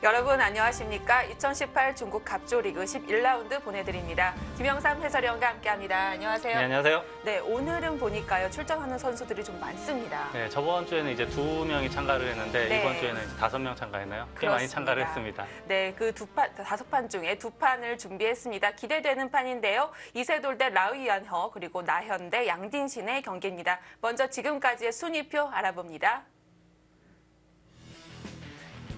여러분 안녕하십니까? 2018 중국 갑조리그 11라운드 보내드립니다. 김영삼 해설위원과 함께합니다. 안녕하세요. 네, 안녕하세요. 네, 오늘은 보니까요 출전하는 선수들이 좀 많습니다. 네, 저번 주에는 이제 2명이 참가를 했는데 네. 이번 주에는 이제 5명 참가했나요? 꽤 그렇습니다. 많이 참가를 했습니다. 네, 그 5판 중에 2판을 준비했습니다. 기대되는 판인데요. 이세돌 대 라오이안허 그리고 나현 대 양딘신의 경기입니다. 먼저 지금까지의 순위표 알아봅니다.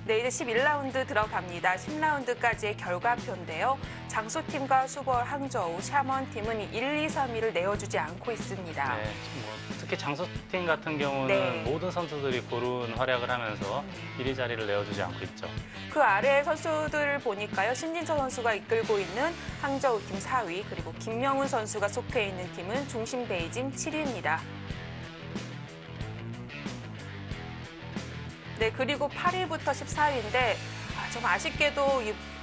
네, 이제 11라운드 들어갑니다. 10라운드까지의 결과표인데요. 장소팀과 수벌, 항저우, 샤먼팀은 1, 2, 3위를 내어주지 않고 있습니다. 네, 특히 장소팀 같은 경우는 네. 모든 선수들이 고른 활약을 하면서 1위 자리를 내어주지 않고 있죠. 그 아래 선수들을 보니까요. 신진서 선수가 이끌고 있는 항저우 팀 4위, 그리고 김명훈 선수가 속해 있는 팀은 중심 베이징 7위입니다. 네, 그리고 8위부터 14위인데 좀 아쉽게도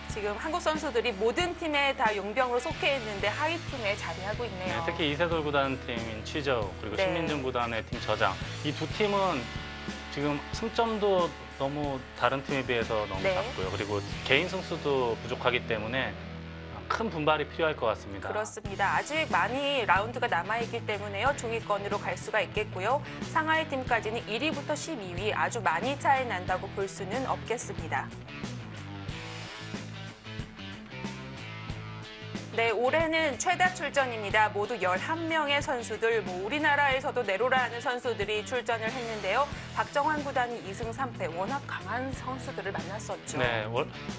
지금 한국 선수들이 모든 팀에 다 용병으로 속해 있는데 하위 팀에 자리하고 있네요. 네, 특히 이세돌 구단 팀인 취저우 그리고 네. 신민준 구단의 팀 저장 이 두 팀은 지금 승점도 너무 다른 팀에 비해서 너무 네. 작고요. 그리고 개인 승수도 부족하기 때문에 큰 분발이 필요할 것 같습니다. 그렇습니다. 아직 많이 라운드가 남아있기 때문에요. 중위권으로 갈 수가 있겠고요. 상하이 팀까지는 1위부터 12위 아주 많이 차이 난다고 볼 수는 없겠습니다. 네, 올해는 최다 출전입니다. 모두 11명의 선수들, 우리나라에서도 내로라하는 선수들이 출전을 했는데요. 박정환 구단이 2승 3패, 워낙 강한 선수들을 만났었죠. 네,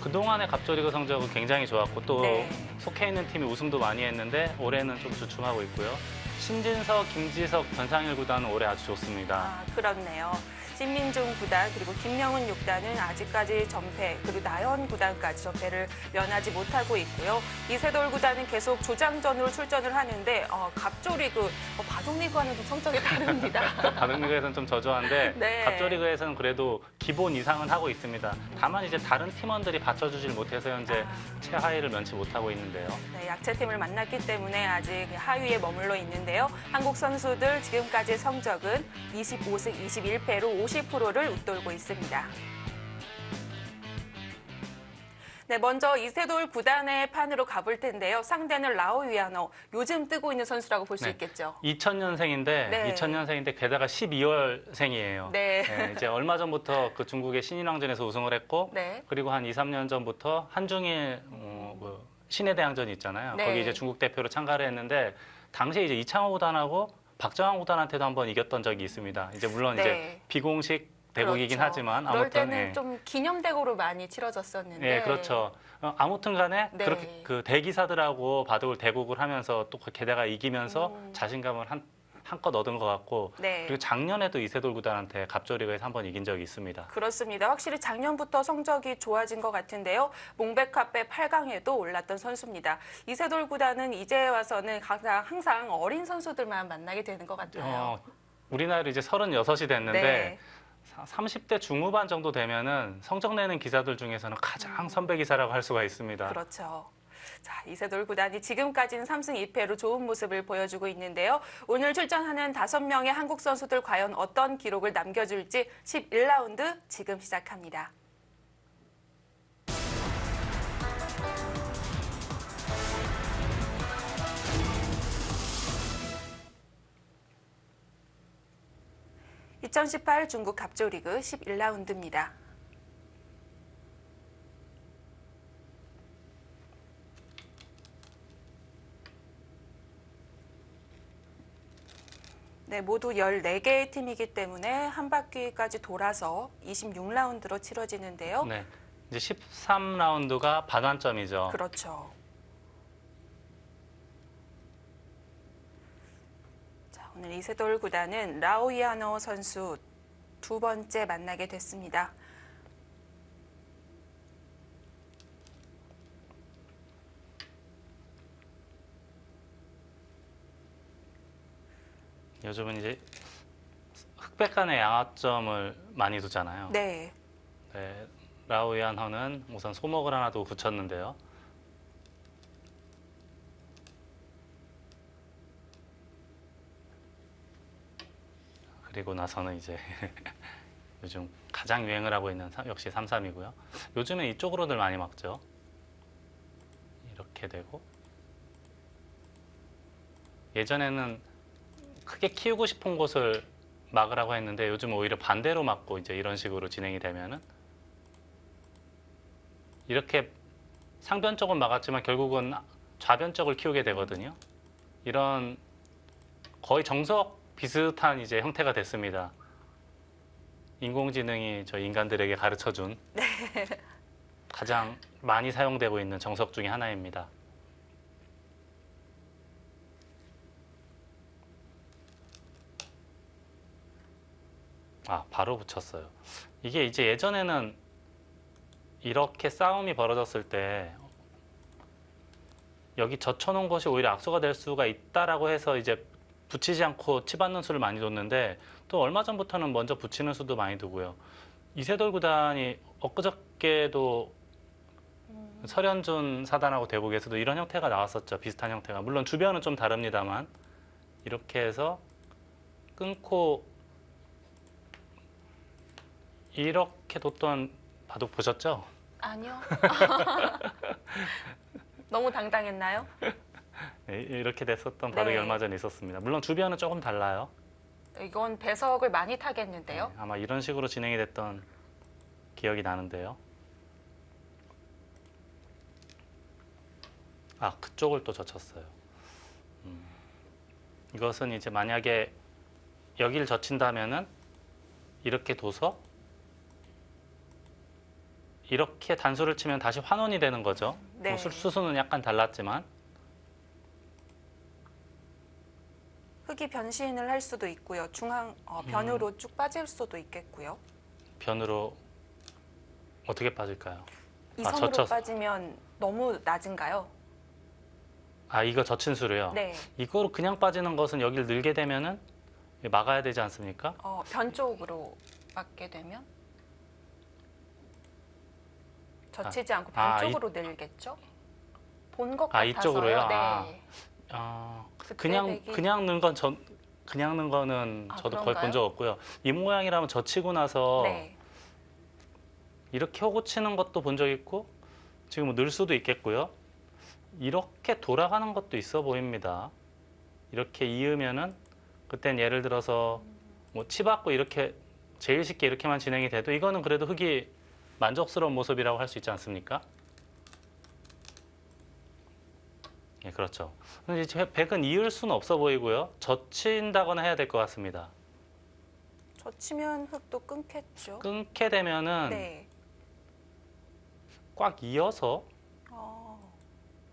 그동안의 갑조리그 성적은 굉장히 좋았고 또 네. 속해 있는 팀이 우승도 많이 했는데 올해는 좀 주춤하고 있고요. 신진석, 김지석, 변상일 구단은 올해 아주 좋습니다. 아, 그렇네요. 신민중 구단 그리고 김명훈 6단은 아직까지 전패, 그리고 나현 구단까지 전패를 면하지 못하고 있고요. 이세돌 구단은 계속 조장전으로 출전을 하는데 갑조리그, 바둑리그와는 좀 성적이 다릅니다. 바둑리그에서는 좀 저조한데 네. 갑조리그에서는 그래도 기본 이상은 하고 있습니다. 다만 이제 다른 팀원들이 받쳐주질 못해서 현재 최하위를 면치 못하고 있는데요. 네, 약체팀을 만났기 때문에 아직 하위에 머물러 있는데요. 한국 선수들 지금까지의 성적은 25승 21패로 50%를 웃돌고 있습니다. 네, 먼저 이세돌 구단의 판으로 가볼 텐데요. 상대는 라오이안허, 요즘 뜨고 있는 선수라고 볼 수 네. 있겠죠. 2000년생인데 네. 2000년생인데 게다가 12월생이에요. 네. 이제 얼마 전부터 그 중국의 신인왕전에서 우승을 했고 네. 그리고 한 2, 3년 전부터 한중일 신해대항전이 있잖아요. 네. 거기 이제 중국 대표로 참가를 했는데 당시에 이제 이창호 구단하고 박정환 구단한테도 한번 이겼던 적이 있습니다. 이제 물론 네. 이제 비공식 대국이긴 그렇죠. 하지만 그럴 아무튼 때는 좀 기념대국으로 많이 치러졌었는데. 네, 그렇죠. 아무튼 간에 네. 그렇게 그 대기사들하고 바둑을 대국을 하면서 또 게다가 이기면서 자신감을 한껏 얻은 것 같고 네. 그리고 작년에도 이세돌 구단한테 갑조리그에서 한번 이긴 적이 있습니다. 그렇습니다. 확실히 작년부터 성적이 좋아진 것 같은데요. 몽백카페 8강에도 올랐던 선수입니다. 이세돌 구단은 이제 와서는 항상 어린 선수들만 만나게 되는 것 같아요. 우리 나이로 이제 36이 됐는데 네. 30대 중후반 정도 되면은 성적 내는 기사들 중에서는 가장 선배 기사라고 할 수가 있습니다. 그렇죠. 자, 이세돌 구단이 지금까지는 3승 2패로 좋은 모습을 보여주고 있는데요. 오늘 출전하는 5명의 한국 선수들 과연 어떤 기록을 남겨줄지 11라운드 지금 시작합니다. (2018) 중국 갑조리그 11라운드입니다. 네, 모두 14개의 팀이기 때문에 한 바퀴까지 돌아서 26라운드로 치러지는데요. 네, 이제 13라운드가 반환점이죠. 그렇죠. 자, 오늘 이세돌 구단은 라오이안허 선수 두 번째 만나게 됐습니다. 요즘은 이제 흑백 간의 양화점을 많이 두잖아요. 네. 네, 라오이안허는 우선 소목을 하나 더 붙였는데요. 그리고 나서는 이제 요즘 가장 유행을 하고 있는 역시 3-3이고요. 요즘은 이쪽으로들 많이 막죠. 이렇게 되고 예전에는 크게 키우고 싶은 곳을 막으라고 했는데 요즘 오히려 반대로 막고 이제 이런 식으로 진행이 되면은 이렇게 상변 쪽은 막았지만 결국은 좌변 쪽을 키우게 되거든요. 이런 거의 정석 비슷한 이제 형태가 됐습니다. 인공지능이 저희 인간들에게 가르쳐준 가장 많이 사용되고 있는 정석 중에 하나입니다. 아, 바로 붙였어요. 이게 이제 예전에는 이렇게 싸움이 벌어졌을 때 여기 젖혀놓은 것이 오히려 악수가 될 수가 있다라고 해서 이제 붙이지 않고 치받는 수를 많이 뒀는데 또 얼마 전부터는 먼저 붙이는 수도 많이 두고요. 이세돌 구단이 엊그저께도 설현준 사단하고 대국에서도 이런 형태가 나왔었죠. 비슷한 형태가. 물론 주변은 좀 다릅니다만 이렇게 해서 끊고 이렇게 뒀던 바둑 보셨죠? 아니요. 너무 당당했나요? 네, 이렇게 됐었던 바둑이 네. 얼마 전에 있었습니다. 물론 주변은 조금 달라요. 이건 배석을 많이 타겠는데요. 네, 아마 이런 식으로 진행이 됐던 기억이 나는데요. 아, 그쪽을 또 젖혔어요. 이것은 이제 만약에 여기를 젖힌다면은 이렇게 둬서 이렇게 단수를 치면 다시 환원이 되는 거죠. 네. 뭐 수수는 약간 달랐지만 흙이 변신을 할 수도 있고요. 중앙 변으로 쭉 빠질 수도 있겠고요. 변으로 어떻게 빠질까요? 이 아, 선으로 젖혀서. 빠지면 너무 낮은가요? 아, 이거 젖힌 수로요? 네. 이거로 그냥 빠지는 것은 여기를 늘게 되면은 막아야 되지 않습니까? 변 쪽으로 맞게 되면 젖히지 않고 변 아, 쪽으로 늘겠죠? 본 것 아, 같아서요. 이쪽으로요? 네. 그냥 그때 백이- 그냥 넣은 건 그냥 넣은 거는 아, 저도 거의 그런가요? 본 적 없고요. 이 모양이라면 젖히고 나서 네. 이렇게 호구 치는 것도 본 적 있고 지금 뭐 늘 수도 있겠고요. 이렇게 돌아가는 것도 있어 보입니다. 이렇게 이으면은 그땐 예를 들어서 뭐 치받고 이렇게 제일 쉽게 이렇게만 진행이 돼도 이거는 그래도 흙이 만족스러운 모습이라고 할 수 있지 않습니까? 예, 그렇죠. 근데 이제 백은 이을 수는 없어 보이고요. 젖힌다거나 해야 될 것 같습니다. 젖히면 흙도 끊겠죠. 끊게 되면은 네. 꽉 이어서 어,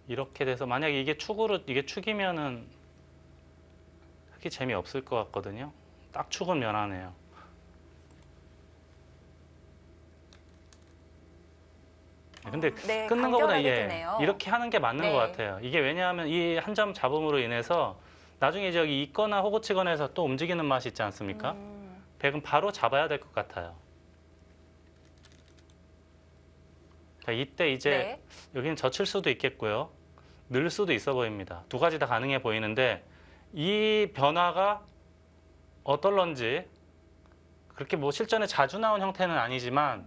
이렇게 돼서 만약에 이게 축이면은 흙이 재미없을 것 같거든요. 딱 축은 면하네요. 근데 네, 끊는 것보다 간결하게 되네요. 이렇게 하는 게 맞는 네. 것 같아요. 이게 왜냐하면 이 한 점 잡음으로 인해서 나중에 저기 있거나 호구 치거나 해서 또 움직이는 맛이 있지 않습니까? 백은 바로 잡아야 될 것 같아요. 자, 이때 이제 네. 여기는 젖힐 수도 있겠고요. 늘 수도 있어 보입니다. 두 가지 다 가능해 보이는데 이 변화가 어떨런지 그렇게 뭐 실전에 자주 나온 형태는 아니지만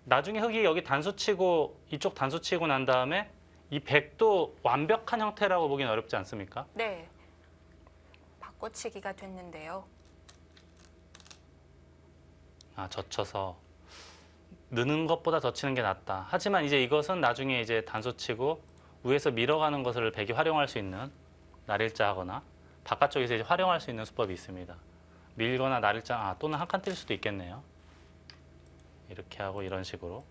나중에 흙이 여기 단수치고 이쪽 단수치고 난 다음에 이 백도 완벽한 형태라고 보기는 어렵지 않습니까? 네. 바꿔치기가 됐는데요. 아, 젖혀서 느는 것보다 젖히는 게 낫다. 하지만 이제 이것은 나중에 이제 단수치고 위에서 밀어가는 것을 백이 활용할 수 있는 날일자 하거나 바깥쪽에서 이제 활용할 수 있는 수법이 있습니다. 밀거나 날일자 또는 한 칸 뛸 수도 있겠네요. 이렇게 하고 이런 식으로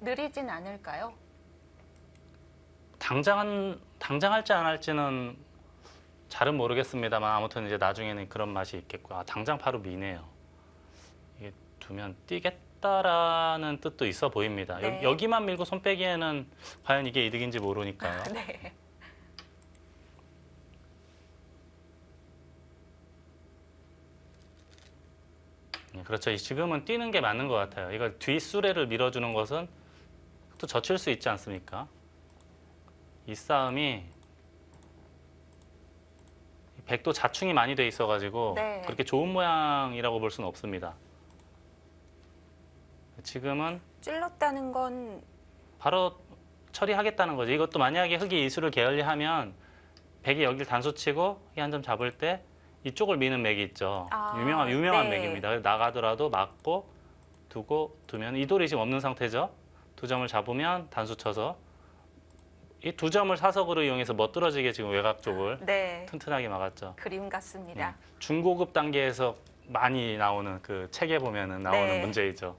느리진 않을까요? 당장 할지 안 할지는 잘은 모르겠습니다만 아무튼 이제 나중에는 그런 맛이 있겠고 당장 바로 미네요. 이게 두면 뛰겠다라는 뜻도 있어 보입니다. 네. 여기만 밀고 손 빼기에는 과연 이게 이득인지 모르니까요. 네. 그렇죠. 지금은 뛰는 게 맞는 것 같아요. 이걸 뒷수레를 밀어주는 것은 또 젖힐 수 있지 않습니까? 이 싸움이 백도 자충이 많이 돼 있어가지고 네. 그렇게 좋은 모양이라고 볼 수는 없습니다. 지금은 찔렀다는 건 바로 처리하겠다는 거죠. 이것도 만약에 흑이 이수를 게을리하면 백이 여기를 단수치고 흑이 한 점 잡을 때 이쪽을 미는 맥이 있죠. 아, 유명한 네. 맥입니다. 그래서 나가더라도 막고 두면 이 돌이 지금 없는 상태죠. 두 점을 잡으면 단수 쳐서 이 두 점을 사석으로 이용해서 멋들어지게 지금 외곽 쪽을 네, 튼튼하게 막았죠. 그림 같습니다. 네. 중고급 단계에서 많이 나오는 그 책에 보면은 나오는 네. 문제이죠.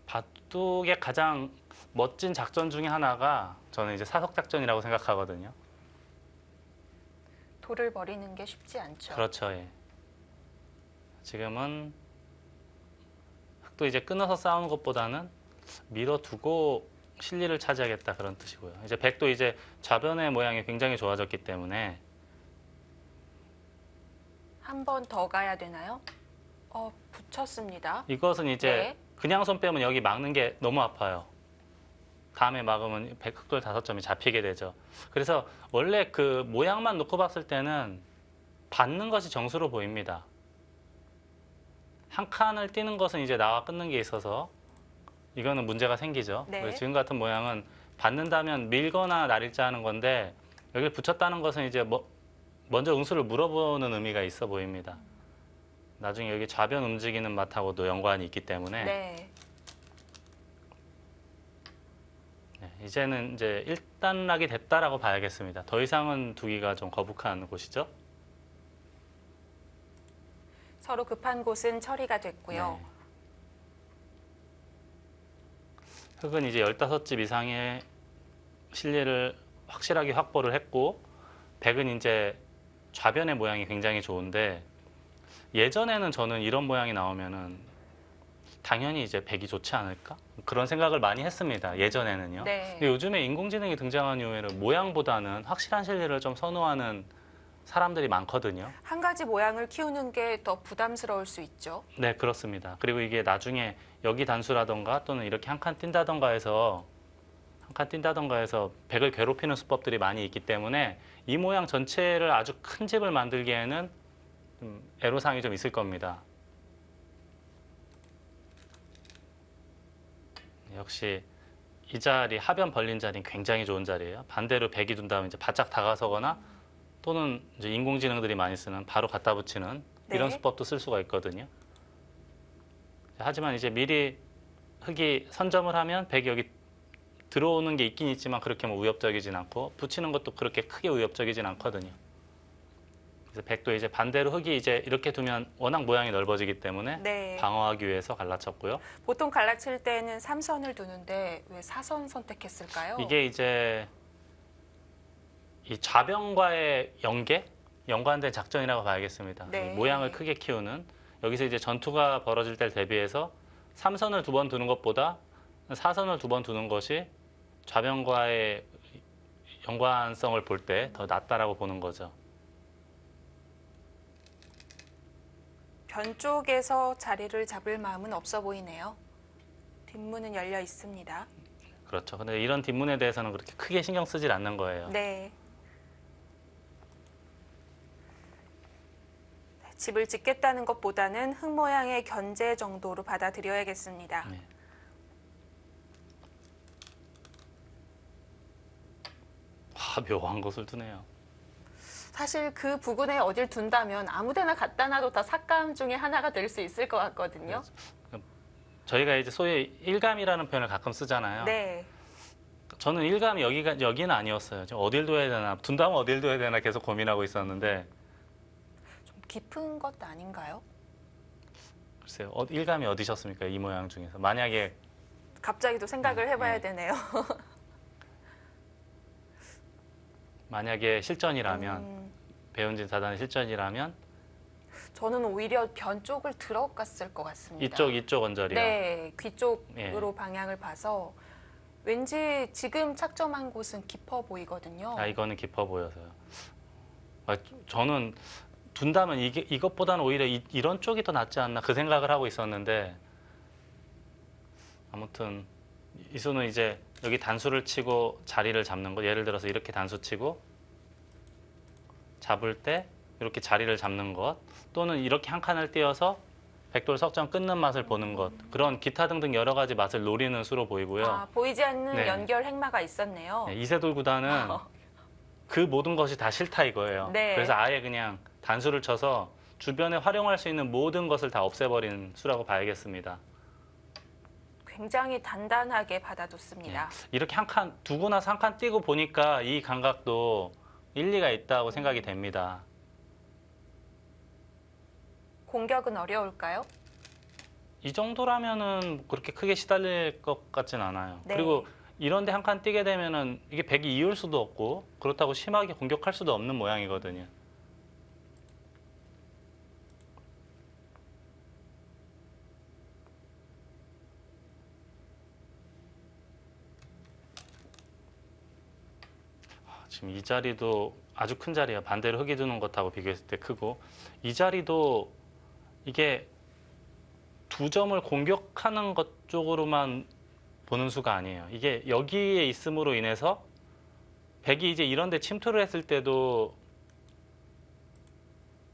바둑의 가장 멋진 작전 중에 하나가 저는 이제 사석 작전이라고 생각하거든요. 돌을 버리는 게 쉽지 않죠. 그렇죠. 예. 지금은 흑도 이제 끊어서 싸우는 것보다는 밀어두고 실리를 차지하겠다 그런 뜻이고요. 이제 백도 이제 좌변의 모양이 굉장히 좋아졌기 때문에 한 번 더 가야 되나요? 붙였습니다. 이것은 이제 네. 그냥 손 빼면 여기 막는 게 너무 아파요. 다음에 막으면 흑돌 5점이 잡히게 되죠. 그래서 원래 그 모양만 놓고 봤을 때는 받는 것이 정수로 보입니다. 한 칸을 띄는 것은 이제 나와 끊는 게 있어서 이거는 문제가 생기죠. 네. 그래서 지금 같은 모양은 받는다면 밀거나 날일자 하는 건데 여기를 붙였다는 것은 이제 먼저 응수를 물어보는 의미가 있어 보입니다. 나중에 여기 좌변 움직이는 맛하고도 연관이 있기 때문에 네. 네, 이제는 이제 일단락이 됐다라고 봐야겠습니다. 더 이상은 두기가 좀 거북한 곳이죠. 서로 급한 곳은 처리가 됐고요. 네. 흑은 이제 15집 이상의 실리를 확실하게 확보를 했고 백은 이제 좌변의 모양이 굉장히 좋은데 예전에는 저는 이런 모양이 나오면은 당연히 이제 백이 좋지 않을까? 그런 생각을 많이 했습니다. 예전에는요. 네. 근데 요즘에 인공지능이 등장한 이후에는 모양보다는 확실한 실리를 좀 선호하는 사람들이 많거든요. 한 가지 모양을 키우는 게 더 부담스러울 수 있죠. 네, 그렇습니다. 그리고 이게 나중에 여기 단수라던가 또는 이렇게 한 칸 뛴다던가 해서 백을 괴롭히는 수법들이 많이 있기 때문에 이 모양 전체를 아주 큰 집을 만들기에는 애로사항이 좀 있을 겁니다. 역시 이 자리 하변 벌린 자리는 굉장히 좋은 자리예요. 반대로 백이 둔다면 이제 바짝 다가서거나 또는 이제 인공지능들이 많이 쓰는 바로 갖다 붙이는 네. 이런 수법도 쓸 수가 있거든요. 하지만 이제 미리 흑이 선점을 하면 백이 여기 들어오는 게 있긴 있지만 그렇게 뭐 위협적이진 않고 붙이는 것도 그렇게 크게 위협적이진 않거든요. 그래서 백도 이제 반대로 흑이 이제 이렇게 두면 워낙 모양이 넓어지기 때문에 네. 방어하기 위해서 갈라쳤고요. 보통 갈라칠 때는 3선을 두는데 왜 4선 선택했을까요? 이게 이제 이 좌변과의 연관된 작전이라고 봐야겠습니다. 네. 이 모양을 크게 키우는 여기서 이제 전투가 벌어질 때를 대비해서 3선을 2번 두는 것보다 4선을 2번 두는 것이 좌변과의 연관성을 볼 때 더 낫다라고 보는 거죠. 변 쪽에서 자리를 잡을 마음은 없어 보이네요. 뒷문은 열려 있습니다. 그렇죠. 근데 이런 뒷문에 대해서는 그렇게 크게 신경 쓰질 않는 거예요. 네. 집을 짓겠다는 것보다는 흙 모양의 견제 정도로 받아들여야겠습니다. 네. 묘한 것을 두네요. 사실 그 부근에 어딜 둔다면 아무데나 갖다 놔도 다 삭감 중에 하나가 될 수 있을 것 같거든요. 저희가 이제 소위 일감이라는 표현을 가끔 쓰잖아요. 네. 저는 일감이 여기는 아니었어요. 지금 어딜 둬야 되나, 둔다면 어딜 둬야 되나 계속 고민하고 있었는데 좀 깊은 것 아닌가요? 글쎄요, 일감이 어디셨습니까? 이 모양 중에서 만약에 갑자기 또 생각을 해봐야 네. 되네요. 만약에 실전이라면 배운진 사단의 실전이라면 저는 오히려 변 쪽을 들어갔을 것 같습니다. 이쪽 언저리요. 네, 귀 쪽으로 방향을 봐서 왠지 지금 착점한 곳은 깊어 보이거든요. 이거는 깊어 보여서요. 저는 둔다면 이것보다는 오히려 이런 쪽이 더 낫지 않나 그 생각을 하고 있었는데 아무튼 이수는 이제 여기 단수를 치고 자리를 잡는 거 예를 들어서 이렇게 단수 치고 잡을 때 이렇게 자리를 잡는 것, 또는 이렇게 한 칸을 띄어서 백돌 석점 끊는 맛을 보는 것, 그런 기타 등등 여러 가지 맛을 노리는 수로 보이고요. 아, 보이지 않는 네. 연결 행마가 있었네요. 네, 이세돌 구단은 그 모든 것이 다 싫다 이거예요. 네. 그래서 아예 그냥 단수를 쳐서 주변에 활용할 수 있는 모든 것을 다 없애버린 수라고 봐야겠습니다. 굉장히 단단하게 받아줬습니다. 이렇게 한 칸 두고 나서 한 칸 띄고 보니까 이 감각도 일리가 있다고 생각이 됩니다. 공격은 어려울까요? 이 정도라면은 그렇게 크게 시달릴 것 같진 않아요. 네. 그리고 이런데 한 칸 띄게 되면은 이게 백이 이을 수도 없고 그렇다고 심하게 공격할 수도 없는 모양이거든요. 지금 이 자리도 아주 큰 자리야. 반대로 흙이 두는 것하고 비교했을 때 크고, 이 자리도 이게 두 점을 공격하는 것 쪽으로만 보는 수가 아니에요. 이게 여기에 있음으로 인해서 백이 이제 이런 데 침투를 했을 때도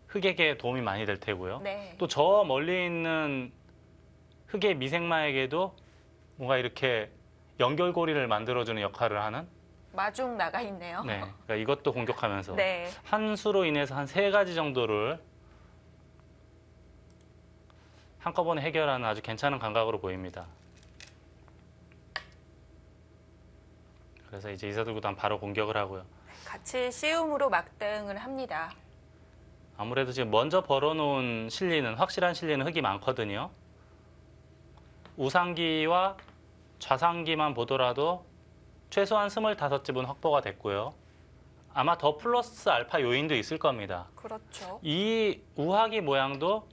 흙에게 도움이 많이 될 테고요. 네. 또 저 멀리 있는 흙의 미생마에게도 뭔가 이렇게 연결고리를 만들어주는 역할을 하는, 마중 나가 있네요. 네, 그러니까 이것도 공격하면서 네. 한 수로 인해서 한 3가지 정도를 한꺼번에 해결하는 아주 괜찮은 감각으로 보입니다. 그래서 이제 이세돌 구단 바로 공격을 하고요. 같이 쉬움으로 막등을 합니다. 아무래도 지금 먼저 벌어놓은 실리는, 확실한 실리는 흙이 많거든요. 우상기와 좌상기만 보더라도 최소한 25집은 확보가 됐고요. 아마 더 플러스 알파 요인도 있을 겁니다. 그렇죠. 이 우하기 모양도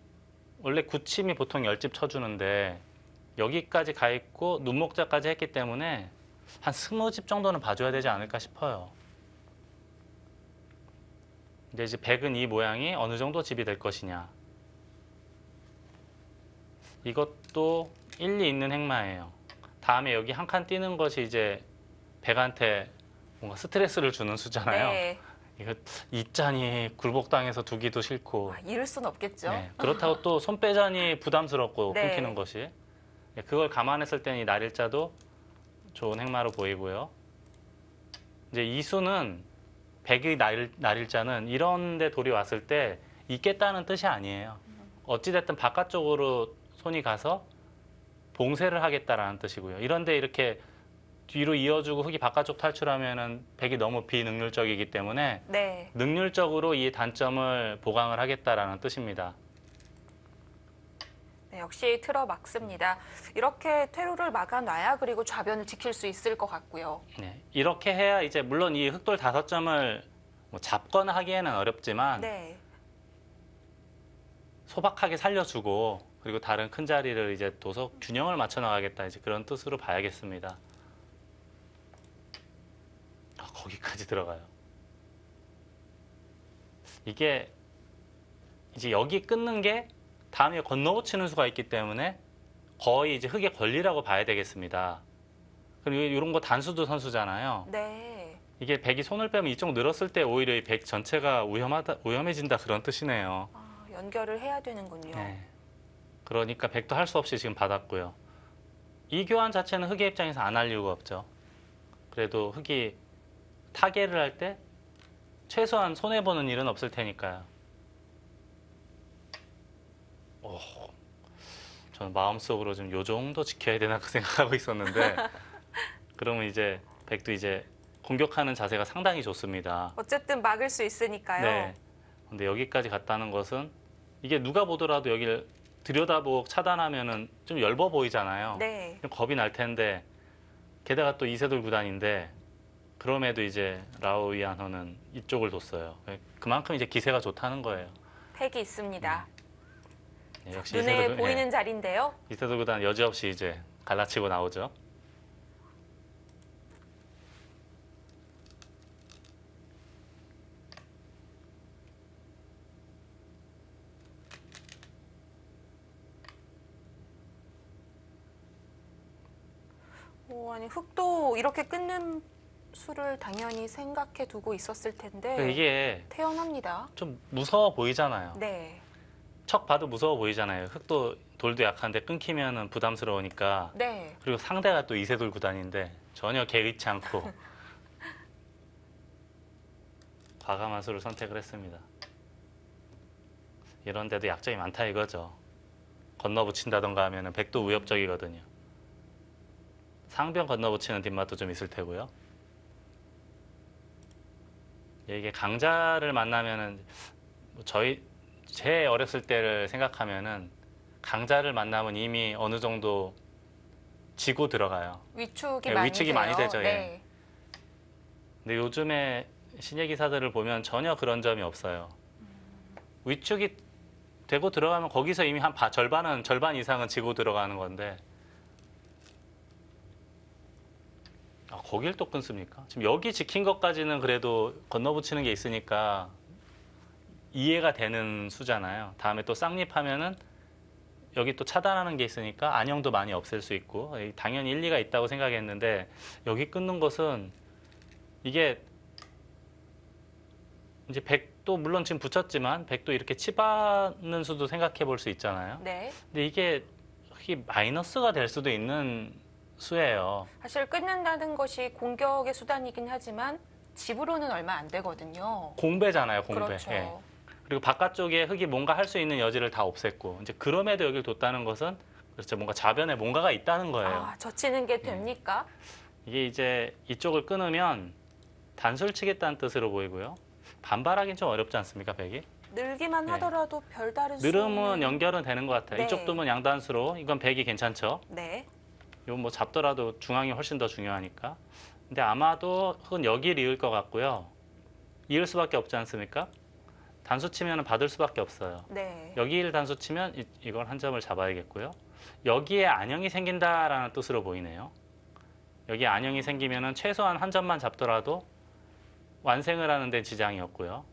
원래 구침이 보통 10집 쳐주는데 여기까지 가 있고 눈목자까지 했기 때문에 한 20집 정도는 봐줘야 되지 않을까 싶어요. 근데 이제 백은 이 모양이 어느 정도 집이 될 것이냐. 이것도 일리 있는 행마예요. 다음에 여기 한 칸 띄는 것이 이제 백한테 뭔가 스트레스를 주는 수잖아요. 네. 이거 있자니 굴복당해서 두기도 싫고. 아, 잃을 순 없겠죠. 네, 그렇다고 또 손 빼자니 부담스럽고 네. 끊기는 것이. 네, 그걸 감안했을 때는 이 날일자도 좋은 행마로 보이고요. 이제 이 수는 백의 날일자는 이런 데 돌이 왔을 때 있겠다는 뜻이 아니에요. 어찌됐든 바깥쪽으로 손이 가서 봉쇄를 하겠다라는 뜻이고요. 이런데 이렇게 뒤로 이어주고 흙이 바깥쪽 탈출하면은 백이 너무 비능률적이기 때문에 네. 능률적으로 이 단점을 보강을 하겠다라는 뜻입니다. 네, 역시 틀어 막습니다. 이렇게 퇴로를 막아놔야 그리고 좌변을 지킬 수 있을 것 같고요. 네, 이렇게 해야 이제 물론 이 흑돌 5점을 뭐 잡거나 하기에는 어렵지만 네. 소박하게 살려주고 그리고 다른 큰 자리를 이제 둬서 균형을 맞춰 나가겠다 이제 그런 뜻으로 봐야겠습니다. 거기까지 들어가요. 이게 이제 여기 끊는 게 다음에 건너붙이는 수가 있기 때문에 거의 이제 흙의 권리라고 봐야 되겠습니다. 그리고 이런 거 단수도 선수잖아요. 네. 이게 백이 손을 빼면 이쪽 늘었을 때 오히려 이 백 전체가 위험해진다 그런 뜻이네요. 아, 연결을 해야 되는군요. 네. 그러니까 백도 할 수 없이 지금 받았고요. 이 교환 자체는 흙의 입장에서 안 할 이유가 없죠. 그래도 흙이 타개를 할 때 최소한 손해보는 일은 없을 테니까요. 저는 마음속으로 좀 요 정도 지켜야 되나 그 생각하고 있었는데 그러면 이제 백도 이제 공격하는 자세가 상당히 좋습니다. 어쨌든 막을 수 있으니까요. 네. 근데 여기까지 갔다는 것은 이게 누가 보더라도 여기를 들여다보고 차단하면은 좀 엷어 보이잖아요. 네. 좀 겁이 날 텐데 게다가 또 이세돌 구단인데 그럼에도 이제 라오이안호는 이쪽을 뒀어요. 그만큼 이제 기세가 좋다는 거예요. 팩이 있습니다. 네, 역시 눈에 이세돌, 보이는 자리인데요. 이세돌 구단 여지없이 이제 갈라치고 나오죠. 아니 흙도 이렇게 끊는 수를 당연히 생각해 두고 있었을 텐데 그러니까 이게 태연합니다. 좀 무서워 보이잖아요. 네, 척 봐도 무서워 보이잖아요. 흙도 돌도 약한데 끊기면은 부담스러우니까. 네. 그리고 상대가 또 이세돌 구단인데 전혀 개의치 않고 과감한 수를 선택을 했습니다. 이런 데도 약점이 많다 이거죠. 건너붙인다던가 하면은 백도 위협적이거든요. 상변 건너붙이는 뒷맛도 좀 있을 테고요. 이게 강자를 만나면은 뭐 제 어렸을 때를 생각하면은 강자를 만나면 이미 어느 정도 지고 들어가요. 위축이 네, 많이 위축이 돼요. 많이 되죠, 예. 네. 근데 요즘에 신예 기사들을 보면 전혀 그런 점이 없어요. 위축이 되고 들어가면 거기서 이미 한 절반 이상은 지고 들어가는 건데 거길 또 끊습니까? 지금 여기 지킨 것까지는 그래도 건너붙이는 게 있으니까 이해가 되는 수잖아요. 다음에 또 쌍립하면은 여기 또 차단하는 게 있으니까 안형도 많이 없앨 수 있고 당연히 일리가 있다고 생각했는데 여기 끊는 것은 이게 이제 백도 물론 지금 붙였지만 백도 이렇게 치받는 수도 생각해 볼 수 있잖아요. 네. 근데 이게 마이너스가 될 수도 있는 수예요. 사실 끊는다는 것이 공격의 수단이긴 하지만 집으로는 얼마 안 되거든요. 공배잖아요, 공배. 그렇죠. 예. 그리고 바깥쪽에 흙이 뭔가 할 수 있는 여지를 다 없앴고 이제 그럼에도 여기를 뒀다는 것은 그렇죠. 뭔가 좌변에 뭔가가 있다는 거예요. 아, 젖히는 게 됩니까? 이게 이제 이쪽을 끊으면 단수를 치겠다는 뜻으로 보이고요. 반발하기는 좀 어렵지 않습니까, 백이? 늘기만 네. 하더라도 별다른 늘으면 수는- 연결은 되는 것 같아요. 네. 이쪽 두면 양단수로 이건 백이 괜찮죠. 네. 이건 뭐 잡더라도 중앙이 훨씬 더 중요하니까. 근데 아마도 흙은 여기를 이을 것 같고요. 이을 수밖에 없지 않습니까? 단수 치면 받을 수밖에 없어요. 네. 여기를 단수 치면 이걸 한 점을 잡아야겠고요. 여기에 안형이 생긴다라는 뜻으로 보이네요. 여기에 안형이 생기면 최소한 한 점만 잡더라도 완생을 하는 데 지장이 없고요.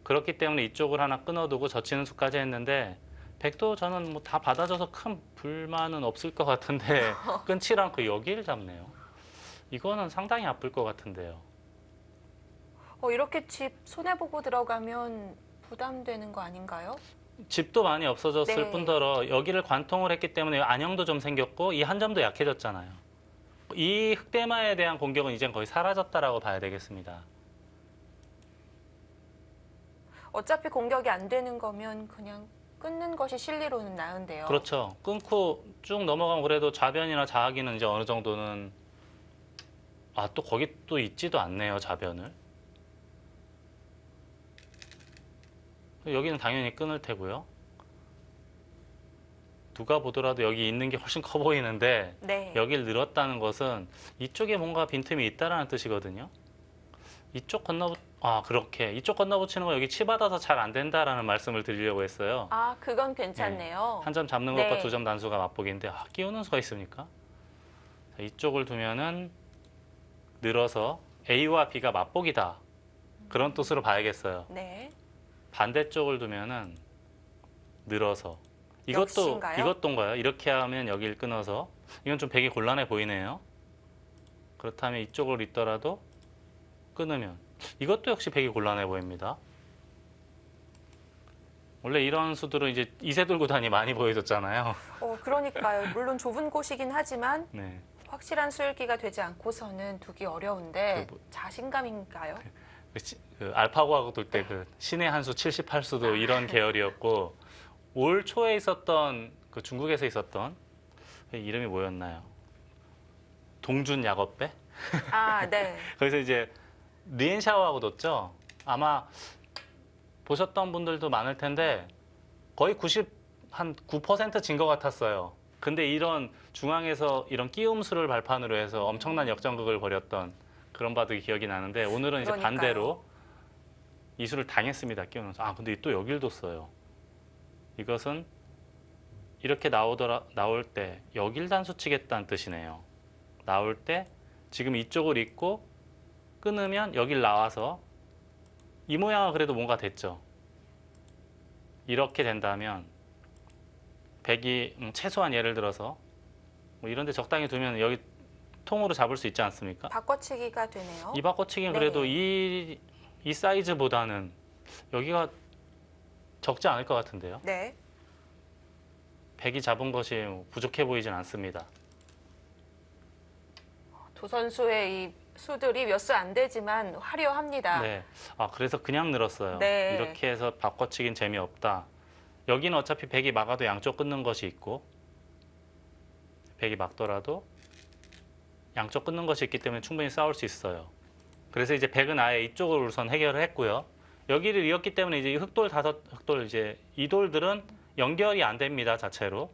그렇기 때문에 이쪽을 하나 끊어두고 젖히는 수까지 했는데 백도 저는 뭐 다 받아줘서 큰 불만은 없을 것 같은데 끊질 않고 여기를 잡네요. 이거는 상당히 아플 것 같은데요. 이렇게 집 손해보고 들어가면 부담되는 거 아닌가요? 집도 많이 없어졌을 네. 뿐더러 여기를 관통을 했기 때문에 안형도 좀 생겼고 이 한 점도 약해졌잖아요. 이 흑대마에 대한 공격은 이젠 거의 사라졌다라고 봐야 되겠습니다. 어차피 공격이 안 되는 거면 그냥 끊는 것이 실리로는 나은데요. 그렇죠. 끊고 쭉 넘어가면 그래도 좌변이나 좌하기는 이제 어느 정도는 또 거기 또 있지도 않네요, 좌변을. 여기는 당연히 끊을 테고요. 누가 보더라도 여기 있는 게 훨씬 커 보이는데 네. 여기를 늘었다는 것은 이쪽에 뭔가 빈틈이 있다라는 뜻이거든요. 그렇게 이쪽 건너붙이는 거 여기 치받아서 잘 안 된다라는 말씀을 드리려고 했어요. 아, 그건 괜찮네요. 한 점 잡는 네. 것과 두 점 단수가 맞보기인데 끼우는 수가 있습니까? 자, 이쪽을 두면은 늘어서 A와 B가 맞보기다. 그런 뜻으로 봐야겠어요. 네. 반대쪽을 두면은 늘어서 역시인가요? 이것도인가요? 이렇게 하면 여기를 끊어서 이건 좀 백이 곤란해 보이네요. 그렇다면 이쪽을 있더라도 끊으면 이것도 역시 백이 곤란해 보입니다. 원래 이런 수들은 이제 이세돌 구단이 많이 보여줬잖아요. 그러니까요. 물론 좁은 곳이긴 하지만 네. 확실한 수열기가 되지 않고서는 두기 어려운데 그 자신감인가요? 그 알파고하고 돌 때 그 신의 한 수 78수도 이런 계열이었고 올 초에 있었던 그 중국에서 있었던 그 이름이 뭐였나요? 동준 야겁배? 아, 네. 거기서 이제 리엔샤오하고 뒀죠. 아마 보셨던 분들도 많을 텐데 거의 9% 진 것 같았어요. 근데 이런 중앙에서 이런 끼움수를 발판으로 해서 엄청난 역전극을 벌였던 그런 바둑이 기억이 나는데 오늘은 이제 그러니까요. 반대로 이수를 당했습니다. 끼우면서. 근데 또 여길 뒀어요. 이것은 이렇게 나올 때 여길 단수 치겠다는 뜻이네요. 나올 때 지금 이쪽을 잇고 끊으면 여길 나와서 이 모양은 그래도 뭔가 됐죠. 이렇게 된다면 백이 최소한 예를 들어서 뭐 이런 데 적당히 두면 여기 통으로 잡을 수 있지 않습니까? 바꿔치기가 되네요. 이 바꿔치기는 네. 그래도 이 사이즈보다는 여기가 적지 않을 것 같은데요. 네. 백이 잡은 것이 부족해 보이진 않습니다. 두 선수의 이 수들이 몇 수 안 되지만 화려합니다. 네. 아, 그래서 그냥 늘었어요. 네. 이렇게 해서 바꿔치긴 재미없다. 여기는 어차피 백이 막아도 양쪽 끊는 것이 있고, 백이 막더라도 양쪽 끊는 것이 있기 때문에 충분히 싸울 수 있어요. 그래서 이제 백은 아예 이쪽을 우선 해결을 했고요. 여기를 이었기 때문에 이제 이 흑돌 이제 이 돌들은 연결이 안 됩니다. 자체로.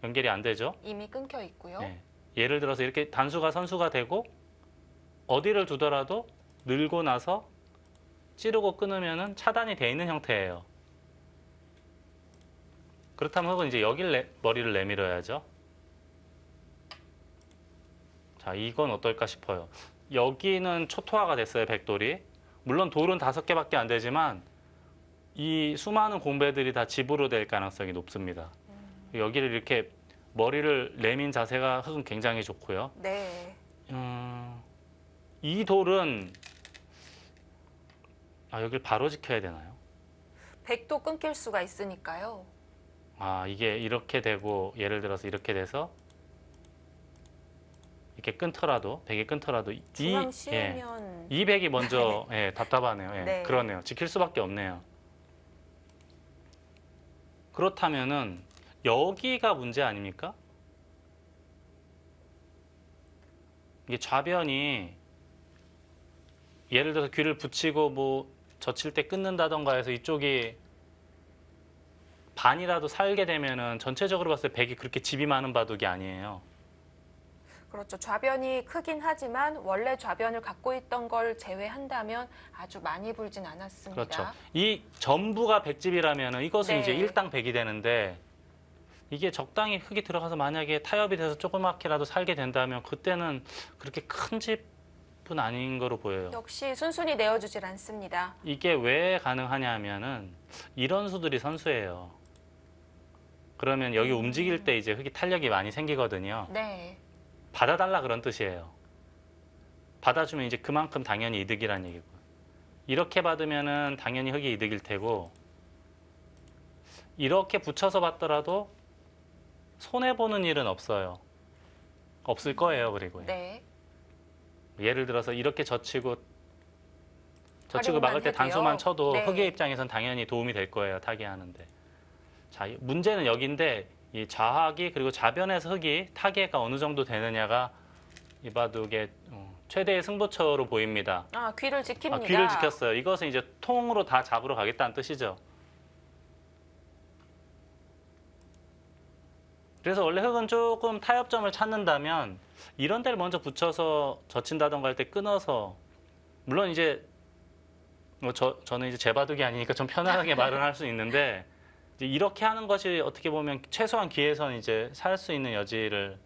연결이 안 되죠. 이미 끊겨 있고요. 네. 예를 들어서 이렇게 단수가 선수가 되고 어디를 두더라도 늘고 나서 찌르고 끊으면은 차단이 돼 있는 형태예요. 그렇다면 흑은 이제 머리를 내밀어야죠. 자, 이건 어떨까 싶어요. 여기는 초토화가 됐어요, 백돌이. 물론 돌은 5개밖에 안 되지만 이 수많은 공배들이 다 집으로 될 가능성이 높습니다. 여기를 이렇게 머리를 내민 자세가 흑은 굉장히 좋고요. 네. 이 돌은 여기를 바로 지켜야 되나요? 백도 끊길 수가 있으니까요. 이게 이렇게 되고 예를 들어서 이렇게 돼서 이렇게 끊더라도 백이 끊더라도 중앙 씌우면 이 백이 먼저 답답하네요. 예, 네. 그러네요. 지킬 수밖에 없네요. 그렇다면은 여기가 문제 아닙니까? 이게 좌변이 예를 들어서 귀를 붙이고 뭐 젖힐 때 끊는다던가 해서 이쪽이 반이라도 살게 되면은 전체적으로 봤을 때 백이 그렇게 집이 많은 바둑이 아니에요. 그렇죠. 좌변이 크긴 하지만 원래 좌변을 갖고 있던 걸 제외한다면 아주 많이 불진 않았습니다. 그렇죠. 이 전부가 백집이라면은 이것은 네. 이제 일당 백이 되는데 이게 적당히 흙이 들어가서 만약에 타협이 돼서 조그맣게라도 살게 된다면 그때는 그렇게 큰 집은 아닌 거로 보여요. 역시 순순히 내어주질 않습니다. 이게 왜 가능하냐 하면은 이런 수들이 선수예요. 그러면 여기 움직일 때 이제 흙이 탄력이 많이 생기거든요. 네. 받아달라 그런 뜻이에요. 받아주면 이제 그만큼 당연히 이득이란 얘기고. 이렇게 받으면은 당연히 흙이 이득일 테고 이렇게 붙여서 받더라도 손해보는 일은 없어요. 없을 거예요. 그리고 네. 예를 들어서 이렇게 젖히고 활용만 막을 때 해도요. 단수만 쳐도 네. 흑의 입장에선 당연히 도움이 될 거예요. 타개하는데. 자, 문제는 여기인데 이 좌학이 그리고 좌변에서 흑이 타개가 어느 정도 되느냐가 이 바둑의 최대의 승부처로 보입니다. 귀를 지킵니다. 귀를 지켰어요. 이것은 이제 통으로 다 잡으러 가겠다는 뜻이죠. 그래서 원래 흑은 조금 타협점을 찾는다면 이런 데를 먼저 붙여서 젖힌다던가 할 때 끊어서 물론 이제 저는 이제 제 바둑이 아니니까 좀 편안하게 말은 할 수 있는데 이제 이렇게 하는 것이 어떻게 보면 최소한 기에선 이제 살 수 있는 여지를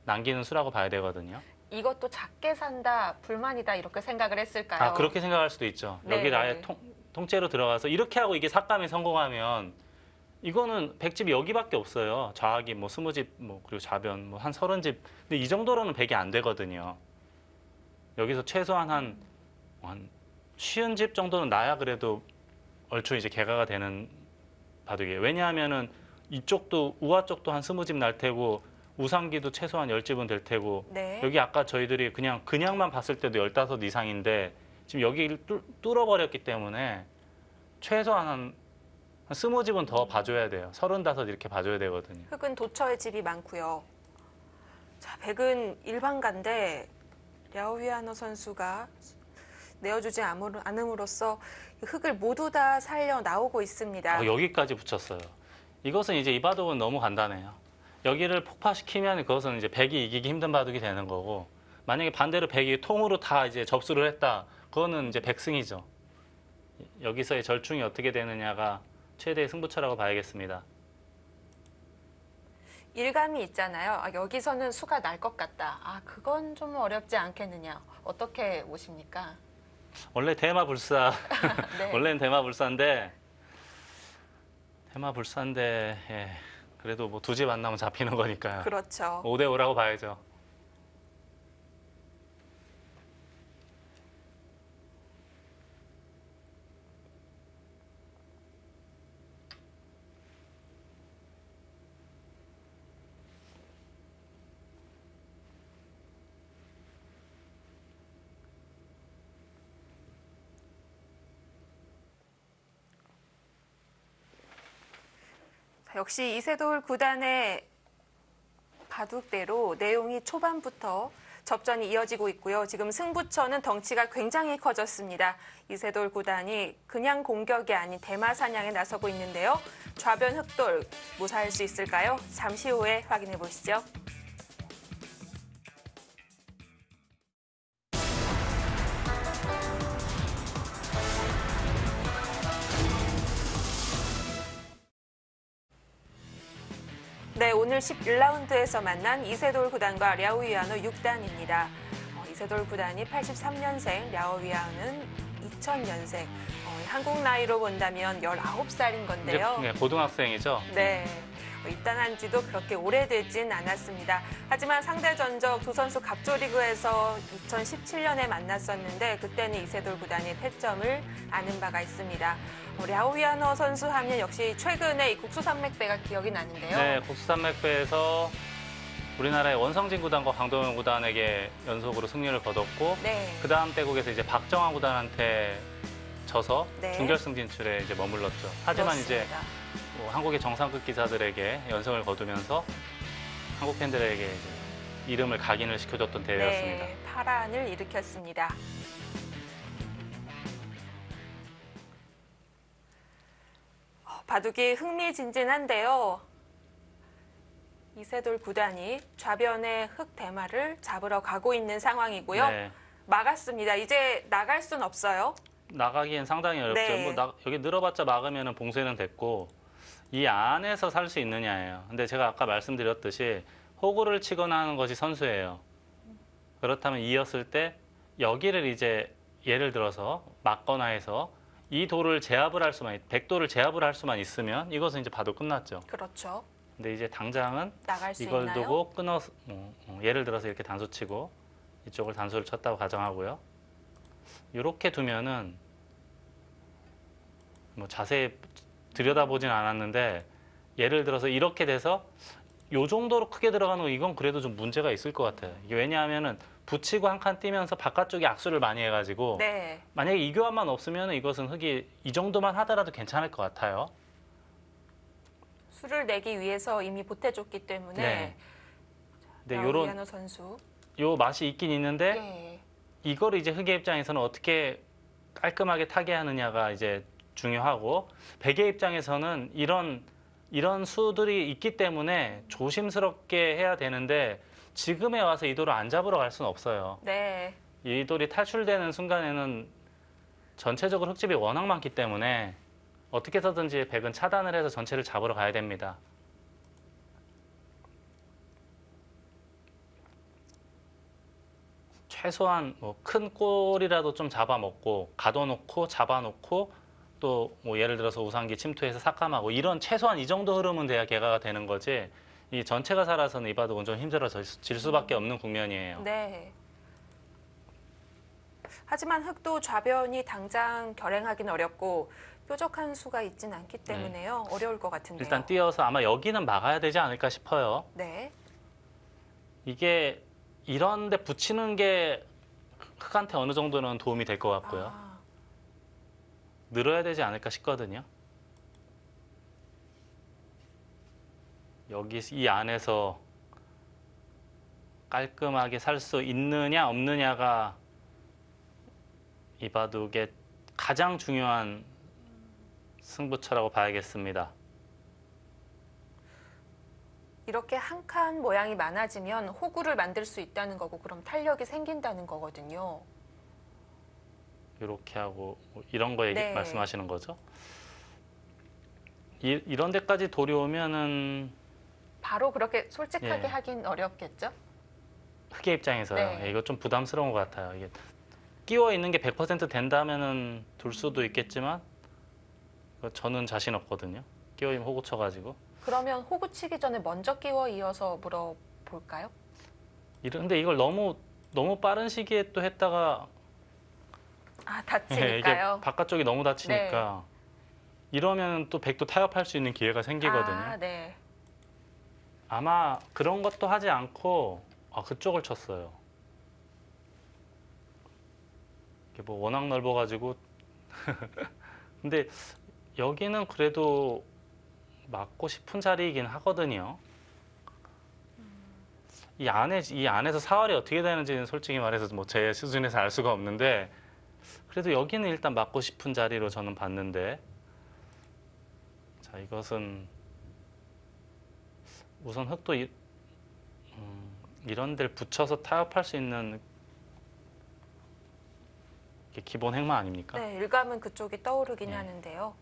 남기는 수라고 봐야 되거든요. 이것도 작게 산다, 불만이다 이렇게 생각을 했을까요? 그렇게 생각할 수도 있죠. 네. 여기를 아예 통째로 들어가서 이렇게 하고 이게 삭감이 성공하면 이거는 백집이 여기밖에 없어요. 좌악이 뭐 20집 그리고 좌변 한 30집. 근데 이 정도로는 백이 안 되거든요. 여기서 최소한 한 50집 정도는 나야 그래도 얼추 이제 개가가 되는 바둑이에요. 왜냐하면은 이쪽도 우하 쪽도 한 20집 날 테고 우상기도 최소한 10집은 될 테고 네. 여기 아까 저희들이 그냥만 봤을 때도 15 이상인데 지금 여기를 뚫어버렸기 때문에 최소한 한 20집은 더 봐줘야 돼요. 35 이렇게 봐줘야 되거든요. 흑은 도처의 집이 많고요. 자, 백은 일반가인데 랴오휘아너 선수가 내어주지 않음으로써 흑을 모두 다 살려 나오고 있습니다. 여기까지 붙였어요. 이것은 이제 이 바둑은 너무 간단해요. 여기를 폭파시키면 그것은 이제 백이 이기기 힘든 바둑이 되는 거고 만약에 반대로 백이 통으로 다 이제 접수를 했다. 그거는 이제 백승이죠. 여기서의 절충이 어떻게 되느냐가 최대의 승부처라고 봐야겠습니다. 일감이 있잖아요. 여기서는 수가 날 것 같다. 그건 좀 어렵지 않겠느냐. 어떻게 보십니까? 원래 대마불사 네. 원래는 대마불사인데 그래도 뭐 두 집 안 나면 잡히는 거니까요. 그렇죠. 5대 5라고 봐야죠. 역시 이세돌 구단의 바둑대로 내용이 초반부터 접전이 이어지고 있고요. 지금 승부처는 덩치가 굉장히 커졌습니다. 이세돌 구단이 그냥 공격이 아닌 대마 사냥에 나서고 있는데요. 좌변 흑돌 무사할 수 있을까요? 잠시 후에 확인해 보시죠. 네, 오늘 11라운드에서 만난 이세돌 구단과 랴오위안호 6단입니다. 이세돌 구단이 83년생, 랴오위안호는 2000년생. 한국 나이로 본다면 19살인 건데요. 이제 고등학생이죠. 네. 입단한 지도 그렇게 오래되진 않았습니다. 하지만 상대 전적 두 선수 갑조리그에서 2017년에 만났었는데 그때는 이세돌 구단이 패점을 아는 바가 있습니다. 랴오위안호 선수 하면 역시 최근에 이 국수산맥배가 기억이 나는데요. 네, 국수산맥배에서 우리나라의 원성진 구단과 광동현 구단에게 연속으로 승리를 거뒀고 네. 그 다음 대국에서 이제 박정환 구단한테 져서 네. 준결승 진출에 이제 머물렀죠. 하지만 그렇습니다. 이제 한국의 정상급 기사들에게 연승을 거두면서 한국 팬들에게 이제 이름을 각인을 시켜줬던 대회였습니다. 네, 파란을 일으켰습니다. 바둑이 흥미진진한데요. 이세돌 구단이 좌변의 흑 대마를 잡으러 가고 있는 상황이고요. 네, 막았습니다. 이제 나갈 순 없어요. 나가기엔 상당히 어렵죠. 네. 여기 늘어봤자 막으면 봉쇄는 됐고 이 안에서 살 수 있느냐예요. 근데 제가 아까 말씀드렸듯이 호구를 치거나 하는 것이 선수예요. 그렇다면 이었을 때 여기를 이제 예를 들어서 막거나 해서 이 돌을 제압을 할 수만, 백돌을 제압을 할 수만 있으면 이것은 이제 봐도 끝났죠. 그렇죠. 근데 이제 당장은 나갈 수 이걸 있나요? 두고 끊어서 예를 들어서 이렇게 단수 치고 이쪽을 단수를 쳤다고 가정하고요. 이렇게 두면은 뭐 자세히 들여다보진 않았는데 예를 들어서 이렇게 돼서 요 정도로 크게 들어가는 거 이건 그래도 좀 문제가 있을 것 같아요. 이게 왜냐하면은 붙이고 한 칸 뛰면서 바깥쪽에 악수를 많이 해가지고 네. 만약에 이 교환만 없으면 이것은 흑이 이 정도만 하더라도 괜찮을 것 같아요. 수를 내기 위해서 이미 보태줬기 때문에 네. 근데 요런 랴오위안호 선수. 요 맛이 있긴 있는데 네. 이거를 이제 흑의 입장에서는 어떻게 깔끔하게 타게 하느냐가 이제 중요하고 백의 입장에서는 이런 수들이 있기 때문에 조심스럽게 해야 되는데 지금에 와서 이 돌을 안 잡으러 갈 수는 없어요. 네. 이 돌이 탈출되는 순간에는 전체적으로 흙집이 워낙 많기 때문에 어떻게 해서든지 백은 차단을 해서 전체를 잡으러 가야 됩니다. 최소한 뭐 큰 꼴이라도 좀 잡아먹고 가둬놓고 잡아놓고 또 뭐 예를 들어서 우상기 침투해서 삭감하고 이런 최소한 이 정도 흐름은 돼야 개가가 되는 거지 이 전체가 살아서는 이 바둑은 좀 힘들어질 수밖에 없는 국면이에요. 네. 하지만 흑도 좌변이 당장 결행하기는 어렵고 뾰족한 수가 있진 않기 때문에요. 어려울 것 같은데요. 일단 띄어서 아마 여기는 막아야 되지 않을까 싶어요. 네. 이게 이런 데 붙이는 게 흑한테 어느 정도는 도움이 될 것 같고요. 아, 늘어야 되지 않을까 싶거든요. 여기 이 안에서 깔끔하게 살 수 있느냐 없느냐가 이 바둑의 가장 중요한 승부처라고 봐야겠습니다. 이렇게 한 칸 모양이 많아지면 호구를 만들 수 있다는 거고 그럼 탄력이 생긴다는 거거든요. 이렇게 하고 뭐 이런 거 네. 말씀하시는 거죠? 이런 데까지 돌이 오면은 바로 그렇게 솔직하게 예. 하긴 어렵겠죠? 흑의 입장에서요. 네. 이거 좀 부담스러운 것 같아요. 이게 끼워 있는 게 100% 된다면은 둘 수도 있겠지만 저는 자신 없거든요. 끼워 있으면 호구 쳐가지고. 그러면 호구 치기 전에 먼저 끼워 이어서 물어볼까요? 근데 이걸 너무 빠른 시기에 또 했다가 아, 이게 다치니까요. 바깥쪽이 너무 다치니까 이러면 또 백도 타협할 수 있는 기회가 생기거든요. 아, 네. 아마 그런 것도 하지 않고 그쪽을 쳤어요. 이게 뭐 워낙 넓어가지고 근데 여기는 그래도 맞고 싶은 자리이긴 하거든요. 이 안에서 사활이 어떻게 되는지는 솔직히 말해서 뭐 제 수준에서 알 수가 없는데, 그래도 여기는 일단 맞고 싶은 자리로 저는 봤는데, 자, 이것은 우선 흙도 이런 데를 붙여서 타협할 수 있는 게 기본 행마 아닙니까? 네, 일감은 그쪽이 떠오르긴 네. 하는데요.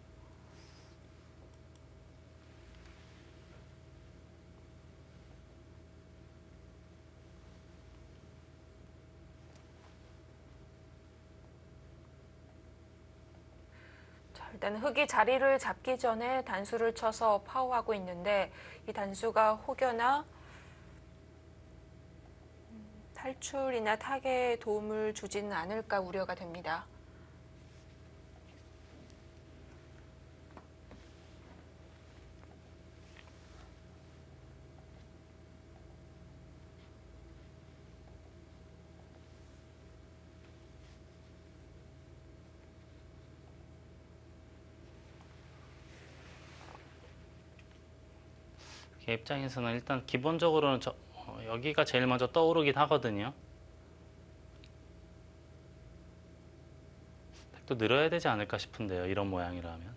자, 일단 흙이 자리를 잡기 전에 단수를 쳐서 파워하고 있는데 이 단수가 혹여나 탈출이나 타개에 도움을 주지는 않을까 우려가 됩니다. 제 입장에서는 일단 기본적으로는 여기가 제일 먼저 떠오르긴 하거든요. 또 늘어야 되지 않을까 싶은데요. 이런 모양이라면.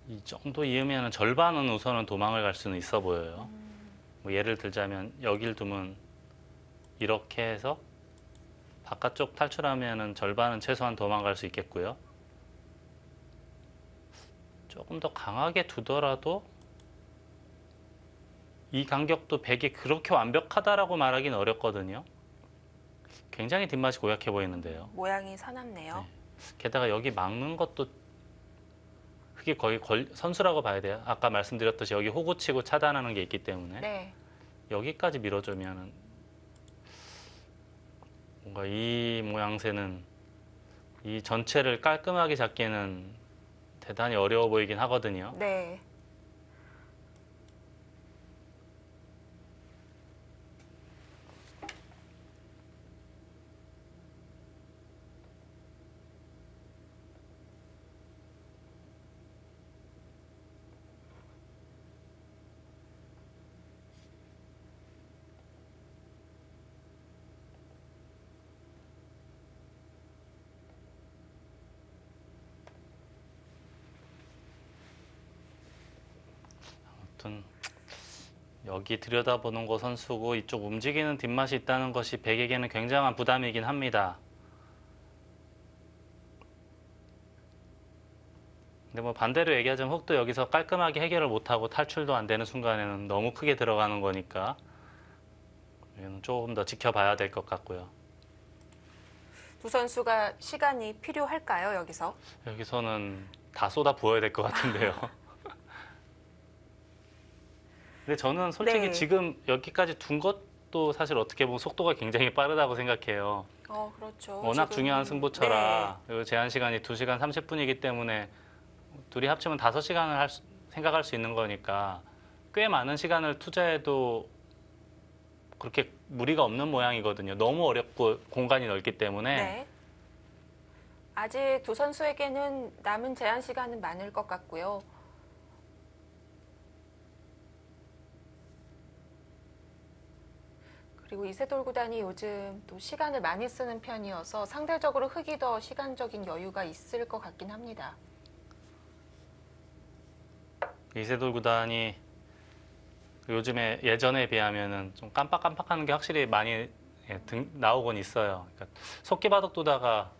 이 정도 이으면 절반은 우선은 도망을 갈 수는 있어 보여요. 뭐 예를 들자면 여길 두면 이렇게 해서 바깥쪽 탈출하면은 절반은 최소한 도망갈 수 있겠고요. 조금 더 강하게 두더라도 이 간격도 100이 그렇게 완벽하다라고 말하기는 어렵거든요. 굉장히 뒷맛이 고약해 보이는데요. 모양이 사납네요. 네. 게다가 여기 막는 것도 그게 거의 선수라고 봐야 돼요. 아까 말씀드렸듯이 여기 호구 치고 차단하는 게 있기 때문에 네. 여기까지 밀어주면 뭔가 이 모양새는 이 전체를 깔끔하게 잡기는 대단히 어려워 보이긴 하거든요. 네. 아무튼 여기 들여다보는 거 선수고 이쪽 움직이는 뒷맛이 있다는 것이 백에게는 굉장한 부담이긴 합니다. 근데 뭐 반대로 얘기하자면 흙도 여기서 깔끔하게 해결을 못하고 탈출도 안 되는 순간에는 너무 크게 들어가는 거니까 이건 조금 더 지켜봐야 될 것 같고요. 두 선수가 시간이 필요할까요, 여기서? 여기서는 다 쏟아 부어야 될 것 같은데요. 근데 저는 솔직히 네. 지금 여기까지 둔 것도 사실 어떻게 보면 속도가 굉장히 빠르다고 생각해요. 그렇죠. 워낙 지금, 중요한 승부처라 네. 그리고 제한 시간이 2시간 30분이기 때문에 둘이 합치면 5시간을 생각할 수 있는 거니까 꽤 많은 시간을 투자해도 그렇게 무리가 없는 모양이거든요. 너무 어렵고 공간이 넓기 때문에 네. 아직 두 선수에게는 남은 제한 시간은 많을 것 같고요. 그리고 이세돌 구단이 요즘 또 시간을 많이 쓰는 편이어서 상대적으로 흙이 더 시간적인 여유가 있을 것 같긴 합니다. 이세돌 구단이 요즘에 예전에 비하면은 좀 깜빡깜빡하는 게 확실히 많이 나오곤 있어요. 그러니까 속기바둑 두다가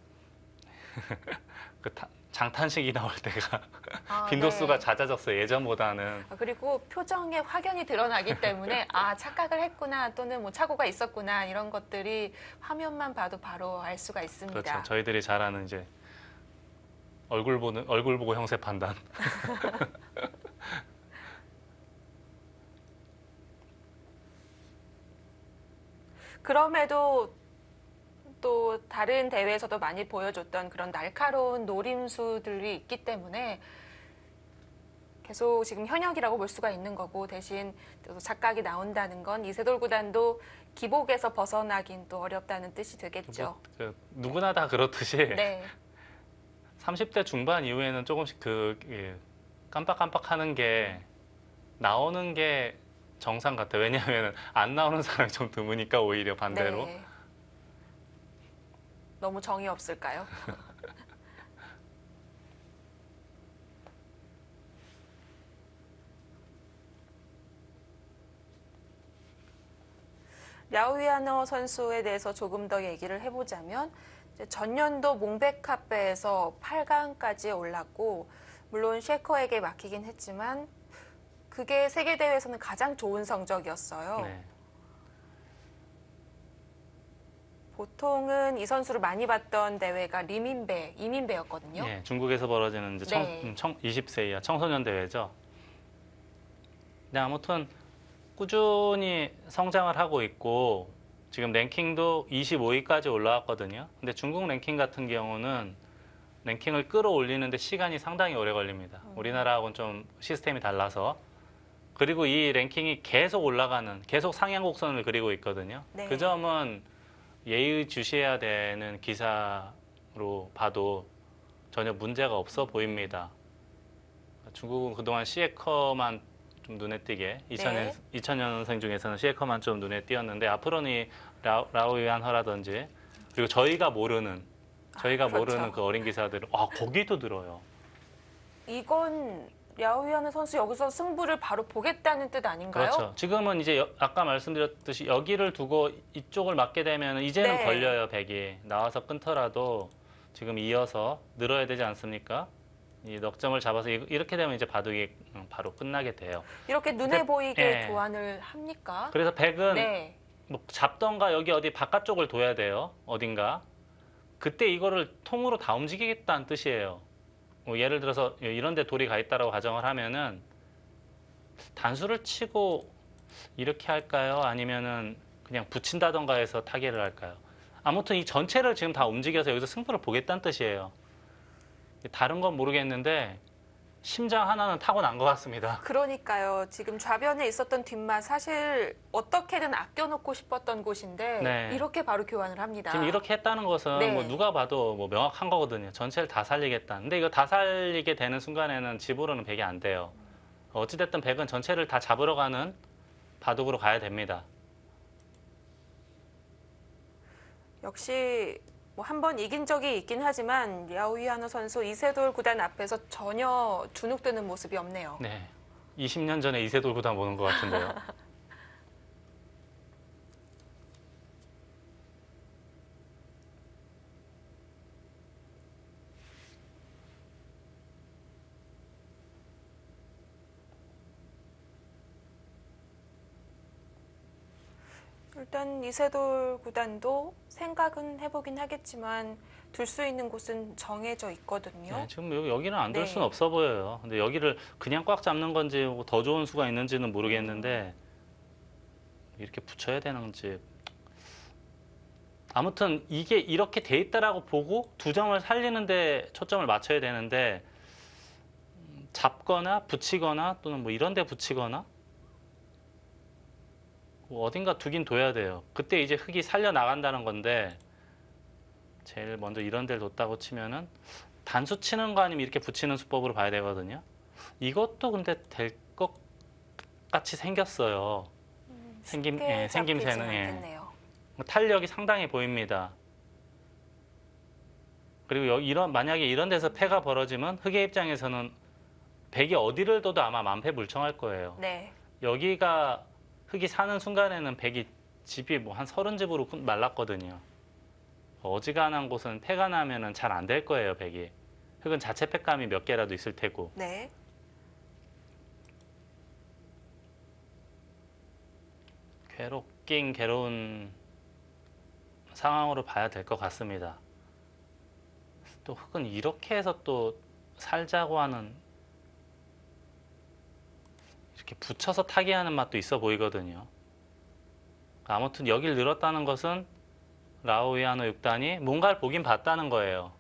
그 장탄식이 나올 때가 빈도수가 네. 잦아졌어요. 예전보다는. 그리고 표정에 확연히 드러나기 때문에 착각을 했구나 또는 뭐 착오가 있었구나 이런 것들이 화면만 봐도 바로 알 수가 있습니다. 그렇죠. 저희들이 잘 아는 이제 얼굴 보고 형세 판단. 그럼에도 또 다른 대회에서도 많이 보여줬던 그런 날카로운 노림수들이 있기 때문에 계속 지금 현역이라고 볼 수가 있는 거고 대신 또 착각이 나온다는 건 이세돌 구단도 기복에서 벗어나긴 또 어렵다는 뜻이 되겠죠. 누구나 다 그렇듯이 네. 30대 중반 이후에는 조금씩 깜빡깜빡하는 게 나오는 게 정상 같아요. 왜냐하면 안 나오는 사람이 좀 드무니까 오히려 반대로. 네. 너무 정이 없을까요? 랴오이아너 선수에 대해서 조금 더 얘기를 해보자면 이제 전년도 몽백카페에서 8강까지 올랐고 물론 셰커에게 막히긴 했지만 그게 세계대회에서는 가장 좋은 성적이었어요. 네. 보통은 이 선수를 많이 봤던 대회가 리민배, 이민배였거든요. 예, 중국에서 벌어지는 이제 네. 20세 이하 청소년 대회죠. 근데 아무튼 꾸준히 성장을 하고 있고 지금 랭킹도 25위까지 올라왔거든요. 근데 중국 랭킹 같은 경우는 랭킹을 끌어올리는데 시간이 상당히 오래 걸립니다. 우리나라하고는 좀 시스템이 달라서. 그리고 이 랭킹이 계속 올라가는, 계속 상향 곡선을 그리고 있거든요. 네. 그 점은 예의주시해야 되는 기사로 봐도 전혀 문제가 없어 보입니다. 중국은 그동안 시에커만 좀 눈에 띄게, 네. 2000년생 중에서는 시에커만 좀 눈에 띄었는데 앞으로는 이 라오유안허라든지 그리고 저희가 모르는 그렇죠. 그 어린 기사들은 거기도 들어요. 이건 랴오이아너 선수 여기서 승부를 바로 보겠다는 뜻 아닌가요? 그렇죠. 지금은 이제 아까 말씀드렸듯이 여기를 두고 이쪽을 맞게 되면 이제는 네. 걸려요, 백이. 나와서 끊더라도 지금 이어서 늘어야 되지 않습니까? 이 넉점을 잡아서 이렇게 되면 이제 바둑이 바로 끝나게 돼요. 이렇게 눈에 근데- 보이게 예. 교환을 합니까? 그래서 백은 네. 뭐 잡던가 여기 어디 바깥쪽을 둬야 돼요. 어딘가. 그때 이거를 통으로 다 움직이겠다는 뜻이에요. 뭐 예를 들어서 이런 데 돌이 가 있다라고 가정을 하면은 단수를 치고 이렇게 할까요? 아니면은 그냥 붙인다던가 해서 타개를 할까요? 아무튼 이 전체를 지금 다 움직여서 여기서 승부를 보겠다는 뜻이에요. 다른 건 모르겠는데 심장 하나는 타고난 것 같습니다. 그러니까요. 지금 좌변에 있었던 뒷맛 사실 어떻게든 아껴놓고 싶었던 곳인데 네. 이렇게 바로 교환을 합니다. 지금 이렇게 했다는 것은 네. 뭐 누가 봐도 뭐 명확한 거거든요. 전체를 다 살리겠다. 근데 이거 다 살리게 되는 순간에는 집으로는 백이 안 돼요. 어찌됐든 백은 전체를 다 잡으러 가는 바둑으로 가야 됩니다. 역시 뭐 한 번 이긴 적이 있긴 하지만 랴오이아너 선수 이세돌 구단 앞에서 전혀 주눅드는 모습이 없네요. 네. 20년 전에 이세돌 구단 보는 것 같은데요. 일단 이세돌 구단도 생각은 해보긴 하겠지만 둘 수 있는 곳은 정해져 있거든요. 네, 지금 여기는 안 둘 네. 수는 없어 보여요. 근데 여기를 그냥 꽉 잡는 건지 뭐더 좋은 수가 있는지는 모르겠는데 이렇게 붙여야 되는지. 아무튼 이게 이렇게 돼 있다라고 보고 두 점을 살리는데 초점을 맞춰야 되는데 잡거나 붙이거나 또는 뭐 이런 데 붙이거나 뭐 어딘가 두긴 둬야 돼요. 그때 이제 흙이 살려 나간다는 건데 제일 먼저 이런 데를 뒀다고 치면은 단수 치는 거 아니면 이렇게 붙이는 수법으로 봐야 되거든요. 이것도 근데 될 것 같이 생겼어요. 쉽게 생김새는 잡히진 않겠네요. 탄력이 상당히 보입니다. 그리고 만약에 이런 데서 패가 벌어지면 흑의 입장에서는 백이 어디를 둬도 아마 만패불청할 거예요. 네. 여기가 흑이 사는 순간에는 백이 집이 뭐 한 30집으로 말랐거든요. 어지간한 곳은 패가 나면은 잘 안 될 거예요, 백이. 흑은 자체 패감이 몇 개라도 있을 테고. 네. 괴롭긴 괴로운 상황으로 봐야 될 것 같습니다. 또 흑은 이렇게 해서 또 살자고 하는 이렇게 붙여서 타기하는 맛도 있어 보이거든요. 아무튼 여길 늘었다는 것은 라오이아노 6단이 뭔가를 보긴 봤다는 거예요.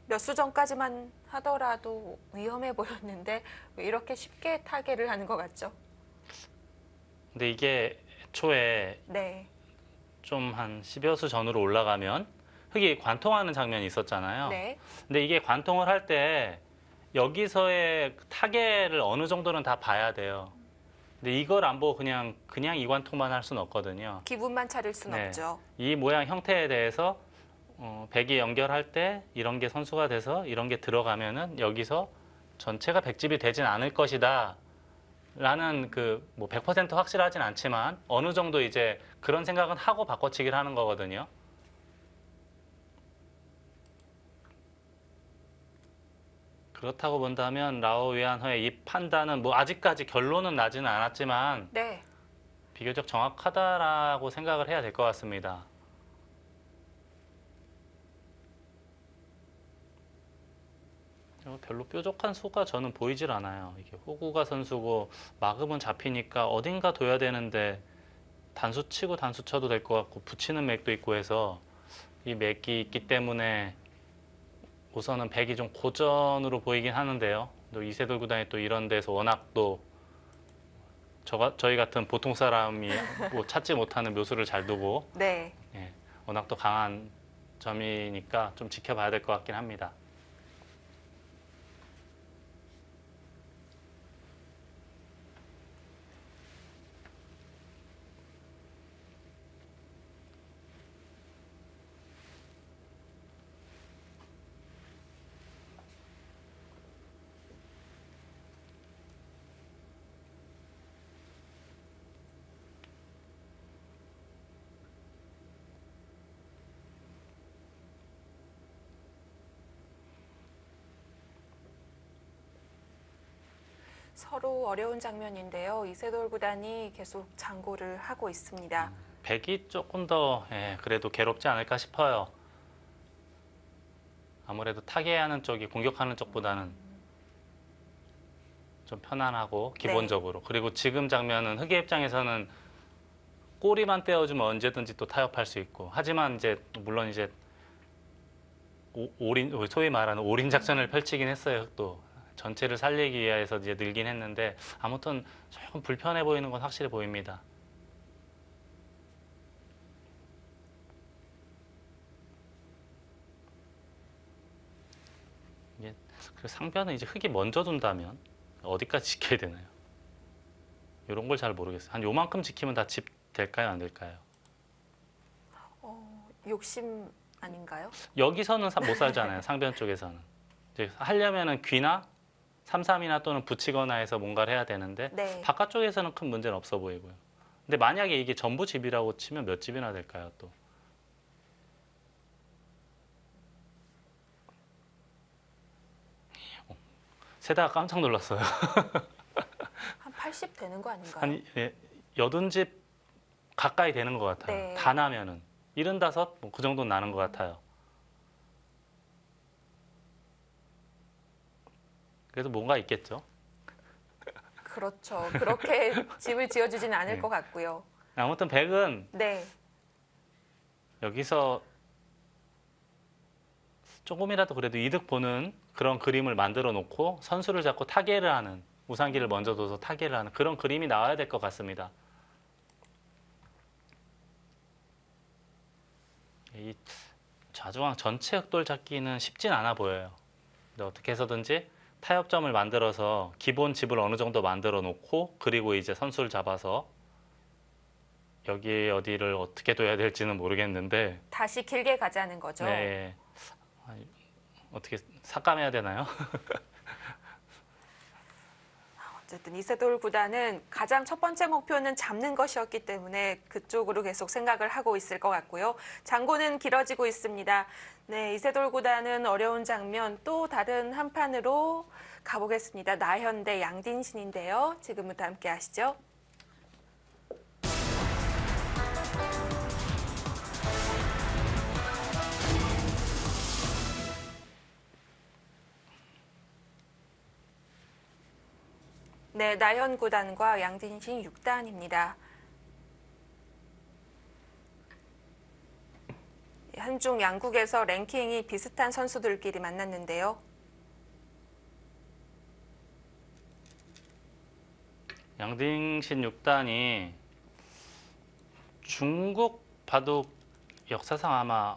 몇 수 전까지만 하더라도 위험해 보였는데 왜 이렇게 쉽게 타계를 하는 것 같죠? 근데 이게 애초에 네, 좀 한 10여 수 전으로 올라가면 흙이 관통하는 장면이 있었잖아요. 네, 근데 이게 관통을 할 때 여기서의 타계를 어느 정도는 다 봐야 돼요. 근데 이걸 안 보고 그냥 이관통만 할 수는 없거든요. 기분만 차릴 순 네. 없죠. 이 모양 형태에 대해서 백이 연결할 때 이런 게 선수가 돼서 이런 게 들어가면은 여기서 전체가 백집이 되진 않을 것이다. 라는 그 뭐 100% 확실하진 않지만 어느 정도 이제 그런 생각은 하고 바꿔치기를 하는 거거든요. 그렇다고 본다면 라오 위안허의 이 판단은 뭐 아직까지 결론은 나지는 않았지만 네, 비교적 정확하다라고 생각을 해야 될 것 같습니다. 별로 뾰족한 수가 저는 보이질 않아요. 이게 호구가 선수고 마금은 잡히니까 어딘가 둬야 되는데 단수 치고 단수 쳐도 될 것 같고 붙이는 맥도 있고 해서 이 맥이 있기 때문에 우선은 백이 좀 고전으로 보이긴 하는데요. 또 이세돌 구단이 또 이런 데서 워낙 또 저희 같은 보통 사람이 뭐 찾지 못하는 묘수를 잘 두고 네. 예, 워낙 또 강한 점이니까 좀 지켜봐야 될 것 같긴 합니다. 서로 어려운 장면인데요. 이세돌 구단이 계속 장고를 하고 있습니다. 백이 조금 더 그래도 괴롭지 않을까 싶어요. 아무래도 타개하는 쪽이 공격하는 쪽보다는 좀 편안하고 기본적으로. 그리고 지금 장면은 흑의 입장에서는 꼬리만 떼어주면 언제든지 또 타협할 수 있고. 하지만 이제 물론 이제 올인 소위 말하는 올인 작전을 펼치긴 했어요. 또 전체를 살리기 위해서 이제 늘긴 했는데 아무튼 조금 불편해 보이는 건 확실히 보입니다. 이게 그리고 상변은 이제 흙이 먼저 둔다면 어디까지 지켜야 되나요? 이런 걸 잘 모르겠어요. 한 요만큼 지키면 다 집 될까요, 안 될까요? 욕심 아닌가요? 여기서는 못 살잖아요. 상변 쪽에서는. 이제 하려면은 귀나 삼삼이나 또는 붙이거나 해서 뭔가를 해야 되는데 네. 바깥쪽에서는 큰 문제는 없어 보이고요. 근데 만약에 이게 전부 집이라고 치면 몇 집이나 될까요, 또? 세다가 깜짝 놀랐어요. 한 80 되는 거 아닌가요? 한 80집 가까이 되는 것 같아요. 네. 다 나면은 75, 뭐 그 정도는 나는 것 같아요. 그래도 뭔가 있겠죠. 그렇죠. 그렇게 집을 지어주진 않을 네. 것 같고요. 아무튼 백은 네, 여기서 조금이라도 그래도 이득 보는 그런 그림을 만들어 놓고 선수를 잡고 타개를 하는, 우상기를 먼저 둬서 타개를 하는 그런 그림이 나와야 될 것 같습니다. 이 좌중앙 전체 흑돌 잡기는 쉽진 않아 보여요. 근데 어떻게 해서든지 타협점을 만들어서 기본 집을 어느 정도 만들어 놓고 그리고 이제 선수를 잡아서 여기 어디를 어떻게 둬야 될지는 모르겠는데 다시 길게 가자는 거죠. 네. 아니, 어떻게 삭감해야 되나요? 어쨌든 이세돌 구단은 가장 첫 번째 목표는 잡는 것이었기 때문에 그쪽으로 계속 생각을 하고 있을 것 같고요. 장고는 길어지고 있습니다. 네, 이세돌 구단은 어려운 장면 또 다른 한 판으로 가보겠습니다. 나현 대 양딘신인데요. 지금부터 함께 하시죠. 네, 나현 구단과 양진신 6단입니다. 한중 양국에서 랭킹이 비슷한 선수들끼리 만났는데요. 양딩신 6단이 중국 바둑 역사상 아마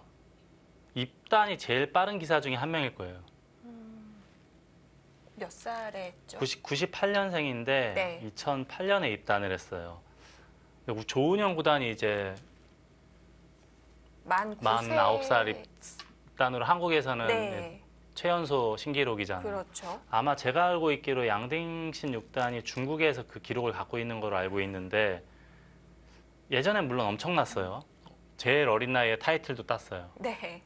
입단이 제일 빠른 기사 중에 한 명일 거예요. 몇 살에 했죠? 98년생인데 네. 2008년에 입단을 했어요. 그리고 조은영 구단이 이제 만 49살 입단으로 한국에서는 네, 최연소 신기록이잖아요. 그렇죠. 아마 제가 알고 있기로 양딩신 6단이 중국에서 그 기록을 갖고 있는 걸로 알고 있는데 예전엔 물론 엄청났어요. 제일 어린 나이에 타이틀도 땄어요. 네,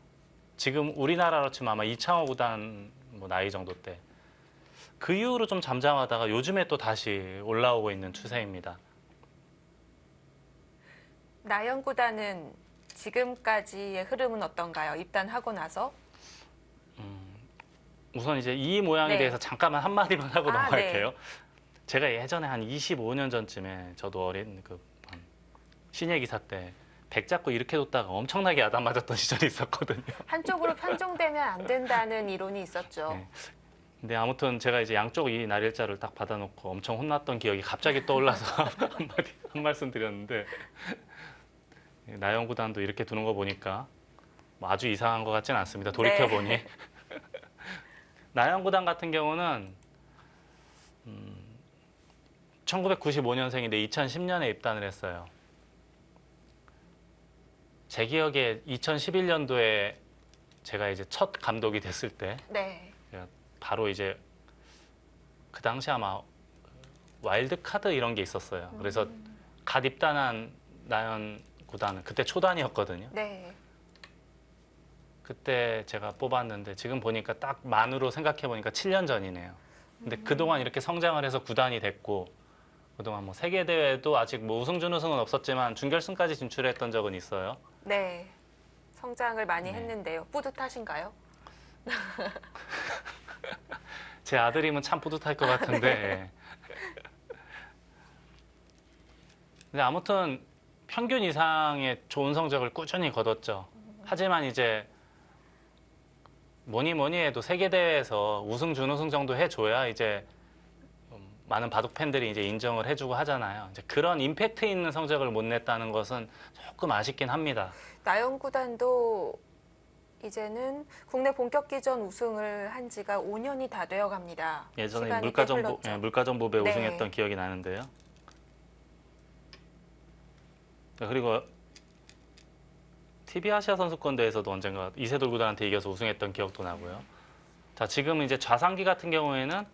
지금 우리나라로 치면 아마 이창호 구단 뭐 나이 정도 때. 그 이후로 좀 잠잠하다가 요즘에 또 다시 올라오고 있는 추세입니다. 나연 구단은 지금까지의 흐름은 어떤가요? 입단하고 나서? 우선 이제 이 모양에 네. 대해서 잠깐만 한마디만 하고 아, 넘어갈게요. 제가 예전에 한 25년 전쯤에 저도 어린 신예 기사 때 백 잡고 이렇게 뒀다가 엄청나게 야단 맞았던 시절이 있었거든요. 한쪽으로 편중되면 안 된다는 이론이 있었죠. 네. 근데 아무튼 제가 이제 양쪽 이 날일자를 딱 받아놓고 엄청 혼났던 기억이 갑자기 떠올라서 한 말씀 드렸는데 나영 구단도 이렇게 두는 거 보니까 뭐 아주 이상한 것 같지는 않습니다. 돌이켜 보니 네. 나영 구단 같은 경우는 1995년생인데 2010년에 입단을 했어요. 제 기억에 2011년도에 제가 이제 첫 감독이 됐을 때 네. 바로 이제 그 당시 아마 와일드 카드 이런 게 있었어요. 그래서 갓 입단한 나연 구단은 그때 초단이었거든요. 네. 그때 제가 뽑았는데 지금 보니까 딱 만으로 생각해 보니까 7년 전이네요. 근데 그동안 이렇게 성장을 해서 구단이 됐고 그동안 뭐 세계 대회도 아직 뭐 우승 준우승은 없었지만 준결승까지 진출했던 적은 있어요. 네. 성장을 많이 네. 했는데요. 뿌듯하신가요? 제 아들이면 참 뿌듯할 것 같은데. 근데 아무튼 평균 이상의 좋은 성적을 꾸준히 거뒀죠. 하지만 이제 뭐니 해도 세계 대회에서 우승 준우승 정도 해줘야 이제 많은 바둑 팬들이 이제 인정을 해주고 하잖아요. 이제 그런 임팩트 있는 성적을 못 냈다는 것은 조금 아쉽긴 합니다. 나연 구단도 이제는 국내 본격기전 우승을 한 지가 5년이 다 되어 갑니다. 예전에 시간이 물가전보배 네. 우승했던 기억이 나는데요. 그리고 TV 아시아 선수권 대회에서도 언젠가 이세돌 구단한테 이겨서 우승했던 기억도 나고요. 자, 지금 이제 좌상기 같은 경우에는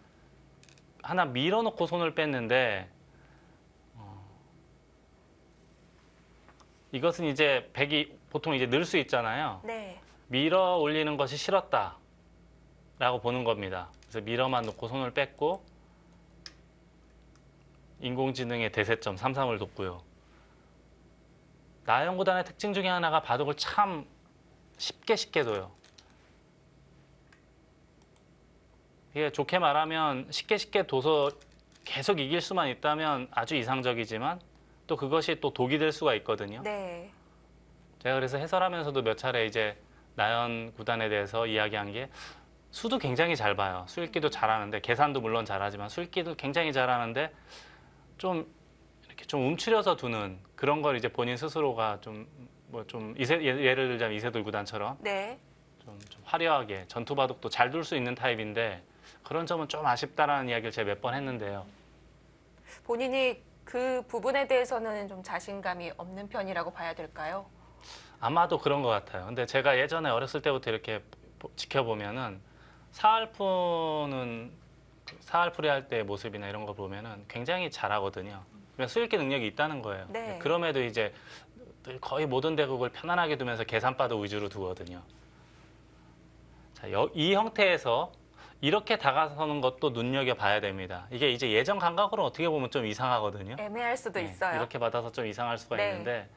하나 밀어놓고 손을 뺐는데 이것은 이제 백이 보통 이제 늘 수 있잖아요. 네. 밀어 올리는 것이 싫었다라고 보는 겁니다. 그래서 밀어만 놓고 손을 뺐고 인공지능의 대세점 3-3을 뒀고요. 나영 구단의 특징 중에 하나가 바둑을 참 쉽게 둬요. 이게 좋게 말하면 쉽게 둬서 계속 이길 수만 있다면 아주 이상적이지만 또 그것이 또 독이 될 수가 있거든요. 네. 제가 그래서 해설하면서도 몇 차례 이제 나연 구단에 대해서 이야기한 게 수도 굉장히 잘 봐요. 수읽기도 잘하는데 계산도 물론 잘하지만 수읽기도 굉장히 잘하는데 좀 이렇게 좀 움츠려서 두는 그런 걸 이제 본인 스스로가 예를 들자면 이세돌 구단처럼 네. 좀 화려하게 전투 바둑도 잘 둘 수 있는 타입인데 그런 점은 좀 아쉽다라는 이야기를 제가 몇 번 했는데요. 본인이 그 부분에 대해서는 좀 자신감이 없는 편이라고 봐야 될까요? 아마도 그런 것 같아요. 근데 제가 예전에 어렸을 때부터 이렇게 지켜보면은 사알풀이 할 때의 모습이나 이런 거 보면은 굉장히 잘하거든요. 그러니까 수읽기 능력이 있다는 거예요. 네. 그럼에도 이제 거의 모든 대국을 편안하게 두면서 계산바둑 위주로 두거든요. 자, 이 형태에서 이렇게 다가서는 것도 눈여겨봐야 됩니다. 이게 이제 예전 감각으로 어떻게 보면 좀 이상하거든요. 애매할 수도 네, 있어요. 이렇게 받아서 좀 이상할 수가 네. 있는데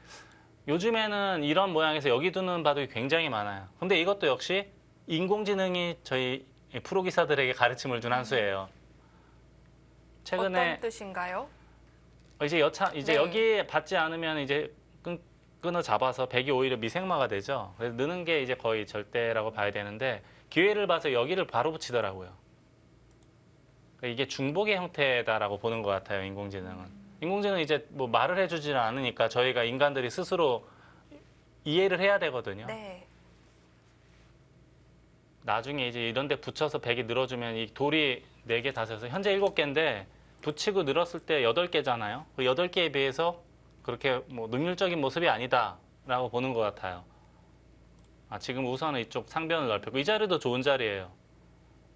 요즘에는 이런 모양에서 여기 두는 바둑이 굉장히 많아요. 근데 이것도 역시 인공지능이 저희 프로 기사들에게 가르침을 준 한 수예요. 최근에 어떤 뜻인가요? 이제 네. 여기에 받지 않으면 이제 끊어 잡아서 백이 오히려 미생마가 되죠. 그래서 느는 게 이제 거의 절대라고 봐야 되는데 기회를 봐서 여기를 바로 붙이더라고요. 그러니까 이게 중복의 형태다라고 보는 것 같아요. 인공지능은. 인공지능은 이제 뭐 말을 해주지는 않으니까 저희가 인간들이 스스로 이해를 해야 되거든요. 네. 나중에 이제 이런 데 붙여서 백이 늘어주면 이 돌이 4개, 5개, 현재 7개인데 붙이고 늘었을 때 8개잖아요. 그 8개에 비해서 그렇게 뭐 능률적인 모습이 아니다라고 보는 것 같아요. 지금 우선은 이쪽 상변을 넓혔고 이 자리도 좋은 자리예요.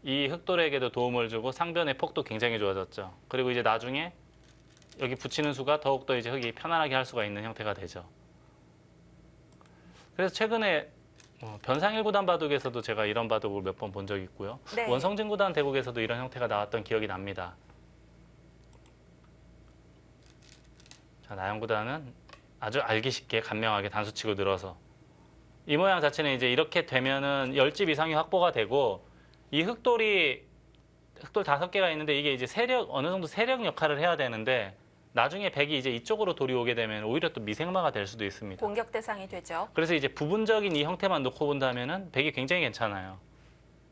이 흑돌에게도 도움을 주고 상변의 폭도 굉장히 좋아졌죠. 그리고 이제 나중에 여기 붙이는 수가 더욱더 이제 흑이 편안하게 할 수가 있는 형태가 되죠. 그래서 최근에 변상일 구단 바둑에서도 제가 이런 바둑을 몇 번 본 적이 있고요. 네. 원성진 구단 대국에서도 이런 형태가 나왔던 기억이 납니다. 자, 나영 구단은 아주 알기 쉽게 간명하게 단수치고 늘어서 이 모양 자체는 이제 이렇게 되면은 10집 이상이 확보가 되고 이 흑돌 5개가 있는데 이게 이제 어느 정도 세력 역할을 해야 되는데 나중에 백이 이제 이쪽으로 돌이 오게 되면 오히려 또 미생마가 될 수도 있습니다. 공격 대상이 되죠. 그래서 이제 부분적인 이 형태만 놓고 본다면은 백이 굉장히 괜찮아요.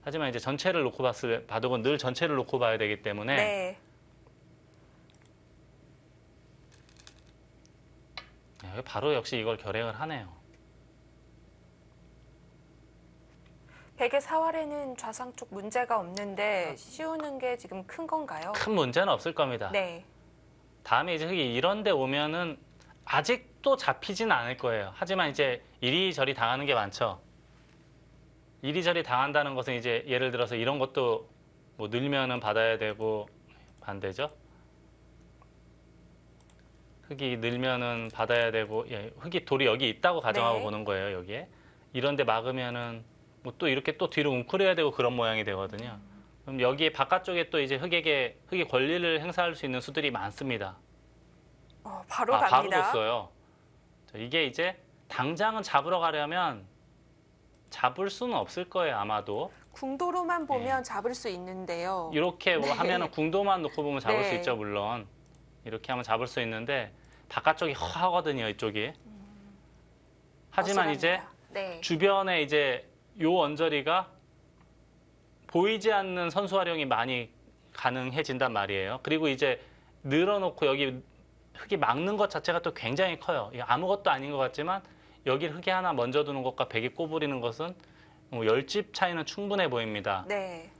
하지만 이제 전체를 놓고 봤을 바둑은 늘 전체를 놓고 봐야 되기 때문에 네. 바로 역시 이걸 결행을 하네요. 백의 사활에는 좌상 쪽 문제가 없는데 씌우는 게 지금 큰 건가요? 큰 문제는 없을 겁니다. 네. 다음에 이제 흑이 이런 데 오면은 아직도 잡히진 않을 거예요. 하지만 이제 이리저리 당하는 게 많죠. 이리저리 당한다는 것은 이제 예를 들어서 이런 것도 뭐 늘면은 받아야 되고 반대죠. 흑이 늘면은 받아야 되고 흑이 돌이 여기 있다고 가정하고 네. 보는 거예요. 여기에. 이런 데 막으면은 뭐 또 이렇게 또 뒤로 웅크려야 되고 그런 모양이 되거든요. 그럼 여기에 바깥쪽에 또 이제 흑이 권리를 행사할 수 있는 수들이 많습니다. 바로 바로 갑니다. 줬어요. 이게 이제 당장은 잡으러 가려면 잡을 수는 없을 거예요, 아마도. 궁도로만 보면 잡을 수 있는데요. 이렇게 뭐 네. 하면은 궁도만 놓고 보면 잡을 네. 수 있죠, 물론. 이렇게 하면 잡을 수 있는데 바깥쪽이 허하거든요, 이쪽이. 하지만 이제 네. 주변에 이제 요 언저리가 보이지 않는 선수 활용이 많이 가능해진단 말이에요. 그리고 이제 늘어놓고 여기 흑이 막는 것 자체가 또 굉장히 커요. 이게 아무것도 아닌 것 같지만 여기 흑이 하나 먼저 두는 것과 백이 꼬부리는 것은 10집 차이는 충분해 보입니다. 네.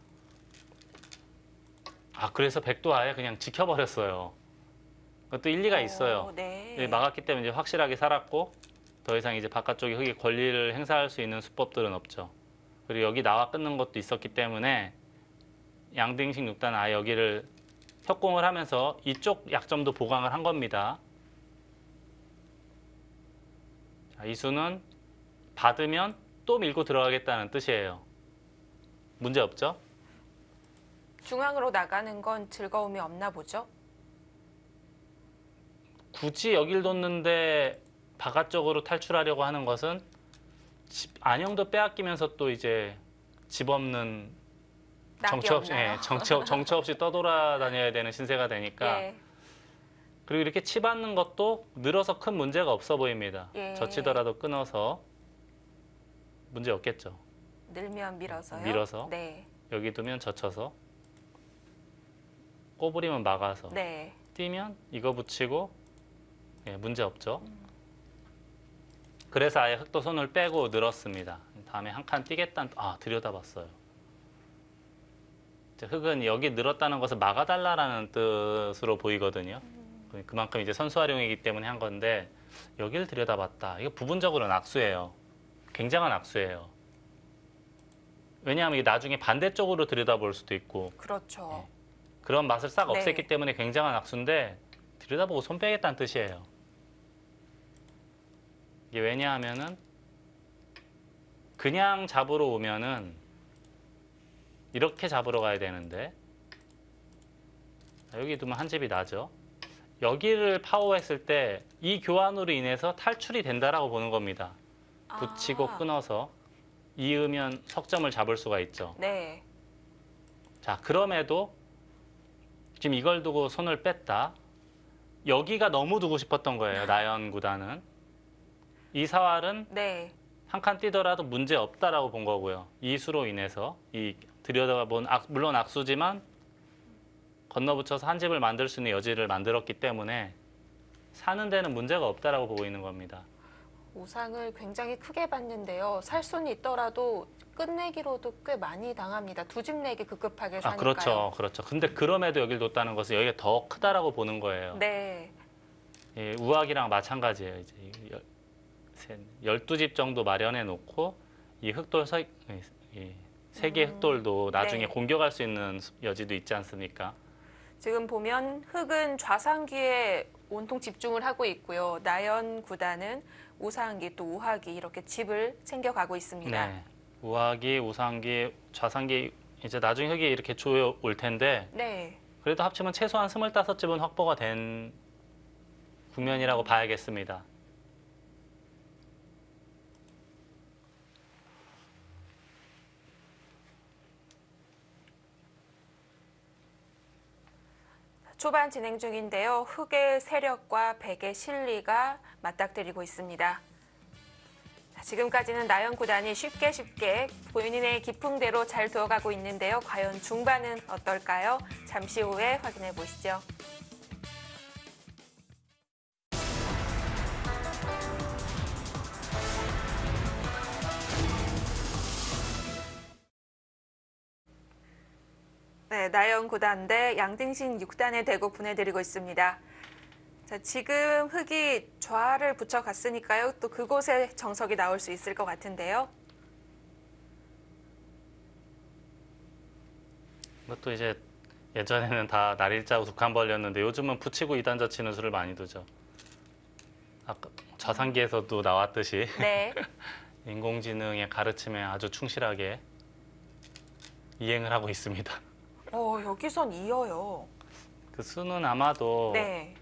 그래서 백도 아예 그냥 지켜버렸어요. 그것도 일리가 있어요. 네. 막았기 때문에 이제 확실하게 살았고 더 이상 이제 바깥쪽에 흑이 권리를 행사할 수 있는 수법들은 없죠. 그리고 여기 나와 끊는 것도 있었기 때문에 양등식 6단 아예 여기를 협공을 하면서 이쪽 약점도 보강을 한 겁니다. 자, 이 수는 받으면 또 밀고 들어가겠다는 뜻이에요. 문제 없죠? 중앙으로 나가는 건 즐거움이 없나 보죠? 굳이 여길 뒀는데 바깥쪽으로 탈출하려고 하는 것은 안형도 빼앗기면서 또 이제 집 없는 정처 없이 떠돌아다녀야 되는 신세가 되니까 예. 그리고 이렇게 치받는 것도 늘어서 큰 문제가 없어 보입니다. 예. 젖히더라도 끊어서 문제 없겠죠. 늘면 밀어서요? 밀어서. 네. 여기 두면 젖혀서 꼬부리면 막아서 네. 뛰면 이거 붙이고 문제 없죠. 그래서 아예 흑도 손을 빼고 늘었습니다. 다음에 한 칸 뛰겠다는 들여다봤어요. 흑은 여기 늘었다는 것을 막아달라는 뜻으로 보이거든요. 그만큼 이제 선수 활용이기 때문에 한 건데 여기를 들여다봤다. 이거 부분적으로는 악수예요. 굉장한 악수예요. 왜냐하면 이게 나중에 반대쪽으로 들여다볼 수도 있고 그렇죠. 그런 맛을 싹 네. 없앴기 때문에 굉장한 악수인데 들여다보고 손 빼겠다는 뜻이에요. 이게 왜냐하면은 그냥 잡으러 오면은 이렇게 잡으러 가야 되는데 여기 두면 한 집이 나죠. 여기를 파워했을 때 이 교환으로 인해서 탈출이 된다라고 보는 겁니다. 붙이고 끊어서 이으면 석점을 잡을 수가 있죠. 네. 자, 그럼에도 지금 이걸 두고 손을 뺐다. 여기가 너무 두고 싶었던 거예요. 나연 구단은. 이 사활은 네. 한 칸 뛰더라도 문제 없다라고 본 거고요. 이 수로 인해서 이 들여다본 물론 악수지만 건너붙여서 한 집을 만들 수 있는 여지를 만들었기 때문에 사는 데는 문제가 없다라고 보고 있는 겁니다. 우상을 굉장히 크게 받는데요. 살 수는 있더라도 끝내기로도 꽤 많이 당합니다. 두 집 내기 급급하게 사니까요. 그렇죠, 그렇죠. 근데 그럼에도 여기를 뒀다는 것은 여기가 더 크다라고 보는 거예요. 네. 예, 우악이랑 마찬가지예요. 이제 12집 정도 마련해 놓고 이 흑돌 세 개의 흑돌도 나중에 네. 공격할 수 있는 여지도 있지 않습니까? 지금 보면 흑은 좌상기에 온통 집중을 하고 있고요. 나연 구단은 우상기 또 우하기 이렇게 집을 챙겨가고 있습니다. 네. 우악이, 우상기, 좌상기 이제 나중에 흑이 이렇게 조여 올 텐데 네. 그래도 합치면 최소한 25집은 확보가 된 국면이라고 봐야겠습니다. 초반 진행 중인데요. 흑의 세력과 백의 실리가 맞닥뜨리고 있습니다. 지금까지는 나연 구단이 쉽게 본인의 기풍대로 잘 두어가고 있는데요. 과연 중반은 어떨까요? 잠시 후에 확인해 보시죠. 네, 나연 9단 대 양등신 6단의 대국 보내드리고 있습니다. 자, 지금 흑이 좌를 붙여갔으니까요. 또 그곳에 정석이 나올 수 있을 것 같은데요. 이것도 이제 예전에는 다 날일자고 두 칸 벌렸는데 요즘은 붙이고 2단 젖히는 수를 많이 두죠. 아까 좌상기에서도 나왔듯이 네. 인공지능의 가르침에 아주 충실하게 이행을 하고 있습니다. 여기선 이어요. 그 수는 아마도 네.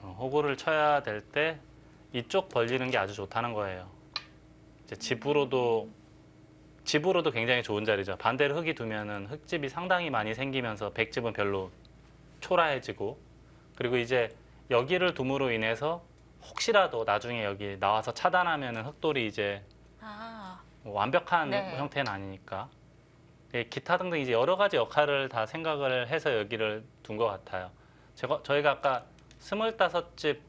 호구를 쳐야 될 때 이쪽 벌리는 게 아주 좋다는 거예요. 이제 집으로도 굉장히 좋은 자리죠. 반대로 흑이 두면은 흑집이 상당히 많이 생기면서 백집은 별로 초라해지고 그리고 이제 여기를 둠으로 인해서 혹시라도 나중에 여기 나와서 차단하면은 흑돌이 이제 완벽한 네. 형태는 아니니까 기타 등등 이제 여러 가지 역할을 다 생각을 해서 여기를 둔 것 같아요. 저희가 아까 25집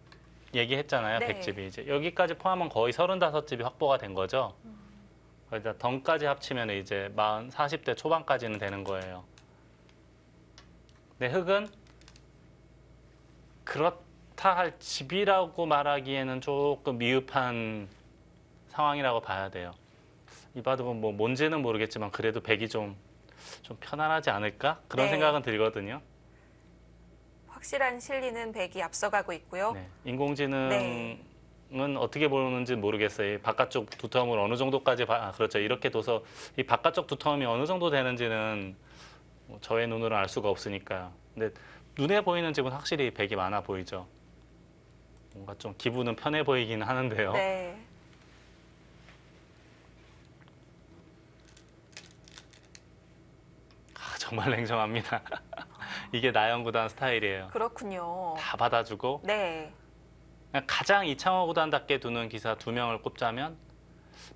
얘기했잖아요. 네. 100집이 이제 여기까지 포함하면 거의 35집이 확보가 된 거죠. 거기다 덩까지 합치면 이제 40대 초반까지는 되는 거예요. 근데 흑은 그렇다 할 집이라고 말하기에는 조금 미흡한 상황이라고 봐야 돼요. 이 바둑은 뭐 뭔지는 모르겠지만 그래도 백이 좀 편안하지 않을까? 그런 네. 생각은 들거든요. 확실한 실리는 백이 앞서가고 있고요. 네. 인공지능은 네. 어떻게 보는지 모르겠어요. 이 바깥쪽 두터움을 어느 정도까지 그렇죠. 이렇게 둬서 이 바깥쪽 두터움이 어느 정도 되는지는 뭐 저의 눈으로 알 수가 없으니까요. 근데 눈에 보이는 집은 확실히 백이 많아 보이죠. 뭔가 좀 기분은 편해 보이긴 하는데요. 네. 정말 냉정합니다. 이게 나연 구단 스타일이에요. 그렇군요. 다 받아주고 네. 그냥 가장 이창호 구단답게 두는 기사 2명을 꼽자면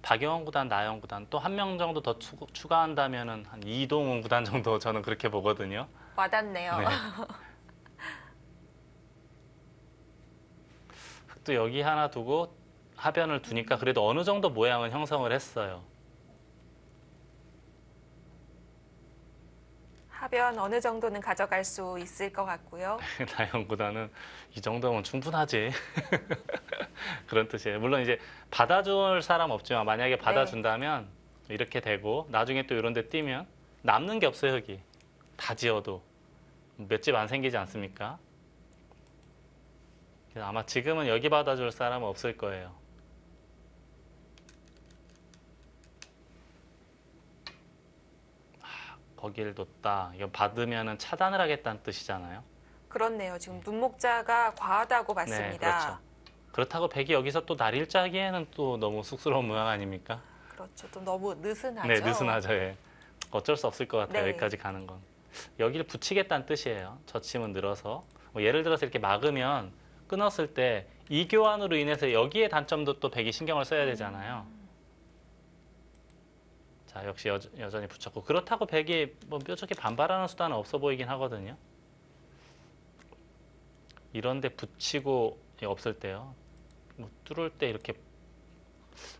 박영원 구단, 나연 구단 또 한 명 정도 더 추가한다면은 한 이동훈 구단 정도 저는 그렇게 보거든요. 와닿네요. 네. 또 여기 하나 두고 하변을 두니까 그래도 어느 정도 모양은 형성을 했어요. 하변 어느 정도는 가져갈 수 있을 것 같고요. 나연 구단은 이 정도면 충분하지. 그런 뜻이에요. 물론 이제 받아줄 사람 없지만 만약에 받아준다면 이렇게 되고 나중에 또 이런 데 뛰면 남는 게 없어요. 여기 다 지어도 몇 집 안 생기지 않습니까? 그래서 아마 지금은 여기 받아줄 사람은 없을 거예요. 거기를 뒀다. 이거 받으면 차단을 하겠다는 뜻이잖아요. 그렇네요. 지금 눈목자가 과하다고 봤습니다. 네, 그렇죠. 그렇다고 백이 여기서 또 날일자 하기에는 또 너무 쑥스러운 모양 아닙니까? 그렇죠. 또 너무 느슨하죠. 네, 느슨하죠. 예. 어쩔 수 없을 것 같아요. 네. 여기까지 가는 건. 여기를 붙이겠다는 뜻이에요. 젖힘은 늘어서. 뭐 예를 들어서 이렇게 막으면 끊었을 때 이 교환으로 인해서 여기에 단점도 또 백이 신경을 써야 되잖아요. 자, 역시 여전히 붙였고, 그렇다고 백이 뭐 뾰족히 반발하는 수단은 없어 보이긴 하거든요. 이런데 붙이고 없을 때요. 뭐 뚫을 때 이렇게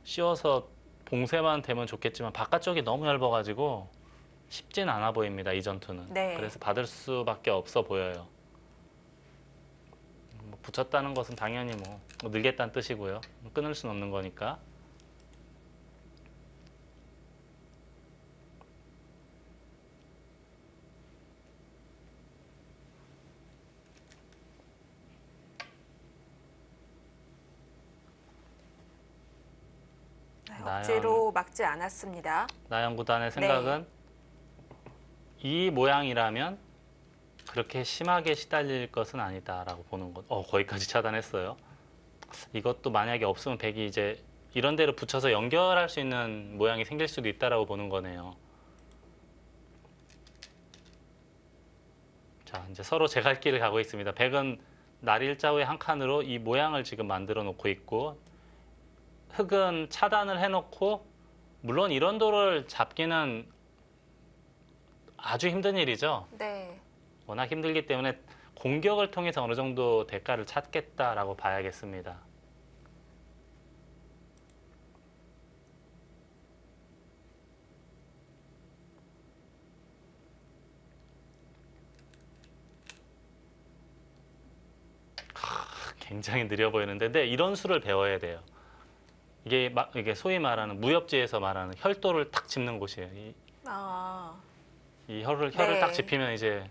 씌워서 봉쇄만 되면 좋겠지만 바깥쪽이 너무 얇아가지고 쉽진 않아 보입니다. 이 전투는. 네. 그래서 받을 수밖에 없어 보여요. 뭐 붙였다는 것은 당연히 뭐 늘겠다는 뜻이고요. 끊을 수는 없는 거니까. 억지로 막지 않았습니다. 나연 구단의 생각은 이 모양이라면 그렇게 심하게 시달릴 것은 아니다라고 보는 것. 거기까지 차단했어요. 이것도 만약에 없으면 백이 이제 이런 데를 붙여서 연결할 수 있는 모양이 생길 수도 있다라고 보는 거네요. 자, 이제 서로 제 갈 길을 가고 있습니다. 백은 날일자 후에 한 칸으로 이 모양을 지금 만들어 놓고 있고, 흑은 차단을 해놓고, 물론 이런 돌을 잡기는 아주 힘든 일이죠. 네. 워낙 힘들기 때문에 공격을 통해서 어느 정도 대가를 찾겠다라고 봐야겠습니다. 굉장히 느려 보이는데, 네, 이런 수를 배워야 돼요. 이게 소위 말하는 무협지에서 말하는 혈도를 탁 짚는 곳이에요. 이 혈을 네. 딱 짚히면 이제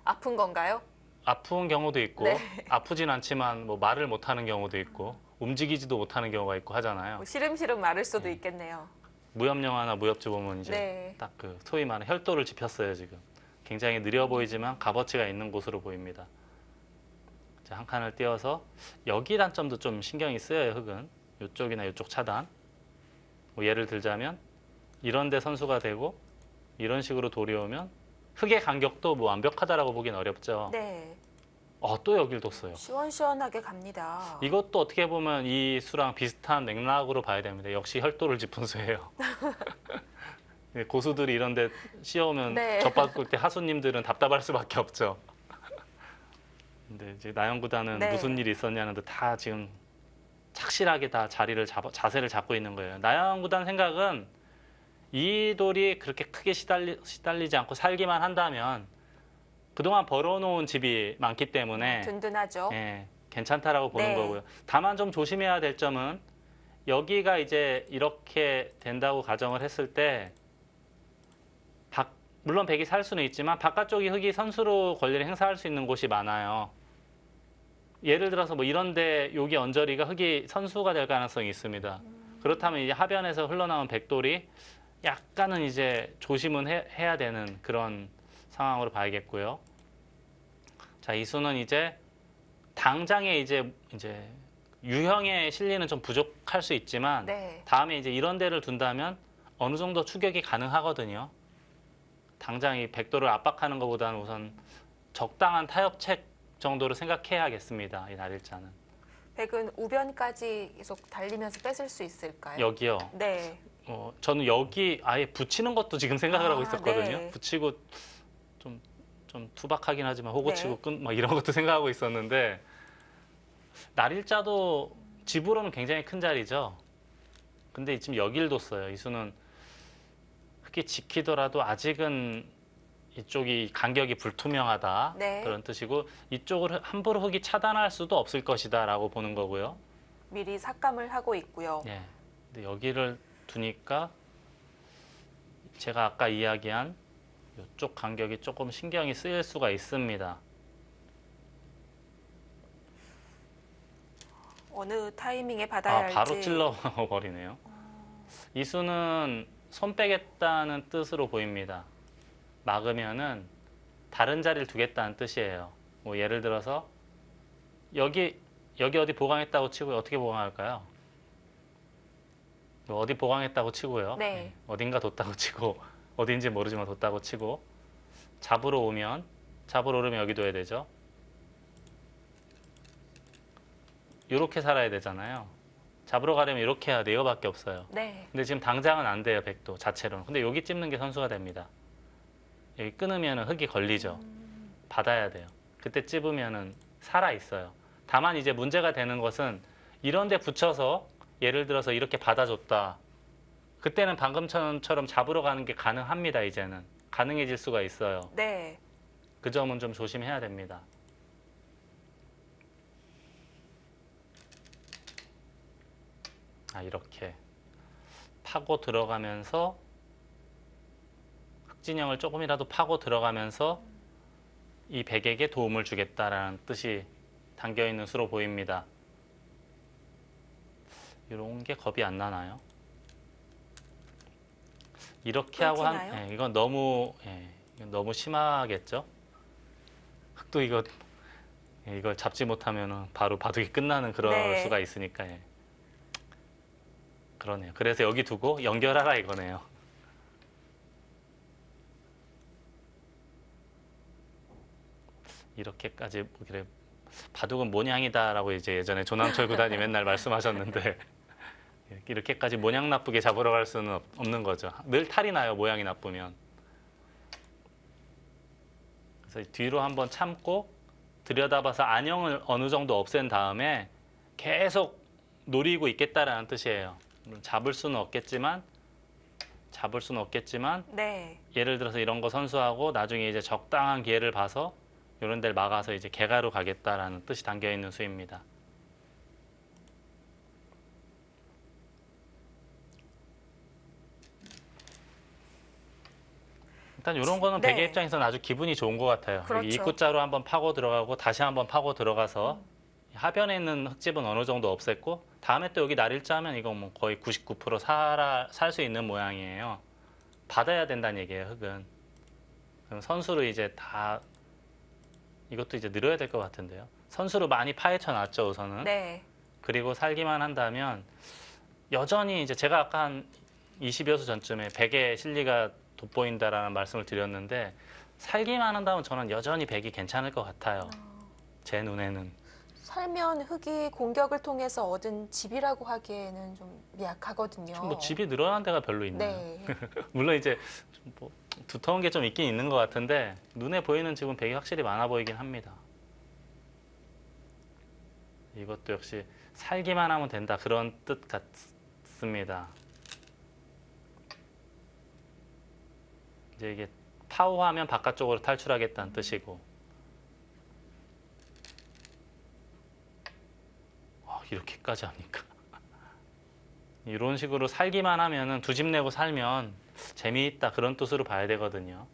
아픈 건가요? 아픈 경우도 있고, 네. 아프진 않지만 뭐 말을 못하는 경우도 있고, 움직이지도 못하는 경우가 있고 하잖아요. 뭐 시름시름 마를 수도 있겠네요. 무협 영화나 무협지 보면 이제 네. 딱 그 소위 말하는 혈도를 짚혔어요. 지금 굉장히 느려 보이지만 값어치가 있는 곳으로 보입니다. 자, 한 칸을 띄워서 여기 단점도 좀 신경이 쓰여요. 흑은 이쪽이나 이쪽 차단. 뭐 예를 들자면 이런 데 선수가 되고 이런 식으로 돌이 오면 흑의 간격도 뭐 완벽하다라고 보긴 어렵죠. 네. 또 여길 뒀어요. 시원시원하게 갑니다. 이것도 어떻게 보면 이 수랑 비슷한 맥락으로 봐야 됩니다. 역시 혈도를 짚은 수예요. 고수들이 이런 데 씌워오면 네. 젖바꿀 때 하수님들은 답답할 수밖에 없죠. 근데 이제 나연 구단은 네. 무슨 일이 있었냐는 듯 다 지금 착실하게 다 자세를 잡고 있는 거예요. 나연 구단 생각은 이 돌이 그렇게 크게 시달리지 않고 살기만 한다면 그동안 벌어놓은 집이 많기 때문에 든든하죠. 예, 괜찮다라고 보는 네. 거고요. 다만 좀 조심해야 될 점은 여기가 이제 이렇게 된다고 가정을 했을 때 물론 백이 살 수는 있지만 바깥쪽이 흑이 선수로 권리를 행사할 수 있는 곳이 많아요. 예를 들어서 뭐 이런데 여기 언저리가 흑이 선수가 될 가능성이 있습니다. 그렇다면 이제 하변에서 흘러나온 백돌이 약간은 이제 조심은 해야 되는 그런 상황으로 봐야겠고요. 자, 이 수는 이제 당장에 이제 유형의 실리는 좀 부족할 수 있지만 네. 다음에 이제 이런 데를 둔다면 어느 정도 추격이 가능하거든요. 당장 이 백도를 압박하는 것보다는 우선 적당한 타협책 정도로 생각해야겠습니다. 이 날일자는. 백은 우변까지 계속 달리면서 뺏을 수 있을까요? 여기요. 네. 저는 여기 아예 붙이는 것도 지금 생각을 하고 있었거든요. 네. 붙이고 좀 투박하긴 하지만 호구치고 네. 막 이런 것도 생각하고 있었는데 날일자도 집으로는 굉장히 큰 자리죠. 근데 지금 여길 뒀어요. 이 수는 흑이 지키더라도 아직은 이쪽이 간격이 불투명하다. 네. 그런 뜻이고 이쪽을 함부로 흑이 차단할 수도 없을 것이다 라고 보는 거고요. 미리 삭감을 하고 있고요. 예. 근데 여기를 두니까 제가 아까 이야기한 이쪽 간격이 조금 신경이 쓰일 수가 있습니다. 어느 타이밍에 받아야 할지. 바로 찔러버리네요. 이 수는 손 빼겠다는 뜻으로 보입니다. 막으면은 다른 자리를 두겠다는 뜻이에요. 뭐 예를 들어서 여기 어디 보강했다고 치고요. 어떻게 보강할까요? 어디 보강했다고 치고요. 네. 어딘가 뒀다고 치고 어딘지 모르지만 뒀다고 치고 잡으러 오면 여기 둬야 되죠. 이렇게 살아야 되잖아요. 잡으러 가려면 이렇게 해야 돼. 이거밖에 없어요. 네. 근데 지금 당장은 안 돼요, 백도 자체로는. 근데 여기 찝는 게 선수가 됩니다. 여기 끊으면 흙이 걸리죠. 받아야 돼요. 그때 찝으면 살아 있어요. 다만 이제 문제가 되는 것은 이런 데 붙여서 예를 들어서 이렇게 받아줬다. 그때는 방금처럼 잡으러 가는 게 가능합니다, 이제는. 가능해질 수가 있어요. 네. 그 점은 좀 조심해야 됩니다. 이렇게 파고 들어가면서 흑진영을 조금이라도 파고 들어가면서 이 백에게 도움을 주겠다라는 뜻이 담겨있는 수로 보입니다. 이런 게 겁이 안 나나요? 이렇게 하고 끊기나요? 이건 너무 심하겠죠? 흑도 이걸 잡지 못하면 바로 바둑이 끝나는 그럴 네. 수가 있으니까. 그러네요. 그래서 여기 두고 연결하라 이거네요. 이렇게까지 그래 바둑은 모냥이다라고 이제 예전에 조남철 구단이 맨날 말씀하셨는데 이렇게까지 모양 나쁘게 잡으러 갈 수는 없는 거죠. 늘 탈이 나요, 모양이 나쁘면. 그래서 뒤로 한번 참고 들여다봐서 안형을 어느 정도 없앤 다음에 계속 노리고 있겠다라는 뜻이에요. 물론 잡을 수는 없겠지만 네. 예를 들어서 이런 거 선수하고 나중에 이제 적당한 기회를 봐서 이런 데를 막아서 이제 개가로 가겠다라는 뜻이 담겨 있는 수입니다. 일단 이런 거는 네. 백의 입장에서는 아주 기분이 좋은 것 같아요. 그렇죠. 여기 입구자로 한번 파고 들어가고 다시 한번 파고 들어가서 하변에 있는 흙집은 어느 정도 없앴고 다음에 또 여기 날일자 하면 이거 뭐 거의 99% 살 수 있는 모양이에요. 받아야 된다는 얘기예요, 흙은. 그럼 선수를 이제 다 이것도 이제 늘어야 될 것 같은데요. 선수를 많이 파헤쳐 놨죠, 우선은. 네. 그리고 살기만 한다면 여전히 이제 제가 아까 한 20여 수 전쯤에 백의 실리가 돋보인다라는 말씀을 드렸는데 살기만 한다면 저는 여전히 백이 괜찮을 것 같아요. 제 눈에는. 살면 흙이 공격을 통해서 얻은 집이라고 하기에는 좀 미약하거든요. 뭐 집이 늘어난 데가 별로 있나요? 네. 물론 이제 뭐 두터운 게 좀 있긴 있는 것 같은데 눈에 보이는 집은 백이 확실히 많아 보이긴 합니다. 이것도 역시 살기만 하면 된다 그런 뜻 같습니다. 이제 이게 파워하면 바깥쪽으로 탈출하겠다는 뜻이고 이렇게까지 합니까? 이런 식으로 살기만 하면은 두 집 내고 살면 재미있다 그런 뜻으로 봐야 되거든요.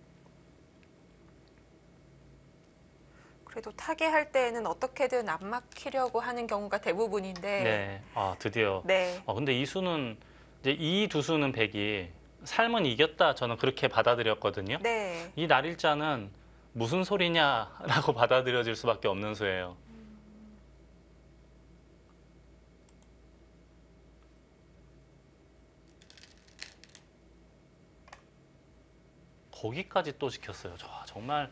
그래도 타개할 때에는 어떻게든 안 막히려고 하는 경우가 대부분인데. 네, 드디어. 네. 근데 이 수는 이제 이 두 수는 백이 삶은 이겼다 저는 그렇게 받아들였거든요. 네. 이 날일자는 무슨 소리냐라고 받아들여질 수밖에 없는 수예요. 거기까지 또 시켰어요. 정말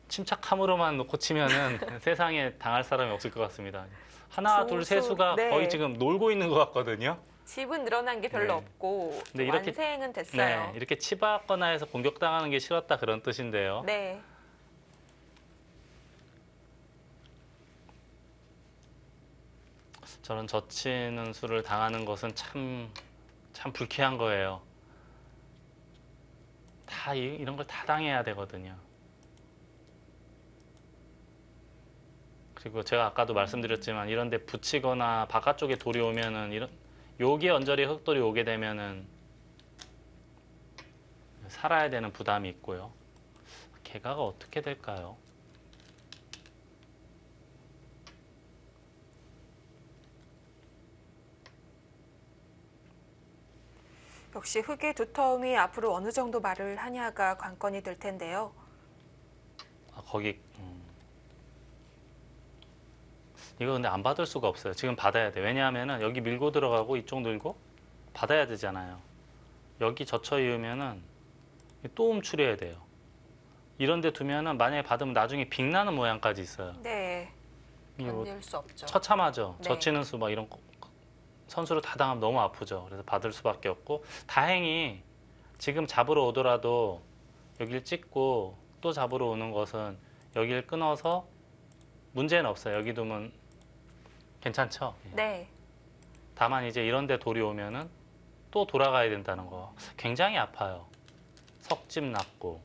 침착함으로만 놓고 치면은 세상에 당할 사람이 없을 것 같습니다. 하나, 둘, 세 수가 네. 거의 지금 놀고 있는 것 같거든요. 집은 늘어난 게 별로 네. 없고 근데 이렇게- 완생은 네, 됐어요. 이렇게 치받거나 해서 공격당하는 게 싫었다 그런 뜻인데요. 네. 저는 젖히는 수를 당하는 것은 참 불쾌한 거예요. 다 이런 걸 다 당해야 되거든요. 그리고 제가 아까도 말씀드렸지만 이런 데 붙이거나 바깥쪽에 돌이 오면은 여기에 언저리에 흙돌이 오게 되면은 살아야 되는 부담이 있고요. 개가가 어떻게 될까요? 역시 흙의 두터움이 앞으로 어느 정도 말을 하냐가 관건이 될 텐데요. 거기 이거 근데 안 받을 수가 없어요. 지금 받아야 돼. 왜냐하면은 여기 밀고 들어가고 이쪽 늘고 받아야 되잖아요. 여기 젖혀 이으면은 또 움츠려야 돼요. 이런 데 두면은 만약에 받으면 나중에 빅나는 모양까지 있어요. 네. 견딜 수 없죠. 처참하죠. 네. 젖히는 수 막 이런 선수로 다 당하면 너무 아프죠. 그래서 받을 수밖에 없고 다행히 지금 잡으러 오더라도 여길 찍고 또 잡으러 오는 것은 여기를 끊어서 문제는 없어요. 여기 두면 괜찮죠? 예. 네. 다만 이제 이런 데 돌이 오면은 또 돌아가야 된다는 거. 굉장히 아파요. 석집 났고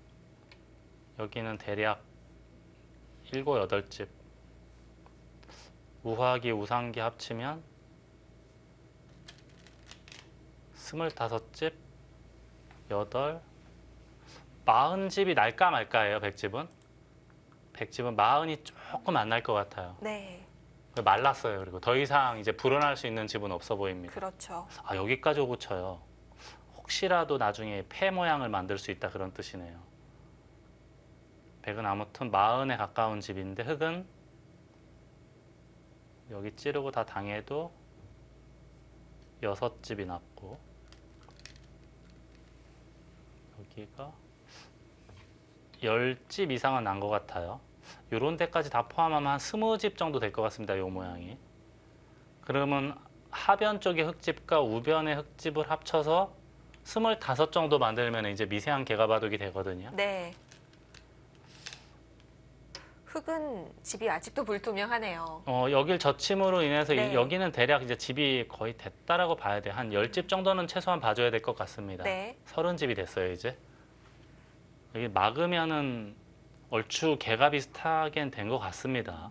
여기는 대략 7, 8집 우화기, 우상기 합치면 25집, 8, 40집이 날까 말까예요. 100집은. 100집은 40이 조금 안 날 것 같아요. 네. 말랐어요. 그리고 더 이상 이제 불어날 수 있는 집은 없어 보입니다. 그렇죠. 아, 여기까지 오고 쳐요. 혹시라도 나중에 폐 모양을 만들 수 있다 그런 뜻이네요. 100은 아무튼 40에 가까운 집인데 흙은 여기 찌르고 다 당해도 6집이 났고 여기가 10집 이상은 난 것 같아요. 요런 데까지 다 포함하면 한 20집 정도 될 것 같습니다. 요 모양이. 그러면 하변 쪽의 흙집과 우변의 흙집을 합쳐서 25 정도 만들면 이제 미세한 개가바둑이 되거든요. 네. 흙은 집이 아직도 불투명하네요. 여길 젖힘으로 인해서 네. 여기는 대략 이제 집이 거의 됐다라고 봐야 돼요. 한 10집 정도는 최소한 봐줘야 될 것 같습니다. 네. 30집이 됐어요, 이제. 여기 막으면은 얼추 개가 비슷하게 된 것 같습니다.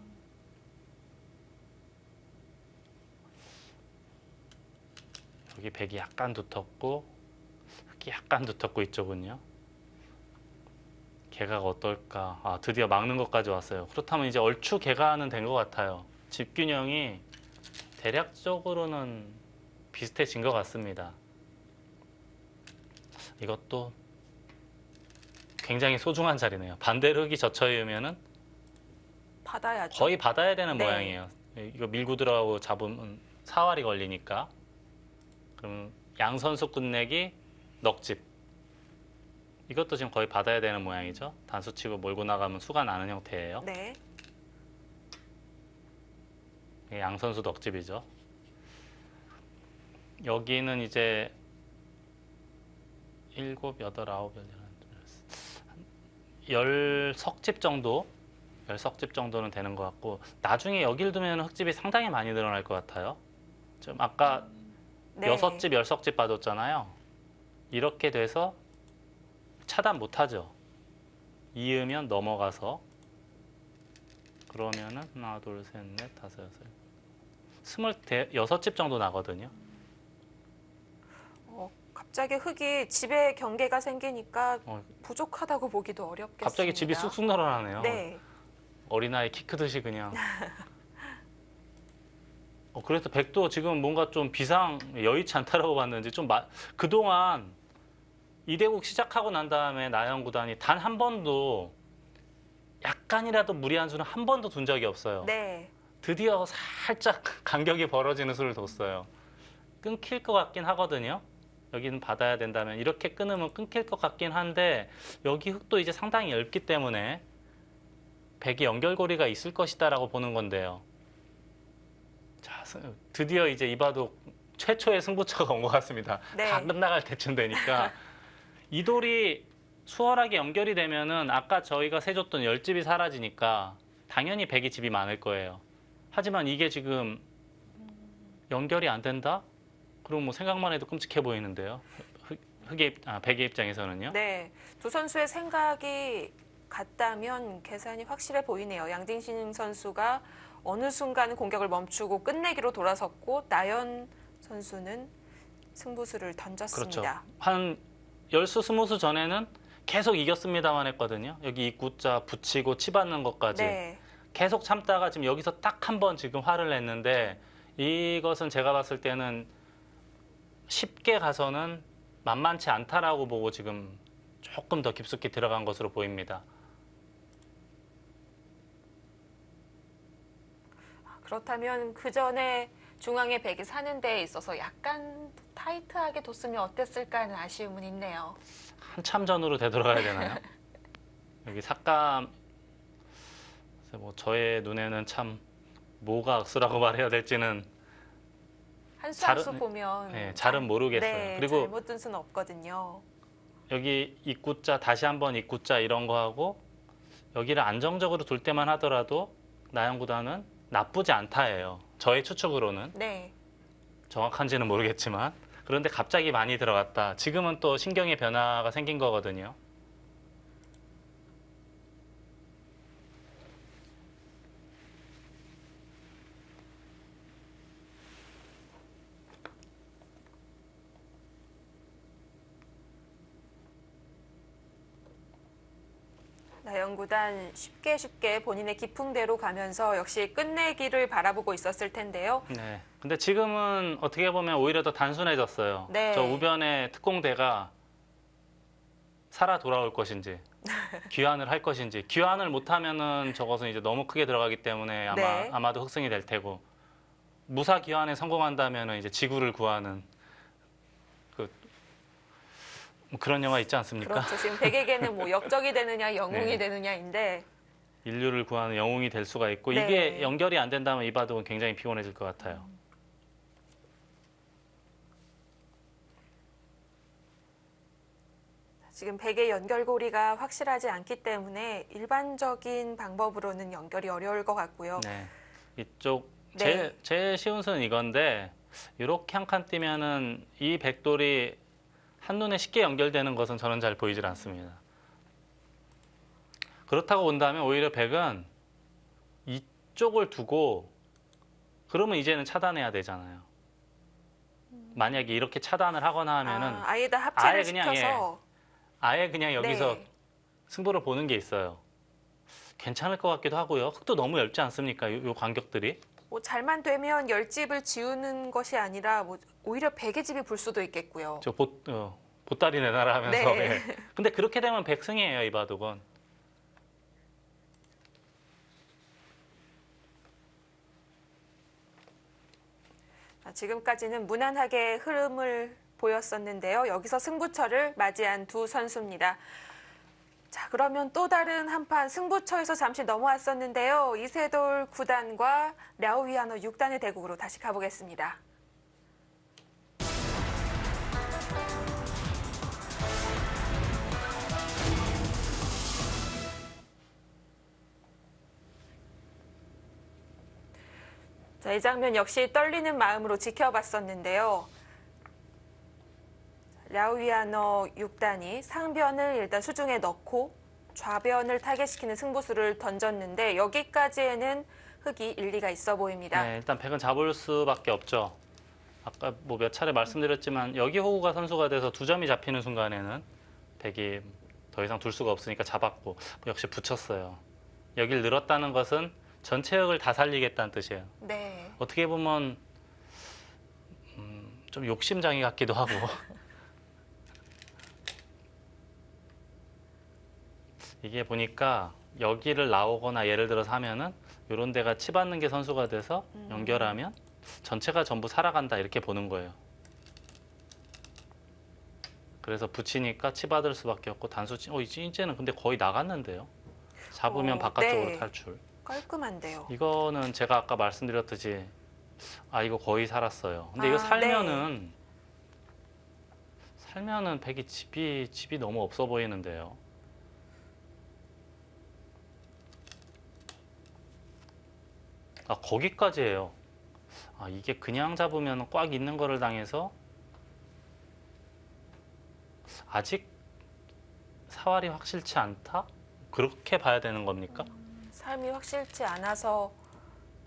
여기 백이 약간 두텁고 흙이 약간 두텁고 이쪽은요. 개가 어떨까? 아, 드디어 막는 것까지 왔어요. 그렇다면 이제 얼추 개가는 된 것 같아요. 집 균형이 대략적으로는 비슷해진 것 같습니다. 이것도 굉장히 소중한 자리네요. 반대로 흙이 젖혀이면은 받아야죠. 거의 받아야 되는 네. 모양이에요. 이거 밀고 들어가고 잡으면 사활이 걸리니까. 그럼 양 선수 끝내기 넉집. 이것도 지금 거의 받아야 되는 모양이죠. 단수 치고 몰고 나가면 수가 나는 형태예요. 네. 이게 양 선수 넉집이죠. 여기는 이제 7, 8, 9, 10석집 정도 10석집 정도는 되는 것 같고 나중에 여길 두면 흙집이 상당히 많이 늘어날 것 같아요. 좀 아까 네. 6집, 10석집 봐줬잖아요. 이렇게 돼서 차단 못하죠. 이으면 넘어가서 그러면은 하나, 둘, 셋, 넷, 다섯, 여섯 26집 정도 나거든요. 갑자기 흙이 집에 경계가 생기니까 어, 부족하다고 보기도 어렵겠습니다. 갑자기 집이 쑥쑥 늘어나네요. 네. 어린아이 키 크듯이 그냥. 그래서 백도 지금 뭔가 좀 여의치 않다라고 봤는지 좀 그동안 이대국 시작하고 난 다음에 나연 구단이 단 한 번도 약간이라도 무리한 수는 한 번도 둔 적이 없어요. 네. 드디어 살짝 간격이 벌어지는 수를 뒀어요. 끊길 것 같긴 하거든요. 여기는 받아야 된다면 이렇게 끊으면 끊길 것 같긴 한데 여기 흙도 이제 상당히 얇기 때문에 백이 연결고리가 있을 것이다라고 보는 건데요. 자, 드디어 이제 이 바둑 최초의 승부처가 온 것 같습니다. 네. 다 끝나갈 때쯤 되니까 이 돌이 수월하게 연결이 되면은 아까 저희가 세줬던 10집이 사라지니까 당연히 백이 집이 많을 거예요. 하지만 이게 지금 연결이 안 된다? 그럼 뭐 생각만 해도 끔찍해 보이는데요. 백의 입장에서는요. 네. 두 선수의 생각이 같다면 계산이 확실해 보이네요. 양진신 선수가 어느 순간 공격을 멈추고 끝내기로 돌아섰고 나연 선수는 승부수를 던졌습니다. 그렇죠. 한 10수, 20수 전에는 계속 이겼습니다만 했거든요. 여기 입구자 붙이고 치받는 것까지. 네. 계속 참다가 지금 여기서 딱 한 번 지금 화를 냈는데 이것은 제가 봤을 때는 쉽게 가서는 만만치 않다라고 보고 지금 조금 더 깊숙이 들어간 것으로 보입니다. 그렇다면 그 전에 중앙에 백이 사는 데에 있어서 약간 타이트하게 뒀으면 어땠을까 하는 아쉬움은 있네요. 한참 전으로 되돌아가야 되나요? 여기 삭감 뭐 저의 눈에는 참 뭐가 악수라고 말해야 될지는 한 수 잘은- 한 수 보면 잘은 모르겠어요. 네, 그리고 잘못 둔 수는 없거든요. 여기 입구자 다시 한번 입구자 이런 거 하고 여기를 안정적으로 둘 때만 하더라도 나영구단은 나쁘지 않다예요. 저의 추측으로는. 네. 정확한지는 모르겠지만 그런데 갑자기 많이 들어갔다. 지금은 또 신경의 변화가 생긴 거거든요. 나영구단 쉽게 본인의 기풍대로 가면서 역시 끝내기를 바라보고 있었을 텐데요. 네. 근데 지금은 어떻게 보면 오히려 더 단순해졌어요. 네. 저 우변의 특공대가 살아 돌아올 것인지 귀환을 할 것인지 귀환을 못하면은 저것은 이제 너무 크게 들어가기 때문에 네. 아마도 흑승이 될 테고 무사 귀환에 성공한다면은 이제 지구를 구하는 뭐 그런 영화 있지 않습니까? 그렇죠. 지금 백에게는 뭐 역적이 되느냐 영웅이 네. 되느냐인데 인류를 구하는 영웅이 될 수가 있고 네. 이게 연결이 안 된다면 이 바둑은 굉장히 피곤해질 것 같아요. 지금 백의 연결고리가 확실하지 않기 때문에 일반적인 방법으로는 연결이 어려울 것 같고요. 네. 이쪽 네. 제일 쉬운 수는 이건데 이렇게 한 칸 뛰면은 이 백돌이 한눈에 쉽게 연결되는 것은 저는 잘 보이질 않습니다. 그렇다고 본다면 오히려 백은 이쪽을 두고 그러면 이제는 차단해야 되잖아요. 만약에 이렇게 차단을 하거나 하면은 아예 다 합체를 아예 그냥, 시켜서 아예 그냥 여기서 네. 승부를 보는 게 있어요. 괜찮을 것 같기도 하고요. 흙도 너무 얇지 않습니까? 요 간격들이. 뭐 잘만 되면 열집을 지우는 것이 아니라 뭐 오히려 백의 집이 불 수도 있겠고요. 저 보따리 내놔라 하면서. 네. 예. 근데 그렇게 되면 백승이에요, 이 바둑은. 지금까지는 무난하게 흐름을 보였었는데요. 여기서 승부처를 맞이한 두 선수입니다. 자, 그러면 또 다른 한판 승부처에서 잠시 넘어왔었는데요. 이세돌 9단과 랴오위아너 6단의 대국으로 다시 가보겠습니다. 자, 이 장면 역시 떨리는 마음으로 지켜봤었는데요. 랴오위아너 6단이 상변을 일단 수중에 넣고 좌변을 타겟시키는 승부수를 던졌는데 여기까지에는 흙이 일리가 있어 보입니다. 네, 일단 백은 잡을 수밖에 없죠. 아까 뭐 몇 차례 말씀드렸지만 여기 호구가 선수가 돼서 2점이 잡히는 순간에는 백이 더 이상 둘 수가 없으니까 잡았고 역시 붙였어요. 여길 늘었다는 것은 전체 흙을 다 살리겠다는 뜻이에요. 네. 어떻게 보면 좀 욕심장애 같기도 하고 이게 보니까 여기를 나오거나 예를 들어서 하면은 이런 데가 치받는 게 선수가 돼서 연결하면 전체가 전부 살아간다 이렇게 보는 거예요. 그래서 붙이니까 치받을 수밖에 없고 단수 이제는 근데 거의 나갔는데요. 잡으면 바깥쪽으로 네. 탈출. 깔끔한데요. 이거는 제가 아까 말씀드렸듯이 이거 거의 살았어요. 근데 이거 살면은 백이 집이 너무 없어 보이는데요. 거기까지 해요. 이게 그냥 잡으면 꽉 있는 거를 당해서 아직 사활이 확실치 않다? 그렇게 봐야 되는 겁니까? 삶이 확실치 않아서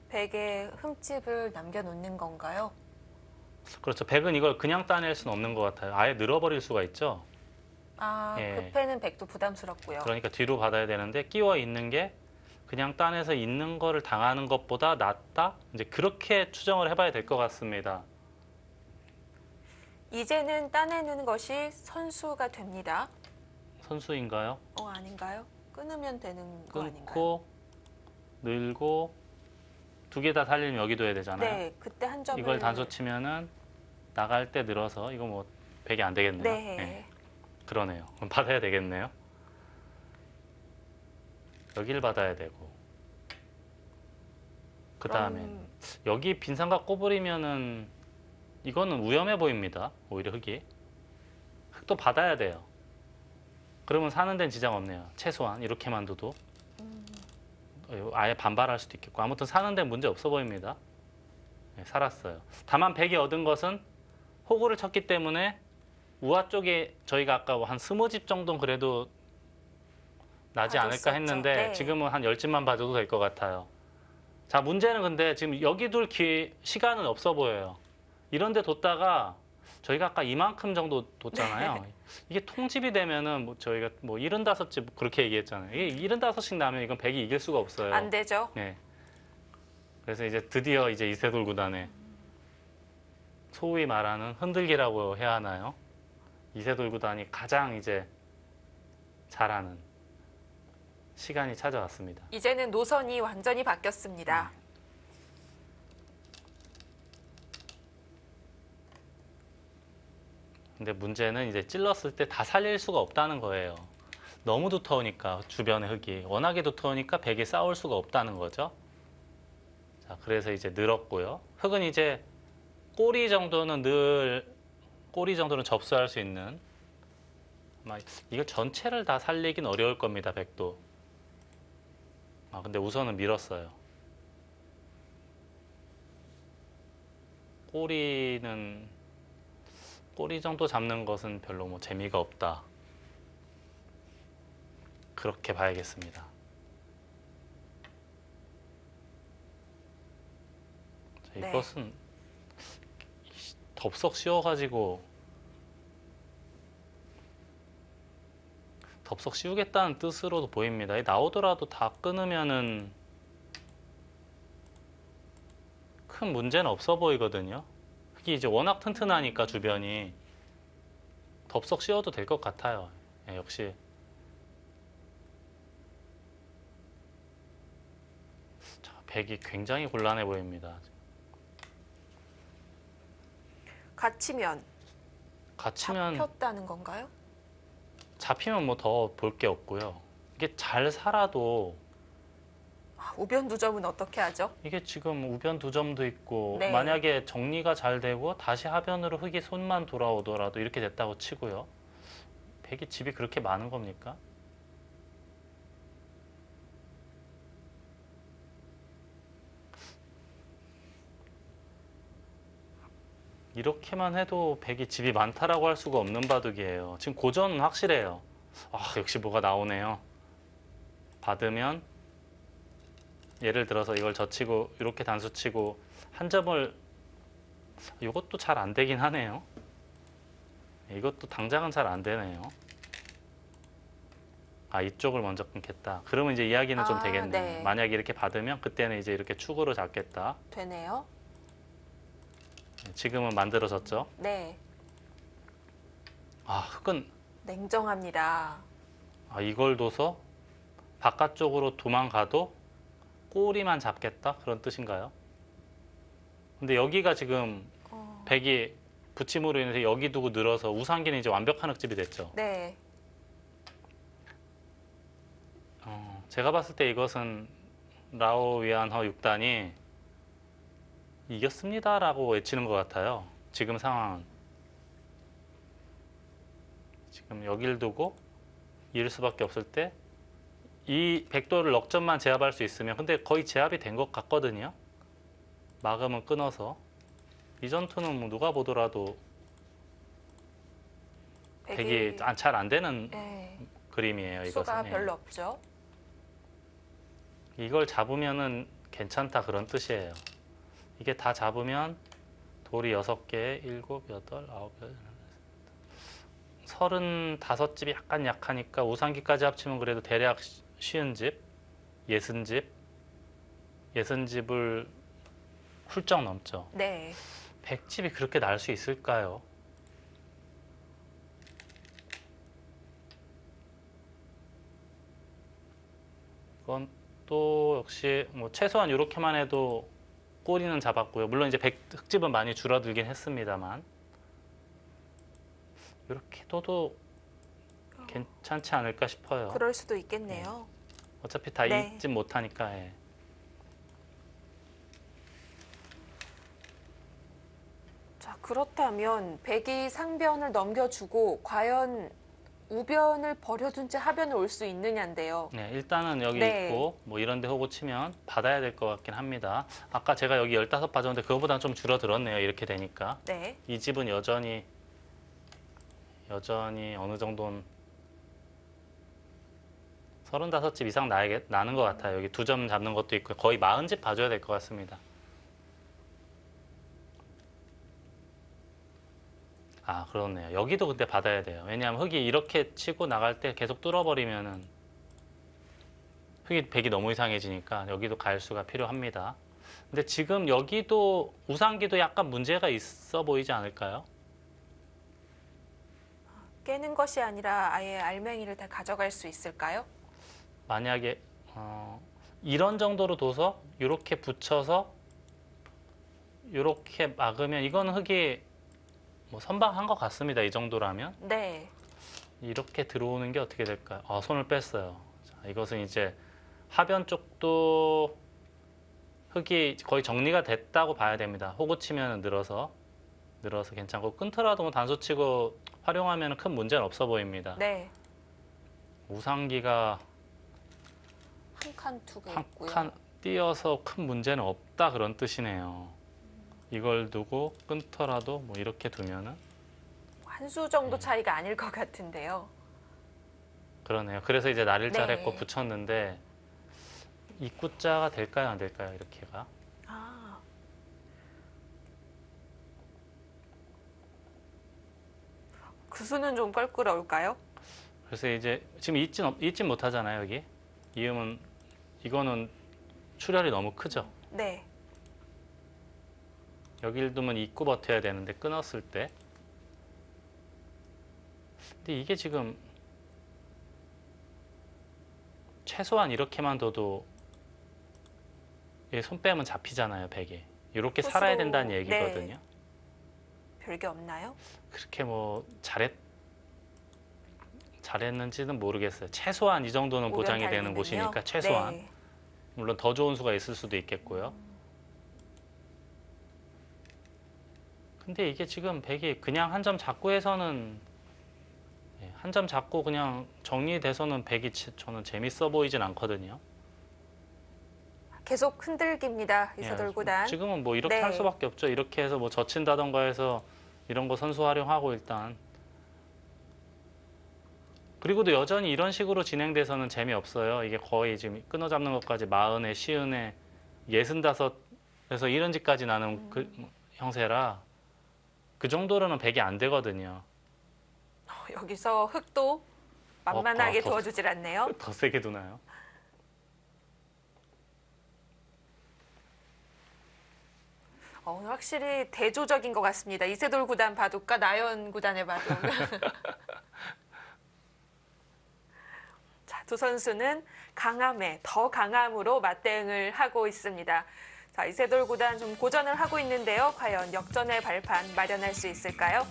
백에 흠집을 남겨놓는 건가요? 그렇죠. 백은 이걸 그냥 따낼 수는 없는 것 같아요. 아예 늘어버릴 수가 있죠. 예. 급해는 백도 부담스럽고요. 그러니까 뒤로 받아야 되는데 끼워 있는 게 그냥 따내서 있는 거를 당하는 것보다 낫다? 이제 그렇게 추정을 해봐야 될 것 같습니다. 이제는 따내는 것이 선수가 됩니다. 선수인가요? 아닌가요? 끊으면 되는 거 아닌가요? 끊고 늘고 2개 다 살리면 여기 둬야 되잖아요. 네, 그때 한 점을 이걸 단수 치면은 나갈 때 늘어서 이거 뭐 100이 안 되겠네요. 네. 네. 그러네요. 그럼 받아야 되겠네요. 여기를 받아야 되고 그 다음에 그럼 여기 빈삼각 꼬부리면은 이거는 위험해 보입니다. 오히려 흙이. 흙도 받아야 돼요. 그러면 사는 데는 지장 없네요. 최소한 이렇게만 둬도 아예 반발할 수도 있겠고 아무튼 사는 데는 문제 없어 보입니다. 네, 살았어요. 다만 백이 얻은 것은 호구를 쳤기 때문에 우아 쪽에 저희가 아까 한 20집 정도는 그래도 나지 않을까 봐줬었죠. 했는데 네. 지금은 한 10집만 봐줘도 될 것 같아요. 자, 문제는 근데 지금 여기 둘 시간은 없어 보여요. 이런 데 뒀다가 저희가 아까 이만큼 정도 뒀잖아요. 이게 통집이 되면은 뭐 저희가 뭐 75집 그렇게 얘기했잖아요. 이게 75씩 나면 이건 100이 이길 수가 없어요. 안 되죠. 네. 그래서 이제 드디어 이제 이세돌 구단의 소위 말하는 흔들기라고 해야 하나요? 이세돌 구단이 가장 이제 잘하는 시간이 찾아왔습니다. 이제는 노선이 완전히 바뀌었습니다. 근데 문제는 이제 찔렀을 때 다 살릴 수가 없다는 거예요. 너무 두터우니까 주변의 흙이 워낙에 두터우니까 백이 싸울 수가 없다는 거죠. 자, 그래서 이제 늘었고요. 흙은 이제 꼬리 정도는 접수할 수 있는 아마 이거 전체를 다 살리긴 어려울 겁니다. 백도. 근데 우선은 밀었어요. 꼬리 정도 잡는 것은 별로 뭐 재미가 없다. 그렇게 봐야겠습니다. 자, 네. 이것은 덥석 씌워가지고 덥석 씌우겠다는 뜻으로도 보입니다. 나오더라도 다 끊으면은 큰 문제는 없어 보이거든요. 흙이 이제 워낙 튼튼하니까 주변이 덥석 씌워도 될 것 같아요. 예, 역시 자, 백이 굉장히 곤란해 보입니다. 갇히면 갇히면 잡혔다는 건가요? 잡히면 뭐 더 볼 게 없고요. 이게 잘 살아도 우변 두 점은 어떻게 하죠? 이게 지금 우변 두 점도 있고 네. 만약에 정리가 잘 되고 다시 하변으로 흙이 손만 돌아오더라도 이렇게 됐다고 치고요. 백이 집이 그렇게 많은 겁니까? 이렇게만 해도 백이 집이 많다라고 할 수가 없는 바둑이에요. 지금 고전은 확실해요. 역시 뭐가 나오네요. 받으면 예를 들어서 이걸 젖히고 이렇게 단수치고 한 점을 이것도 잘 안 되긴 하네요. 이것도 당장은 잘 안 되네요. 이쪽을 먼저 끊겠다. 그러면 이제 이야기는 좀 되겠네요. 네. 만약에 이렇게 받으면 그때는 이제 이렇게 축으로 잡겠다. 되네요. 지금은 만들어졌죠. 네. 흙은 냉정합니다. 이걸 둬서 바깥쪽으로 도망가도 꼬리만 잡겠다? 그런 뜻인가요? 근데 여기가 지금 백이 붙임으로 인해서 여기 두고 늘어서 우상기는 이제 완벽한 흙집이 됐죠. 네. 제가 봤을 때 이것은 라오 위안허 6단이 이겼습니다라고 외치는 것 같아요. 지금 상황은. 지금 여길 두고 이을 수밖에 없을 때 이 백도를 넉 점만 제압할 수 있으면 근데 거의 제압이 된 것 같거든요. 막음은 끊어서 이 전투는 뭐 누가 보더라도 백이 잘 안 되는 네. 그림이에요. 수가 이것은. 별로 없죠. 이걸 잡으면은 괜찮다 그런 뜻이에요. 이게 다 잡으면 돌이 6개, 7, 8, 9, 35집이 약간 약하니까 우상기까지 합치면 그래도 대략 쉬운 집, 60집, 60집을 훌쩍 넘죠. 네. 100집이 그렇게 날 수 있을까요? 이건 또 역시 뭐 최소한 이렇게만 해도 꼬리는 잡았고요. 물론 이제 흙집은 많이 줄어들긴 했습니다만 이렇게 둬도 괜찮지 않을까 싶어요. 그럴 수도 있겠네요. 어차피 다 네. 잊지 못하니까. 그렇다면 백이 상변을 넘겨주고 과연 우변을 버려둔 채 하변을 올 수 있느냐인데요. 네, 일단은 여기 네. 있고 뭐 이런 데 호구 치면 받아야 될 것 같긴 합니다. 아까 제가 여기 15 빠졌는데 그거보다는 좀 줄어들었네요. 이렇게 되니까. 네. 이 집은 여전히 어느 정도는 35집 이상 나는 것 같아요. 여기 2점 잡는 것도 있고 거의 40집 봐줘야 될 것 같습니다. 아, 그렇네요. 여기도 근데 받아야 돼요. 왜냐하면 흙이 이렇게 치고 나갈 때 계속 뚫어버리면은 흙이 백이 너무 이상해지니까 여기도 가열수가 필요합니다. 근데 지금 여기도 우상기도 약간 문제가 있어 보이지 않을까요? 깨는 것이 아니라 아예 알맹이를 다 가져갈 수 있을까요? 만약에 이런 정도로 둬서 이렇게 붙여서 이렇게 막으면 이거는 흙이 뭐 선방한 것 같습니다. 이 정도라면 네. 이렇게 들어오는 게 어떻게 될까요? 손을 뺐어요. 자, 이것은 이제 하변 쪽도 흙이 거의 정리가 됐다고 봐야 됩니다. 호구 치면 늘어서 괜찮고 끊더라도 뭐 단수 치고 활용하면 큰 문제는 없어 보입니다. 네. 우상기가 한 칸 두개 한 있고요. 칸 띄어서 큰 문제는 없다 그런 뜻이네요. 이걸 두고 끊더라도 뭐 이렇게 두면은 한 수 정도 차이가 아닐 것 같은데요. 그러네요. 그래서 이제 날일자를 네. 했고 붙였는데 입구자가 될까요, 안 될까요? 이렇게가. 아. 그 수는 좀 껄끄러울까요? 그래서 이제 지금 잊진 못하잖아요, 여기. 이거는 출혈이 너무 크죠. 네. 여기를 두면 잊고 버텨야 되는데 끊었을 때. 근데 이게 지금 최소한 이렇게만 둬도 얘 손 빼면 잡히잖아요, 백이. 이렇게 살아야 된다는 네. 얘기거든요. 별게 없나요? 그렇게 뭐 잘했는지는 모르겠어요. 최소한 이 정도는 오변 보장이 되는 달리면요? 곳이니까 최소한. 네. 물론 더 좋은 수가 있을 수도 있겠고요. 근데 이게 지금 백이 그냥 한 점 잡고 해서는 한 점 잡고 그냥 정리돼서는 백이 저는 재밌어 보이진 않거든요. 계속 흔들깁니다. 이세돌 구단. 지금은 뭐 이렇게 네. 할 수밖에 없죠. 이렇게 해서 뭐 젖힌다던가 해서 이런 거 선수 활용하고 일단. 그리고도 여전히 이런 식으로 진행돼서는 재미없어요. 이게 거의 지금 끊어잡는 것까지 40에 50에 65에서 이런 집까지 나는 그 형세라 그 정도로는 백이 안 되거든요. 여기서 흙도 만만하게 더- 도와주질 않네요. 더 세게 두나요? 오늘 확실히 대조적인 것 같습니다. 이세돌 구단 바둑과 나연 구단의 바둑. 자, 두 선수는 강함에 더 강함으로 맞대응을 하고 있습니다. 자, 이세돌 구단 좀 고전을 하고 있는데요. 과연 역전의 발판 마련할 수 있을까요?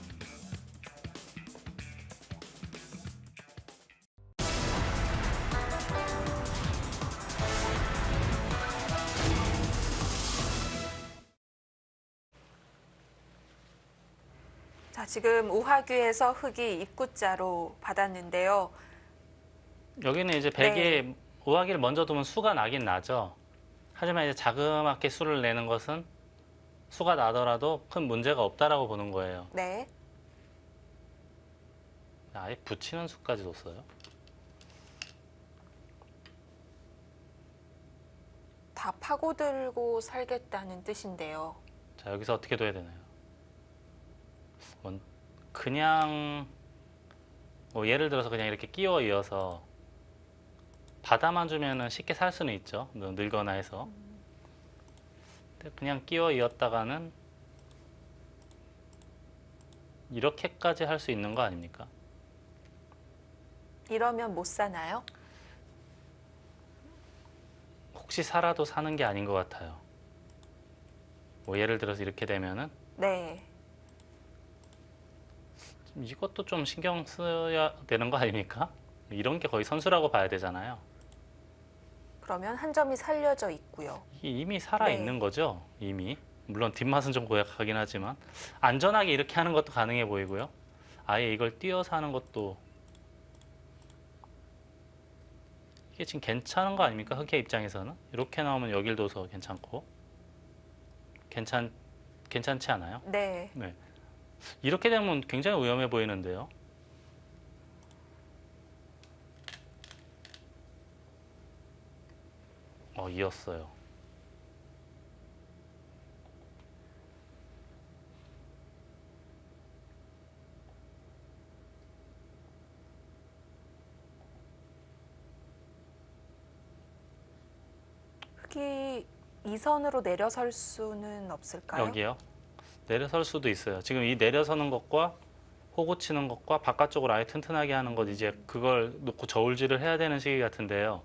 자, 지금 우하규에서 흙이 입구자로 받았는데요. 여기는 이제 백이 네. 우하기를 먼저 두면 수가 나긴 나죠. 하지만 이제 자그맣게 수를 내는 것은 수가 나더라도 큰 문제가 없다라고 보는 거예요. 네. 아예 붙이는 수까지 뒀어요. 다 파고들고 살겠다는 뜻인데요. 자, 여기서 어떻게 둬야 되나요? 그냥 뭐 예를 들어서 그냥 이렇게 끼워 이어서 바다만 주면은 쉽게 살 수는 있죠. 늘거나 해서. 근데 그냥 끼워 이었다가는 이렇게까지 할 수 있는 거 아닙니까? 이러면 못 사나요? 혹시 살아도 사는 게 아닌 것 같아요. 뭐 예를 들어서 이렇게 되면은 네. 이것도 좀 신경 써야 되는 거 아닙니까? 이런 게 거의 선수라고 봐야 되잖아요. 그러면 한 점이 살려져 있고요. 이미 살아 네. 있는 거죠. 이미 물론 뒷맛은 좀 고약하긴 하지만 안전하게 이렇게 하는 것도 가능해 보이고요. 아예 이걸 띄어서 하는 것도 이게 지금 괜찮은 거 아닙니까? 흑의 입장에서는 이렇게 나오면 여길 둬서 괜찮고 괜찮지 않아요? 네. 네. 이렇게 되면 굉장히 위험해 보이는데요. 이었어요. 흑이 이 선으로 내려설 수는 없을까요? 여기요. 내려설 수도 있어요. 지금 이 내려서는 것과 호구 치는 것과 바깥쪽으로 아예 튼튼하게 하는 것 이제 그걸 놓고 저울질을 해야 되는 시기 같은데요.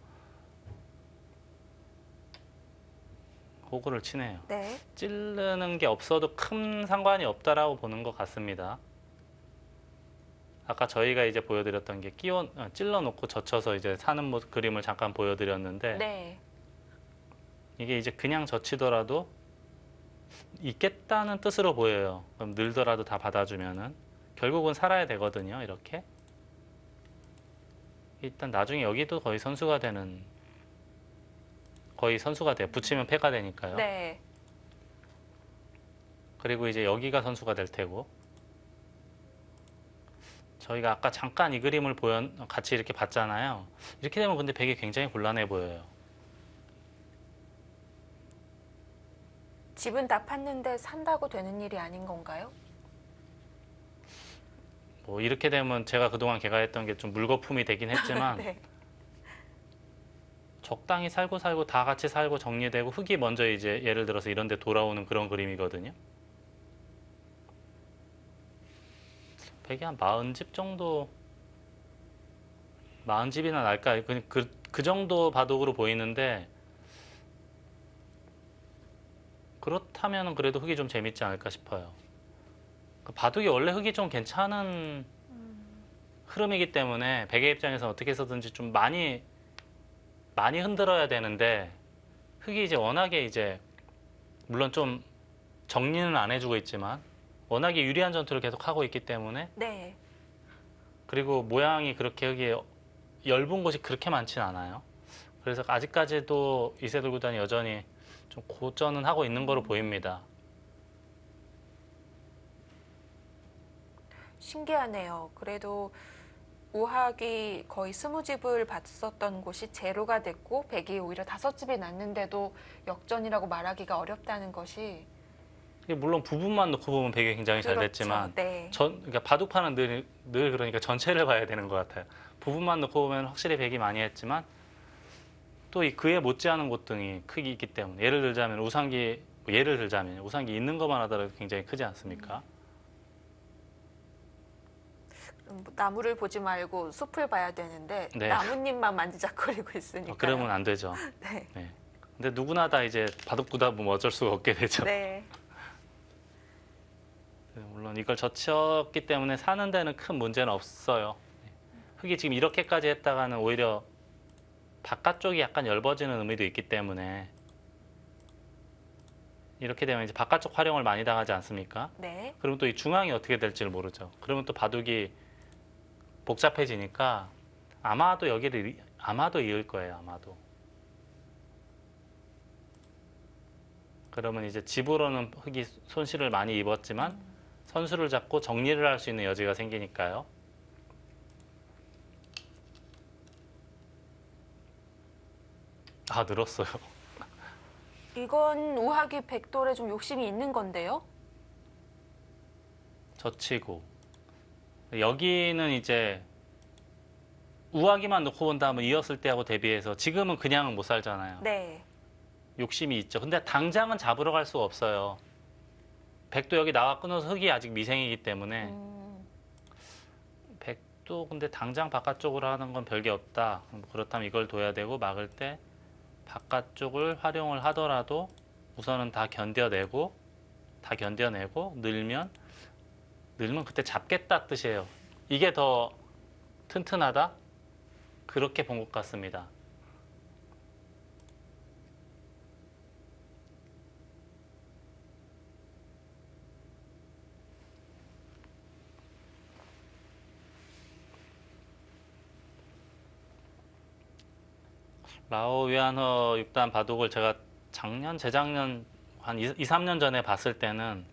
호구를 치네요. 네. 찌르는 게 없어도 큰 상관이 없다라고 보는 것 같습니다. 아까 저희가 이제 보여드렸던 게 찔러 놓고 젖혀서 이제 사는 그림을 잠깐 보여드렸는데 네. 이게 이제 그냥 젖히더라도 있겠다는 뜻으로 보여요. 그럼 늘더라도 다 받아주면은 결국은 살아야 되거든요. 이렇게 일단 나중에 여기도 거의 선수가 돼요. 붙이면 패가 되니까요. 네. 그리고 이제 여기가 선수가 될 테고 저희가 아까 잠깐 이 그림을 같이 이렇게 봤잖아요. 이렇게 되면 근데 백이 굉장히 곤란해 보여요. 집은 다 팠는데 산다고 되는 일이 아닌 건가요? 뭐 이렇게 되면 제가 그동안 개가했던 게 좀 물거품이 되긴 했지만 네. 적당히 살고 다 같이 살고 정리되고 흙이 먼저 이제 예를 들어서 이런 데 돌아오는 그런 그림이거든요. 백이 한 40집 정도 40집이나 날까 그 정도 바둑으로 보이는데 그렇다면 그래도 흙이 좀 재밌지 않을까 싶어요. 바둑이 원래 흙이 좀 괜찮은 흐름이기 때문에 백의 입장에서 어떻게 해서든지 좀 많이 흔들어야 되는데 흙이 이제 워낙에 이제 물론 좀 정리는 안 해주고 있지만 워낙에 유리한 전투를 계속 하고 있기 때문에 네. 그리고 모양이 그렇게 흙이 엷은 곳이 그렇게 많진 않아요. 그래서 아직까지도 이세돌 구단이 여전히 좀 고전은 하고 있는 거로 보입니다. 신기하네요. 그래도 우학이 거의 20집을 봤었던 곳이 제로가 됐고 백이 오히려 5집이 났는데도 역전이라고 말하기가 어렵다는 것이 이게 물론 부분만 놓고 보면 백이 굉장히 잘 그렇죠. 됐지만 네. 그러니까 바둑판은 늘 그러니까 전체를 봐야 되는 것 같아요. 부분만 놓고 보면 확실히 백이 많이 했지만 또 그에 못지않은 곳 등이 크기 있기 때문에 예를 들자면 우상기 있는 것만 하더라도 굉장히 크지 않습니까? 나무를 보지 말고 숲을 봐야 되는데 네. 나뭇잎만 만지작거리고 있으니까. 그러면 안 되죠. 네. 네. 근데 누구나 다 이제 바둑보다 보면 어쩔 수가 없게 되죠. 네. 물론 이걸 젖혔기 때문에 사는 데는 큰 문제는 없어요. 흙이 지금 이렇게까지 했다가는 오히려 바깥쪽이 약간 엷어지는 의미도 있기 때문에 이렇게 되면 이제 바깥쪽 활용을 많이 당하지 않습니까? 네. 그러면 또 이 중앙이 어떻게 될지를 모르죠. 그러면 또 바둑이 복잡해지니까 아마도 이을 거예요. 아마도. 그러면 이제 집으로는 흙이 손실을 많이 입었지만 선수를 잡고 정리를 할 수 있는 여지가 생기니까요. 늘었어요. 이건 우학이 백돌에 좀 욕심이 있는 건데요. 젖히고 여기는 이제 우하기만 놓고 본다면 이었을 때하고 대비해서 지금은 그냥은 못 살잖아요. 네. 욕심이 있죠. 근데 당장은 잡으러 갈 수가 없어요. 백도 여기 나와 끊어서 흙이 아직 미생이기 때문에 백도 근데 당장 바깥쪽으로 하는 건 별게 없다. 그렇다면 이걸 둬야 되고 막을 때 바깥쪽을 활용을 하더라도 우선은 다 견뎌내고 늘면 그때 잡겠다 뜻이에요. 이게 더 튼튼하다? 그렇게 본 것 같습니다. 라오 위안허 6단 바둑을 제가 작년, 재작년 한 2, 3년 전에 봤을 때는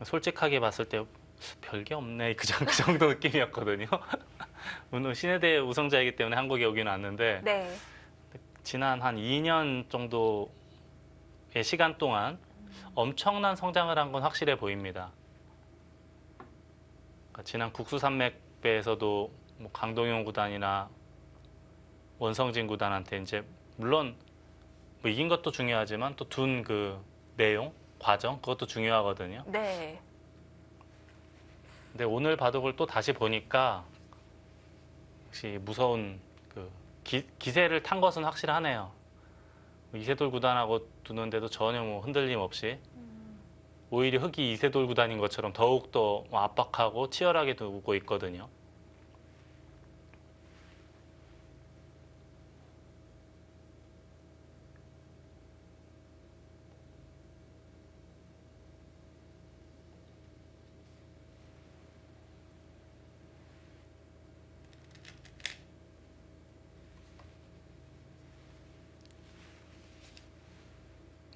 솔직하게 봤을 때 별게 없네 그 정도 느낌이었거든요. 물론 신예대 우승자이기 때문에 한국에 오긴 왔는데 네. 지난 한 2년 정도의 시간 동안 엄청난 성장을 한 건 확실해 보입니다. 그러니까 지난 국수산맥배에서도 뭐 강동용 구단이나 원성진 구단한테 이제 물론 뭐 이긴 것도 중요하지만 또 둔 그 내용, 과정 그것도 중요하거든요. 네. 근데 오늘 바둑을 또 다시 보니까 역시 무서운 그 기세를 탄 것은 확실하네요. 이세돌 구단하고 두는데도 전혀 뭐 흔들림 없이 오히려 흑이 이세돌 구단인 것처럼 더욱더 압박하고 치열하게 두고 있거든요.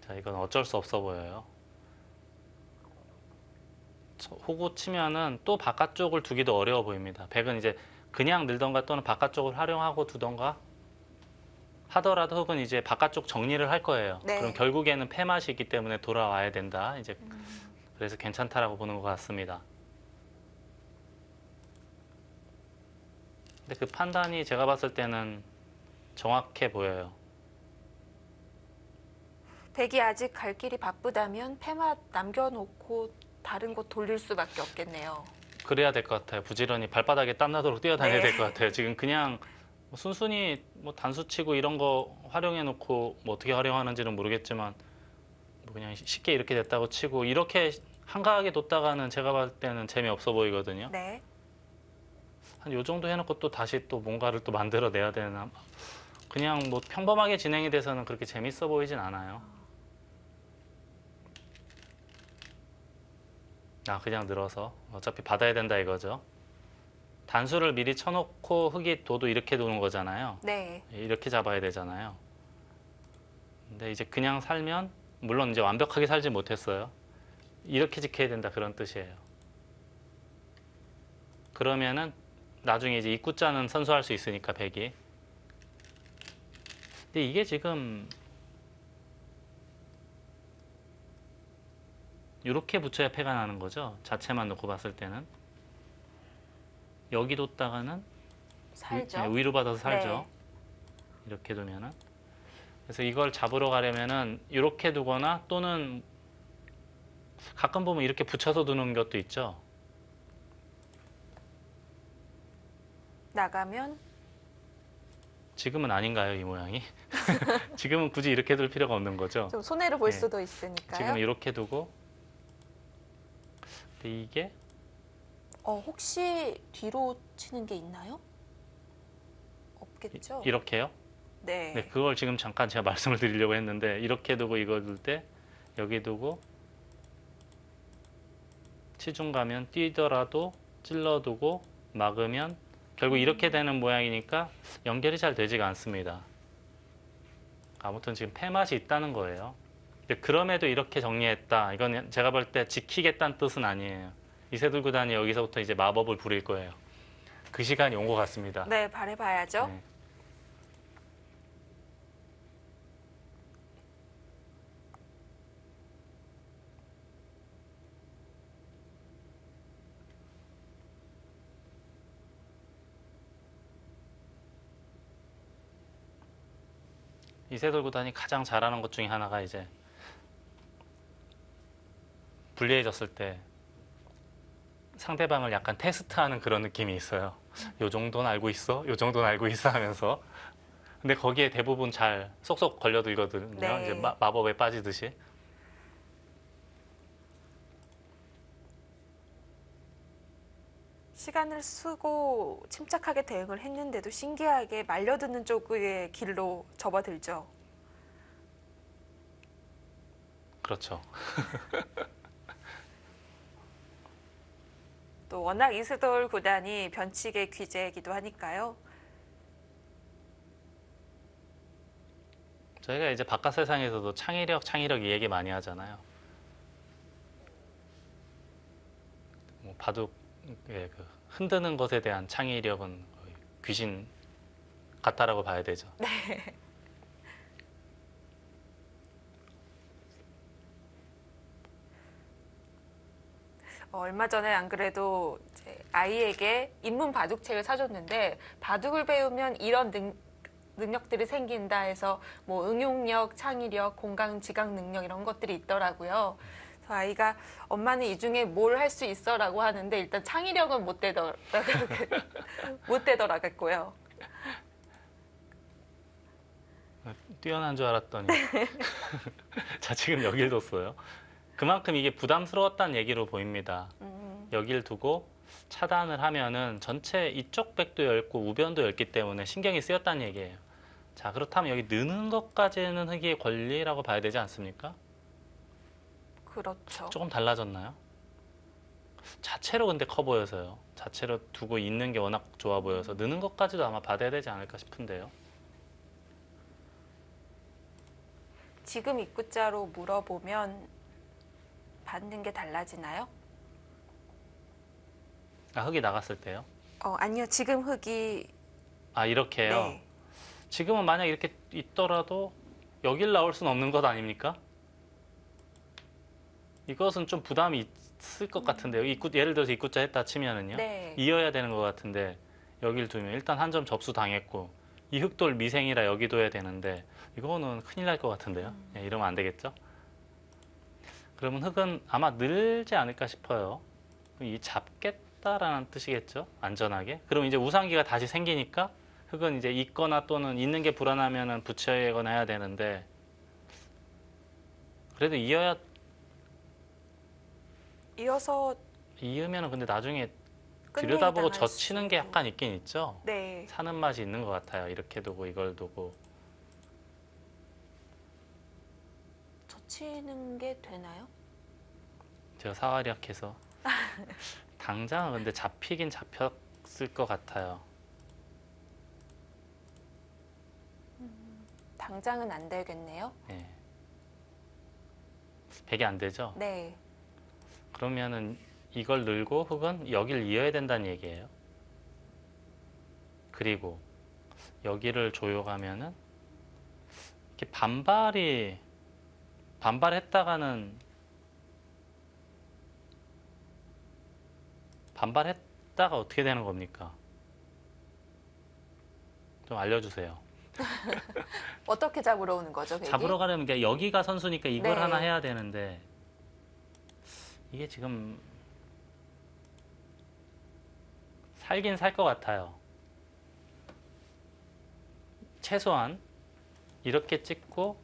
자, 이건 어쩔 수 없어 보여요. 호구 치면은 또 바깥쪽을 두기도 어려워 보입니다. 백은 이제 그냥 늘던가 또는 바깥쪽을 활용하고 두던가 하더라도 흑은 이제 바깥쪽 정리를 할 거예요. 네. 그럼 결국에는 패맛이 있기 때문에 돌아와야 된다. 이제 그래서 괜찮다라고 보는 것 같습니다. 근데 그 판단이 제가 봤을 때는 정확해 보여요. 백이 아직 갈 길이 바쁘다면 패맛 남겨놓고 다른 곳 돌릴 수밖에 없겠네요. 그래야 될 것 같아요. 부지런히 발바닥에 땀나도록 뛰어다녀야 네. 될 것 같아요. 지금 그냥 뭐 순순히 뭐 단수 치고 이런 거 활용해 놓고 뭐 어떻게 활용하는지는 모르겠지만 뭐 그냥 쉽게 이렇게 됐다고 치고 이렇게 한가하게 뒀다가는 제가 봤을 때는 재미없어 보이거든요. 네. 한 요 정도 해놓고 또 다시 또 뭔가를 또 만들어내야 되나. 그냥 뭐 평범하게 진행이 돼서는 그렇게 재밌어 보이진 않아요. 그냥 늘어서 어차피 받아야 된다 이거죠. 단수를 미리 쳐놓고 흑이 도도 이렇게 도는 거잖아요. 네. 이렇게 잡아야 되잖아요. 근데 이제 그냥 살면 물론 이제 완벽하게 살지 못했어요. 이렇게 지켜야 된다 그런 뜻이에요. 그러면은 나중에 이제 입구자는 선수할 수 있으니까 백이. 근데 이게 지금 이렇게 붙여야 패가 나는 거죠. 자체만 놓고 봤을 때는. 여기 뒀다가는 살죠. 위로 받아서 살죠. 네. 이렇게 두면은. 그래서 이걸 잡으러 가려면은 이렇게 두거나 또는 가끔 보면 이렇게 붙여서 두는 것도 있죠. 나가면 지금은 아닌가요, 이 모양이? 지금은 굳이 이렇게 둘 필요가 없는 거죠. 좀 손해를 볼 네. 수도 있으니까요. 지금 이렇게 두고 근데 이게 혹시 뒤로 치는 게 있나요? 없겠죠? 이렇게요? 네. 네, 그걸 지금 잠깐 제가 말씀을 드리려고 했는데 이렇게 두고 이거 둘 때 여기 두고 치중 가면 뛰더라도 찔러두고 막으면 결국 이렇게 되는 모양이니까 연결이 잘 되지가 않습니다. 아무튼 지금 패맛이 있다는 거예요. 근데 그럼에도 이렇게 정리했다. 이건 제가 볼 때 지키겠다는 뜻은 아니에요. 이세돌 구단이 여기서부터 이제 마법을 부릴 거예요. 그 시간이 온 것 같습니다. 네, 바래봐야죠. 네. 이세돌 구단이 가장 잘하는 것 중에 하나가 이제 불리해졌을 때 상대방을 약간 테스트하는 그런 느낌이 있어요. 요 정도는 알고 있어? 요 정도는 알고 있어? 하면서. 근데 거기에 대부분 잘 쏙쏙 걸려들거든요. 네. 이제 마법에 빠지듯이. 시간을 쓰고 침착하게 대응을 했는데도 신기하게 말려드는 쪽의 길로 접어들죠. 그렇죠. 또 워낙 이세돌 구단이 변칙의 귀재이기도 하니까요. 저희가 이제 바깥 세상에서도 창의력 이 얘기 많이 하잖아요. 뭐 바둑 그 흔드는 것에 대한 창의력은 거의 귀신 같다라고 봐야 되죠. 얼마 전에 안 그래도 이제 아이에게 입문 바둑책을 사줬는데 바둑을 배우면 이런 능력들이 생긴다 해서 뭐 응용력, 창의력, 공감, 지각 능력 이런 것들이 있더라고요. 그래서 아이가 엄마는 이 중에 뭘 할 수 있어라고 하는데 일단 창의력은 못 되더라고요. 뛰어난 줄 알았더니 자 지금 여길 뒀어요. 그만큼 이게 부담스러웠다는 얘기로 보입니다. 여길 두고 차단을 하면은 전체 이쪽 백도 얇고 우변도 얇기 때문에 신경이 쓰였다는 얘기예요. 자 그렇다면 여기 느는 것까지는 흑의 권리라고 봐야 되지 않습니까? 그렇죠. 조금 달라졌나요? 자체로 근데 커 보여서요. 자체로 두고 있는 게 워낙 좋아 보여서 느는 것까지도 아마 받아야 되지 않을까 싶은데요. 지금 입구자로 물어보면 받는 게 달라지나요? 아, 흑이 나갔을 때요? 아니요. 지금 흑이 아, 이렇게요? 네. 지금은 만약 이렇게 있더라도 여길 나올 수는 없는 것 아닙니까? 이것은 좀 부담이 있을 것 같은데요. 예를 들어서 입구자 했다 치면은요. 네. 이어야 되는 것 같은데 여길 두면 일단 한 점 접수 당했고 이 흑돌 미생이라 여기 둬야 되는데 이거는 큰일 날 것 같은데요. 예, 이러면 안 되겠죠? 그러면 흑은 아마 늘지 않을까 싶어요. 이 잡겠다라는 뜻이겠죠? 안전하게. 그럼 이제 우상기가 다시 생기니까 흑은 이제 있거나 또는 있는 게 불안하면은 붙여야거나 해야 되는데 그래도 이어서 이으면은 근데 나중에 끝내기 들여다보고 당할 젖히는 게 수도. 약간 있긴 있죠. 네. 사는 맛이 있는 것 같아요. 이렇게 두고 이걸 두고. 젖히는 게 되나요? 제가 사활약해서 당장은 근데 잡히긴 잡혔을 것 같아요. 당장은 안 되겠네요. 예. 100이 안 되죠? 네. 그러면은 이걸 늘고 흑은 여기를 이어야 된다는 얘기예요. 그리고 여기를 조여가면은 이렇게 반발했다가 어떻게 되는 겁니까? 좀 알려주세요. 어떻게 잡으러 오는 거죠, 백이? 잡으러 가려면 여기가 선수니까 이걸 네. 하나 해야 되는데 이게 지금 살긴 살 것 같아요. 최소한 이렇게 찍고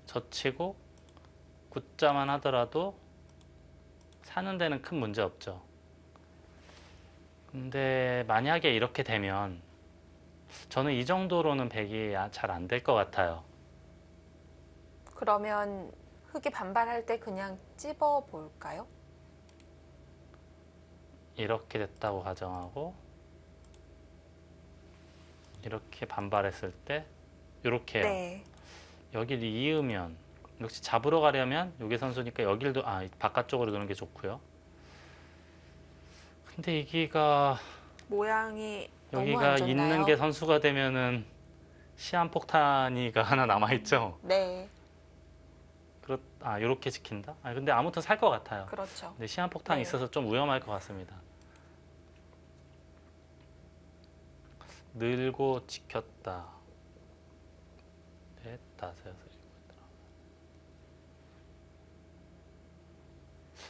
젖히고 굳자만 하더라도 사는 데는 큰 문제 없죠. 근데 만약에 이렇게 되면 저는 이 정도로는 백이 잘 안 될 것 같아요. 그러면 흑이 반발할 때 그냥 찝어 볼까요? 이렇게 됐다고 가정하고 이렇게 반발했을 때 이렇게요. 네. 여기를 이으면 역시 잡으러 가려면 여기 선수니까 여기를 바깥쪽으로 두는 게 좋고요. 근데 여기가 모양이 너무 안 여기가 좋나요? 있는 게 선수가 되면은 시한폭탄이가 하나 남아있죠. 네. 이렇게 지킨다? 근데 아무튼 살 것 같아요. 그렇죠. 근데 시한폭탄이 네. 있어서 좀 위험할 것 같습니다. 늘고 지켰다. 넷, 다섯, 여섯, 일곱.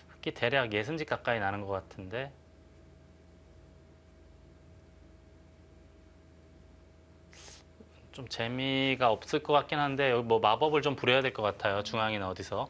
흑기 대략 예승직 가까이 나는 것 같은데 좀 재미가 없을 것 같긴 한데 여기 뭐 마법을 좀 부려야 될 것 같아요. 중앙이나 어디서.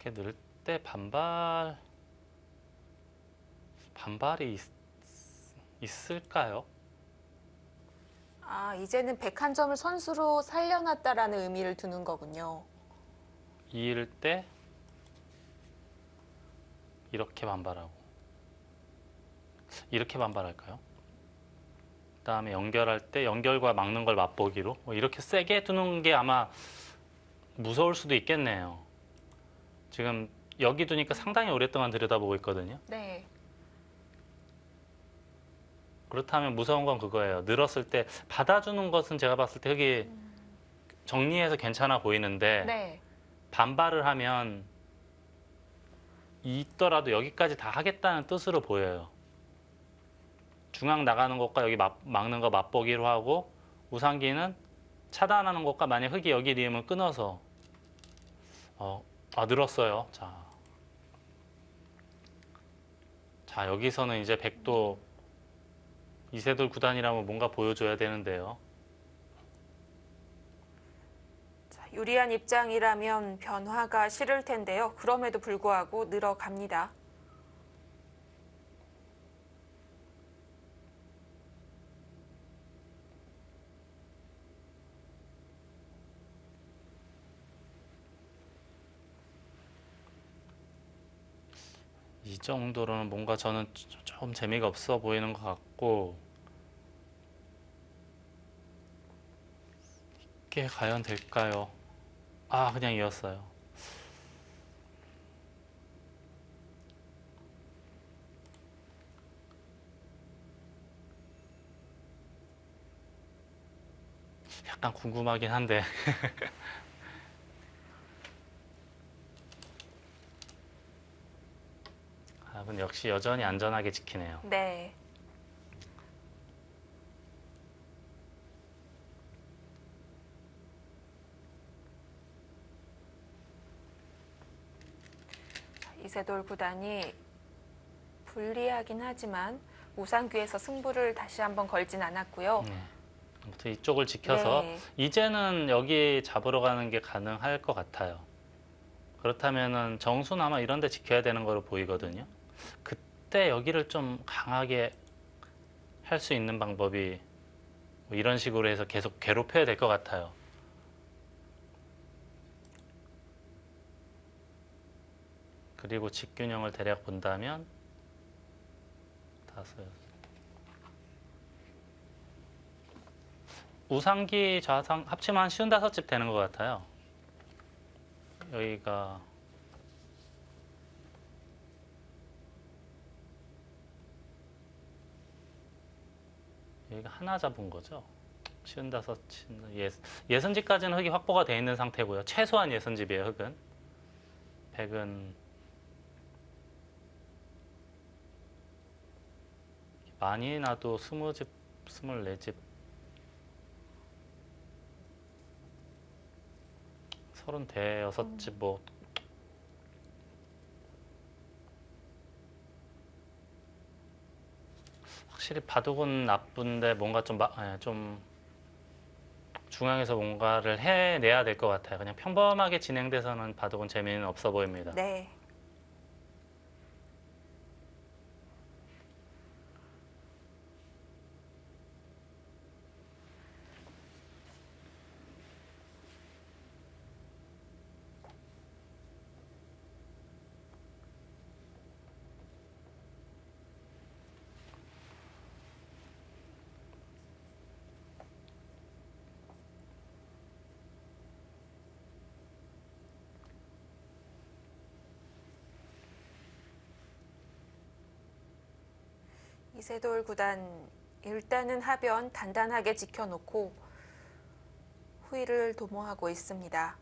이렇게 늘 때 반발이 있을까요? 아, 이제는 101점을 선수로 살려놨다라는 의미를 두는 거군요. 이을 때 이렇게 반발하고 이렇게 반발할까요? 그다음에 연결할 때 연결과 막는 걸 맛보기로 뭐 이렇게 세게 두는 게 아마 무서울 수도 있겠네요. 지금 여기 두니까 상당히 오랫동안 들여다보고 있거든요. 네. 그렇다면 무서운 건 그거예요. 늘었을 때 받아주는 것은 제가 봤을 때 흙이 정리해서 괜찮아 보이는데 네. 반발을 하면 있더라도 여기까지 다 하겠다는 뜻으로 보여요. 중앙 나가는 것과 여기 막는 거 맛보기로 하고 우상기는 차단하는 것과 만약 흙이 여기 리으면 끊어서 늘었어요. 자 여기서는 이제 백도 이세돌 구단이라면 뭔가 보여줘야 되는데요. 자, 유리한 입장이라면 변화가 싫을 텐데요. 그럼에도 불구하고 늘어갑니다. 이 정도로는 뭔가 저는 조금 재미가 없어 보이는 것 같고 이게 과연 될까요? 그냥 이었어요. 약간 궁금하긴 한데 근데 역시 여전히 안전하게 지키네요. 네. 이세돌 구단이 불리하긴 하지만 우상귀에서 승부를 다시 한번 걸진 않았고요. 아무튼 이쪽을 지켜서 네. 이제는 여기 잡으러 가는 게 가능할 것 같아요. 그렇다면은 정수는 아마 이런 데 지켜야 되는 거로 보이거든요. 그때 여기를 좀 강하게 할 수 있는 방법이 뭐 이런 식으로 해서 계속 괴롭혀야 될 것 같아요. 그리고 직균형을 대략 본다면 5, 우상기 좌상 합치면 한 55집 되는 것 같아요. 여기가 하나 잡은 거죠. 55, 예선집까지는 흙이 확보가 되어 있는 상태고요. 최소한 예선집이에요, 흙은. 100은 많이 나도 20집, 24집, 36집 뭐 확실히 바둑은 나쁜데 뭔가 좀 중앙에서 뭔가를 해내야 될 것 같아요. 그냥 평범하게 진행돼서는 바둑은 재미는 없어 보입니다. 네. 이세돌 구단 일단은 하변 단단하게 지켜놓고 후위를 도모하고 있습니다.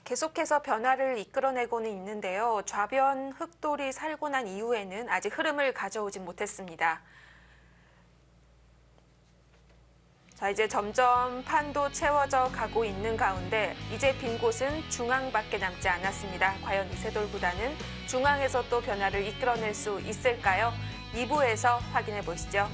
계속해서 변화를 이끌어내고는 있는데요. 좌변 흑돌이 살고 난 이후에는 아직 흐름을 가져오지 못했습니다. 자, 이제 점점 판도 채워져 가고 있는 가운데 이제 빈 곳은 중앙밖에 남지 않았습니다. 과연 이세돌 구단은 중앙에서 또 변화를 이끌어낼 수 있을까요? 2부에서 확인해 보시죠.